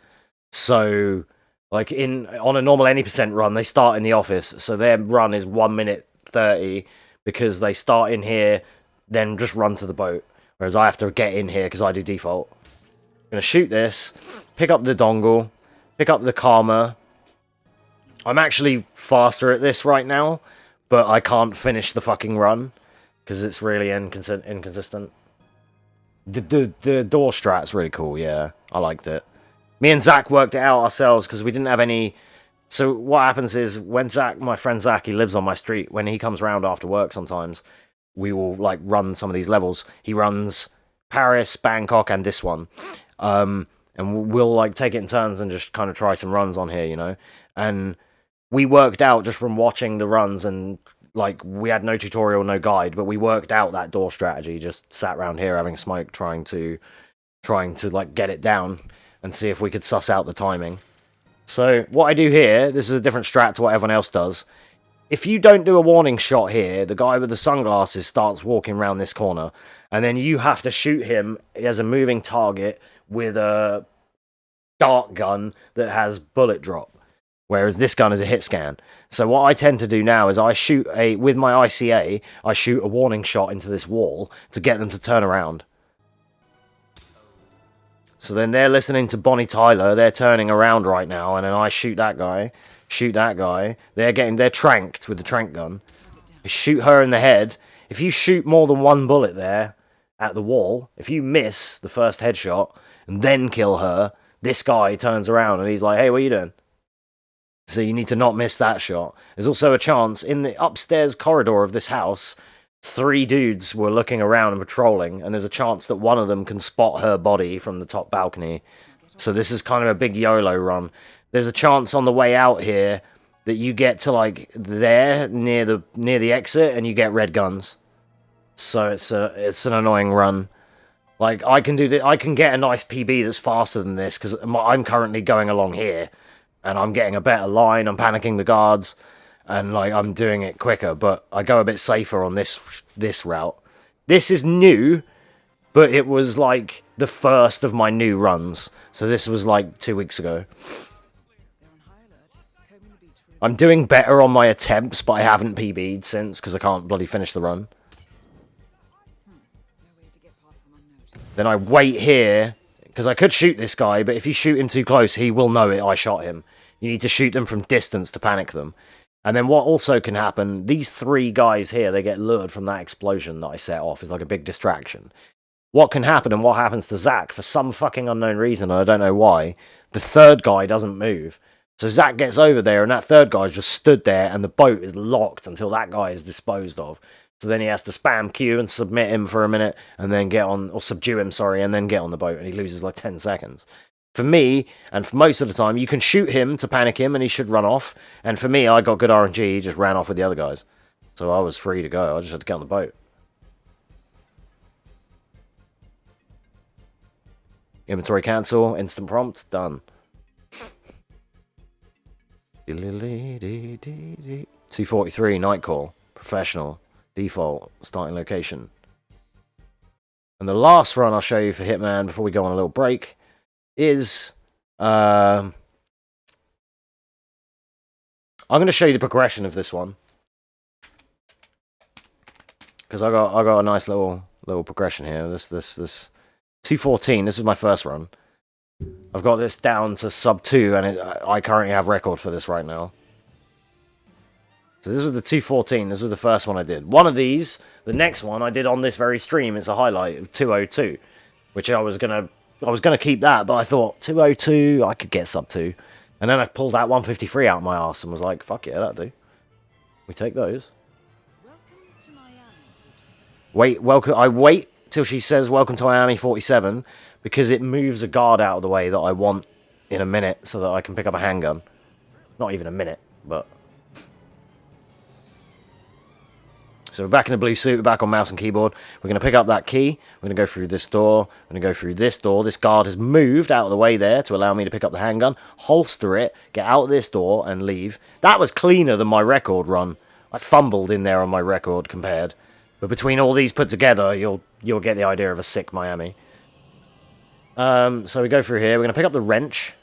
So, like, on a normal any percent run, they start in the office. So their run is 1 minute 30 because they start in here, then just run to the boat. Whereas I have to get in here because I do default. I'm going to shoot this, pick up the dongle, pick up the Karma. I'm actually faster at this right now, but I can't finish the fucking run because it's really inconsistent. The door strat's really cool, yeah. I liked it. Me and Zach worked it out ourselves because we didn't have any... So what happens is, when Zach, my friend Zach, he lives on my street, when he comes round after work sometimes, we will, like, run some of these levels. He runs Paris, Bangkok, and this one. And we'll, like, take it in turns and just kind of try some runs on here, you know? And we worked out just from watching the runs, and like, we had no tutorial, no guide, but we worked out that door strategy, just sat around here having a smoke, trying to like get it down and see if we could suss out the timing. So what I do here, this is a different strat to what everyone else does. If you don't do a warning shot here, the guy with the sunglasses starts walking around this corner, and then you have to shoot him as a moving target with a dart gun that has bullet drop. Whereas this gun is a hit scan. So what I tend to do now is I shoot with my ICA, I shoot a warning shot into this wall to get them to turn around. So then they're listening to Bonnie Tyler, they're turning around right now, and then I shoot that guy, they're tranked with the trank gun. I shoot her in the head. If you shoot more than 1 bullet there at the wall, if you miss the first headshot and then kill her, this guy turns around and he's like, hey, what are you doing? So you need to not miss that shot. There's also a chance, in the upstairs corridor of this house, 3 dudes were looking around and patrolling, and there's a chance that one of them can spot her body from the top balcony. So this is kind of a big YOLO run. There's a chance on the way out here that you get to, like, there, near the exit, and you get red guns. So it's an annoying run. Like, I can get a nice PB that's faster than this, because I'm currently going along here. And I'm getting a better line, I'm panicking the guards, and like I'm doing it quicker, but I go a bit safer on this route. This is new, but it was like the first of my new runs. So this was like 2 weeks ago. I'm doing better on my attempts, but I haven't PB'd since, because I can't bloody finish the run. Then I wait here, because I could shoot this guy, but if you shoot him too close, he will know it. I shot him. You need to shoot them from distance to panic them. And then what also can happen, these 3 guys here, they get lured from that explosion that I set off. It's like a big distraction. What can happen and what happens to Zach, for some fucking unknown reason, and I don't know why, the 3rd guy doesn't move. So Zach gets over there, and that 3rd guy's just stood there, and the boat is locked until that guy is disposed of. So then he has to spam Q and submit him for a minute, and then get on, or subdue him, sorry, and then get on the boat, and he loses like 10 seconds. For me, and for most of the time, you can shoot him to panic him, and he should run off. And for me, I got good RNG, he just ran off with the other guys. So I was free to go, I just had to get on the boat. Inventory cancel, instant prompt, done. 243, night call, professional, default, starting location. And the last run I'll show you for Hitman before we go on a little break is I'm going to show you the progression of this one, because I got a nice little progression here. This 214. This is my first run. I've got this down to sub 2, and I currently have record for this right now. So this was the 214. This was the first one I did. One of these, the next one I did on this very stream. It's a highlight of 202, which I was gonna keep that, but I thought 202 I could get sub 2, and then I pulled that 153 out of my arse and was like, fuck yeah, that'll do. We take those. Welcome to Miami, 47. I wait till she says welcome to Miami 47, because it moves a guard out of the way that I want in a minute so that I can pick up a handgun. Not even a minute, but... So we're back in the blue suit, we're back on mouse and keyboard. We're going to pick up that key, we're going to go through this door, we're going to go through this door. This guard has moved out of the way there to allow me to pick up the handgun, holster it, get out of this door and leave. That was cleaner than my record run. I fumbled in there on my record compared. But between all these put together, you'll get the idea of a sick Miami. So we go through here, we're going to pick up the wrench.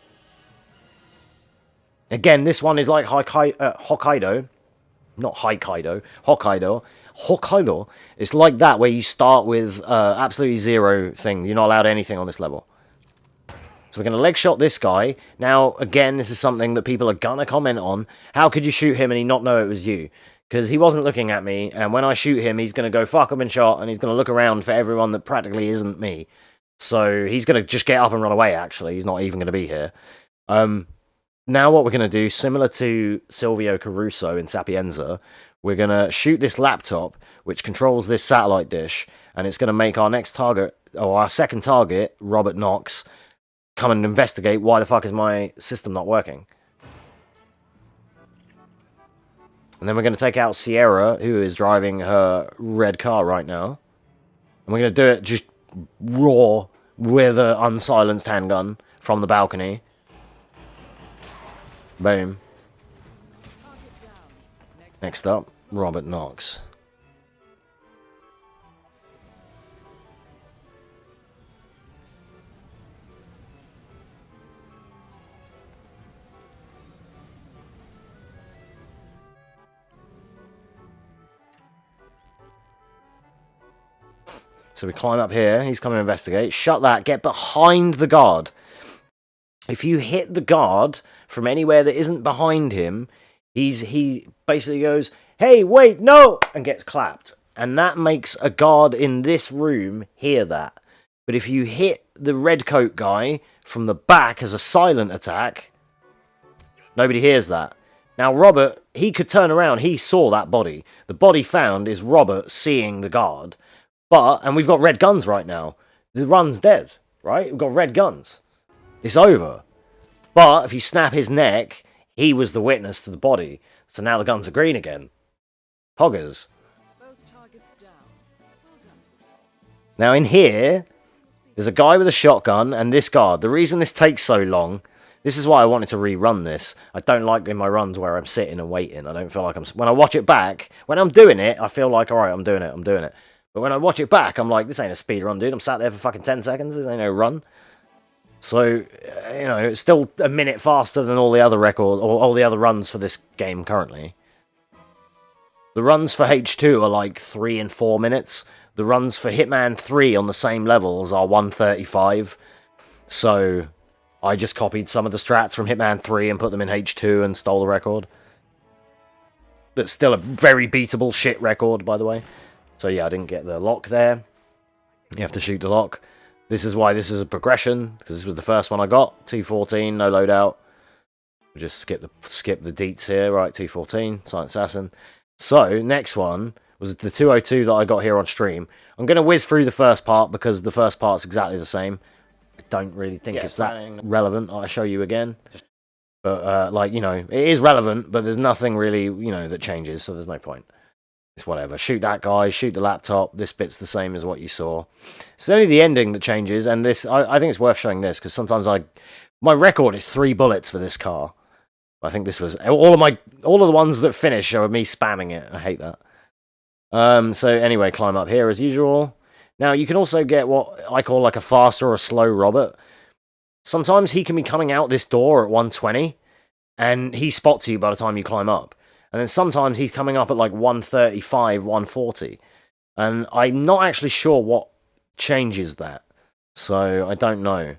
Again, this one is like Hokkaido. Not Hokkaido. Hokkaido. It's like that, where you start with absolutely 0 thing. You're not allowed anything on this level. So we're going to leg shot this guy. Now, again, this is something that people are going to comment on. How could you shoot him and he not know it was you? Because he wasn't looking at me, and when I shoot him, he's going to go, fuck, I've been shot, and he's going to look around for everyone that practically isn't me. So he's going to just get up and run away, actually. He's not even going to be here. Now what we're going to do, similar to Silvio Caruso in Sapienza, we're going to shoot this laptop, which controls this satellite dish, and it's going to make our next target, or our second target, Robert Knox, come and investigate why the fuck is my system not working. And then we're going to take out Sierra, who is driving her red car right now. And we're going to do it just raw with an unsilenced handgun from the balcony. Boom. Next up, Robert Knox. So we climb up here. He's coming to investigate. Shut that. Get behind the guard. If you hit the guard from anywhere that isn't behind him, he basically goes, hey, wait, no, and gets clapped. And that makes a guard in this room hear that. But if you hit the red coat guy from the back as a silent attack, nobody hears that. Now, Robert, he could turn around. He saw that body. The body found is Robert seeing the guard. And we've got red guns right now. The run's dead, right? We've got red guns. It's over. But if you snap his neck, he was the witness to the body. So now the guns are green again. Poggers. Both targets down. Well done, 47. Now in here, there's a guy with a shotgun and this guard. The reason this takes so long, this is why I wanted to rerun this. I don't like in my runs where I'm sitting and waiting. I don't feel like when I watch it back, when I'm doing it, I feel like, alright, I'm doing it. But when I watch it back, I'm like, this ain't a speed run, dude. I'm sat there for fucking 10 seconds. This ain't no run. So, it's still a minute faster than all the other records, or all the other runs for this game currently. The runs for H2 are like 3 and 4 minutes. The runs for Hitman 3 on the same levels are 1:35. So, I just copied some of the strats from Hitman 3 and put them in H2 and stole the record. But still a very beatable shit record, by the way. So yeah, I didn't get the lock there. You have to shoot the lock. This is why this is a progression, because this was the first one I got. 214, no loadout. We'll just skip the deets here. Right, 214, Silent Assassin. So, next one was the 202 that I got here on stream. I'm going to whiz through the first part, because the first part's exactly the same. I don't really think it's that relevant. I'll show you again. But, like, you know, it is relevant, but there's nothing really, you know, that changes, so there's no point. It's whatever. Shoot that guy, shoot the laptop. This bit's the same as what you saw. It's only the ending that changes, and this, I think it's worth showing this, because sometimes my record is 3 bullets for this car. I think this was, all of the ones that finish are me spamming it. I hate that. So anyway, climb up here as usual. Now, you can also get what I call like a fast or a slow Robert. Sometimes he can be coming out this door at 120, and he spots you by the time you climb up. And then sometimes he's coming up at like 135, 140. And I'm not actually sure what changes that. So, I don't know.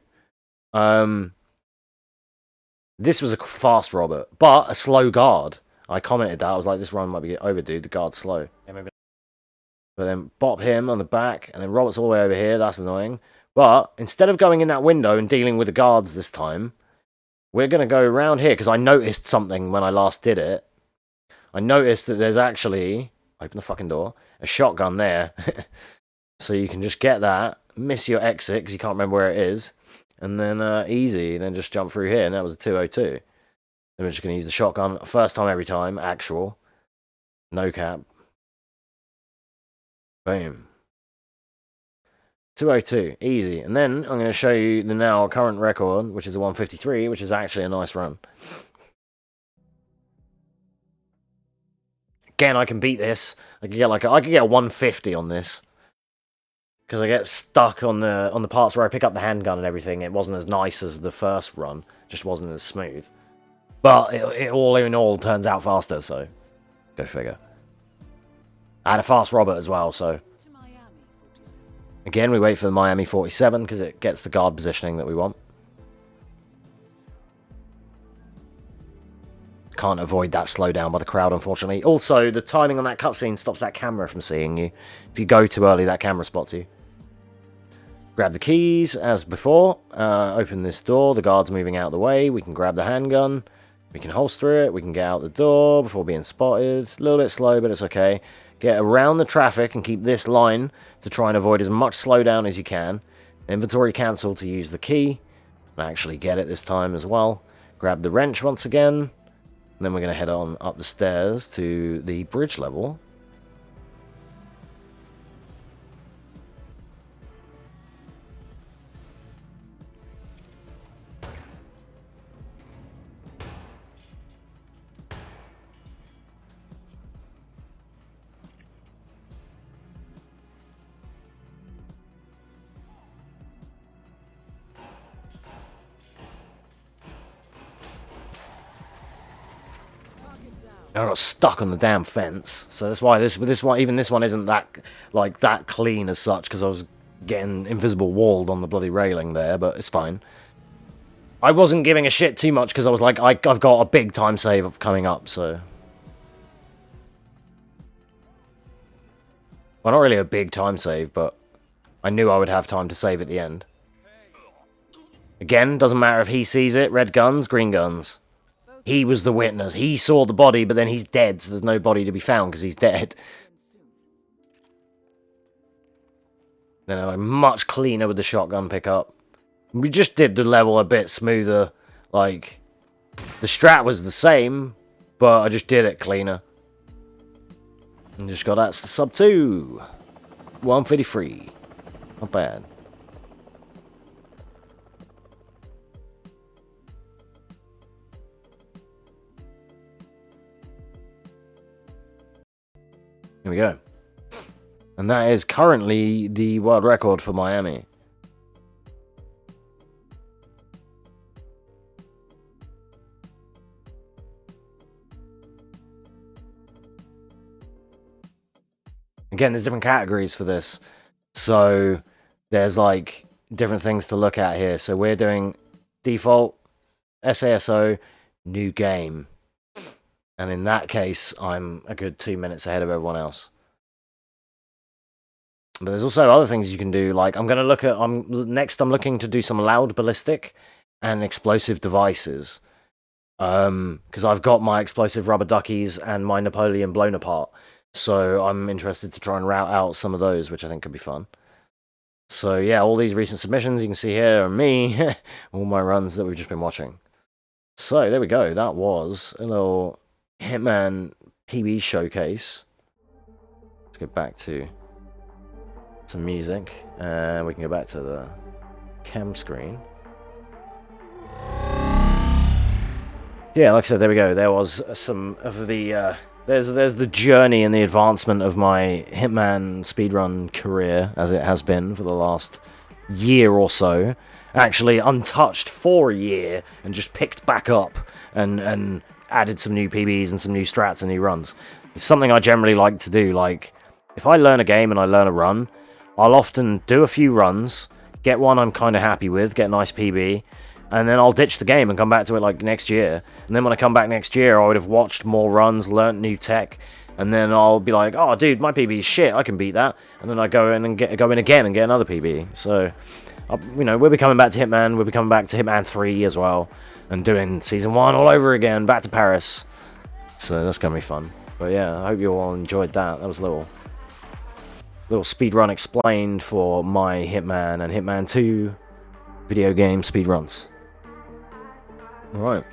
This was a fast Robert, but a slow guard. I commented that. I was like, this run might be overdue. The guard's slow. But then bop him on the back, and then Robert's all the way over here. That's annoying. But instead of going in that window and dealing with the guards this time, we're going to go around here, because I noticed something when I last did it. I noticed that there's actually, open the fucking door, a shotgun there. So you can just get that, miss your exit, because you can't remember where it is. And then easy, then just jump through here, and that was a 202. Then we're just going to use the shotgun, first time every time, actual. No cap. Boom. 202, easy. And then I'm going to show you the now current record, which is a 153, which is actually a nice run. Again, I can beat this. I could get a 150 on this. Because I get stuck on the parts where I pick up the handgun and everything. It wasn't as nice as the first run. Just wasn't as smooth. But it all in all turns out faster, so go figure. I had a fast Robert as well, so. Again, we wait for the Miami 47 because it gets the guard positioning that we want. Can't avoid that slowdown by the crowd, unfortunately. Also, the timing on that cutscene stops that camera from seeing you. If you go too early, that camera spots you. Grab the keys, as before. Open this door. The guard's moving out of the way. We can grab the handgun. We can holster it. We can get out the door before being spotted. A little bit slow, but it's okay. Get around the traffic and keep this line to try and avoid as much slowdown as you can. Inventory cancel to use the key. And actually get it this time as well. Grab the wrench once again. And then we're going to head on up the stairs to the bridge level. I got stuck on the damn fence, so that's why this one, even this one, isn't that clean as such, because I was getting invisible walled on the bloody railing there, but it's fine. I wasn't giving a shit too much because I was like, I've got a big time save coming up, so. Well, not really a big time save, but I knew I would have time to save at the end. Again, doesn't matter if he sees it, red guns, green guns. He was the witness. He saw the body, but then he's dead, so there's no body to be found because he's dead. Then I'm much cleaner with the shotgun pickup. We just did the level a bit smoother. Like, the strat was the same, but I just did it cleaner. And just got that sub 2. 153. Not bad. Here we go. And that is currently the world record for Miami. Again, there's different categories for this. So there's like different things to look at here. So we're doing default, SASO, new game. And in that case, I'm a good 2 minutes ahead of everyone else. But there's also other things you can do, like I'm looking to do some loud ballistic and explosive devices. Because I've got my explosive rubber duckies and my Napoleon blown apart. So I'm interested to try and route out some of those, which I think could be fun. So yeah, all these recent submissions you can see here are me, all my runs that we've just been watching. So there we go, that was a little Hitman PB showcase. Let's go back to some music, and we can go back to the cam screen. Yeah, like I said, there we go. There was some of the there's the journey and the advancement of my Hitman speedrun career, as it has been for the last year or so. Actually untouched for a year, and just picked back up and added some new PBs and some new strats and new runs. It's something I generally like to do. Like, if I learn a game and I learn a run, I'll often do a few runs, get one I'm kind of happy with, get a nice PB, and then I'll ditch the game and come back to it like next year. And then when I come back next year, I would have watched more runs, learnt new tech, and then I'll be like, oh dude, my PB is shit, I can beat that. And then I go in again and get another PB. So, you know, we'll be coming back to Hitman, we'll be coming back to Hitman 3 as well, and doing Season 1 all over again, back to Paris. So that's going to be fun. But yeah, I hope you all enjoyed that. That was a little speedrun explained for my Hitman and Hitman 2 video game speedruns. Alright.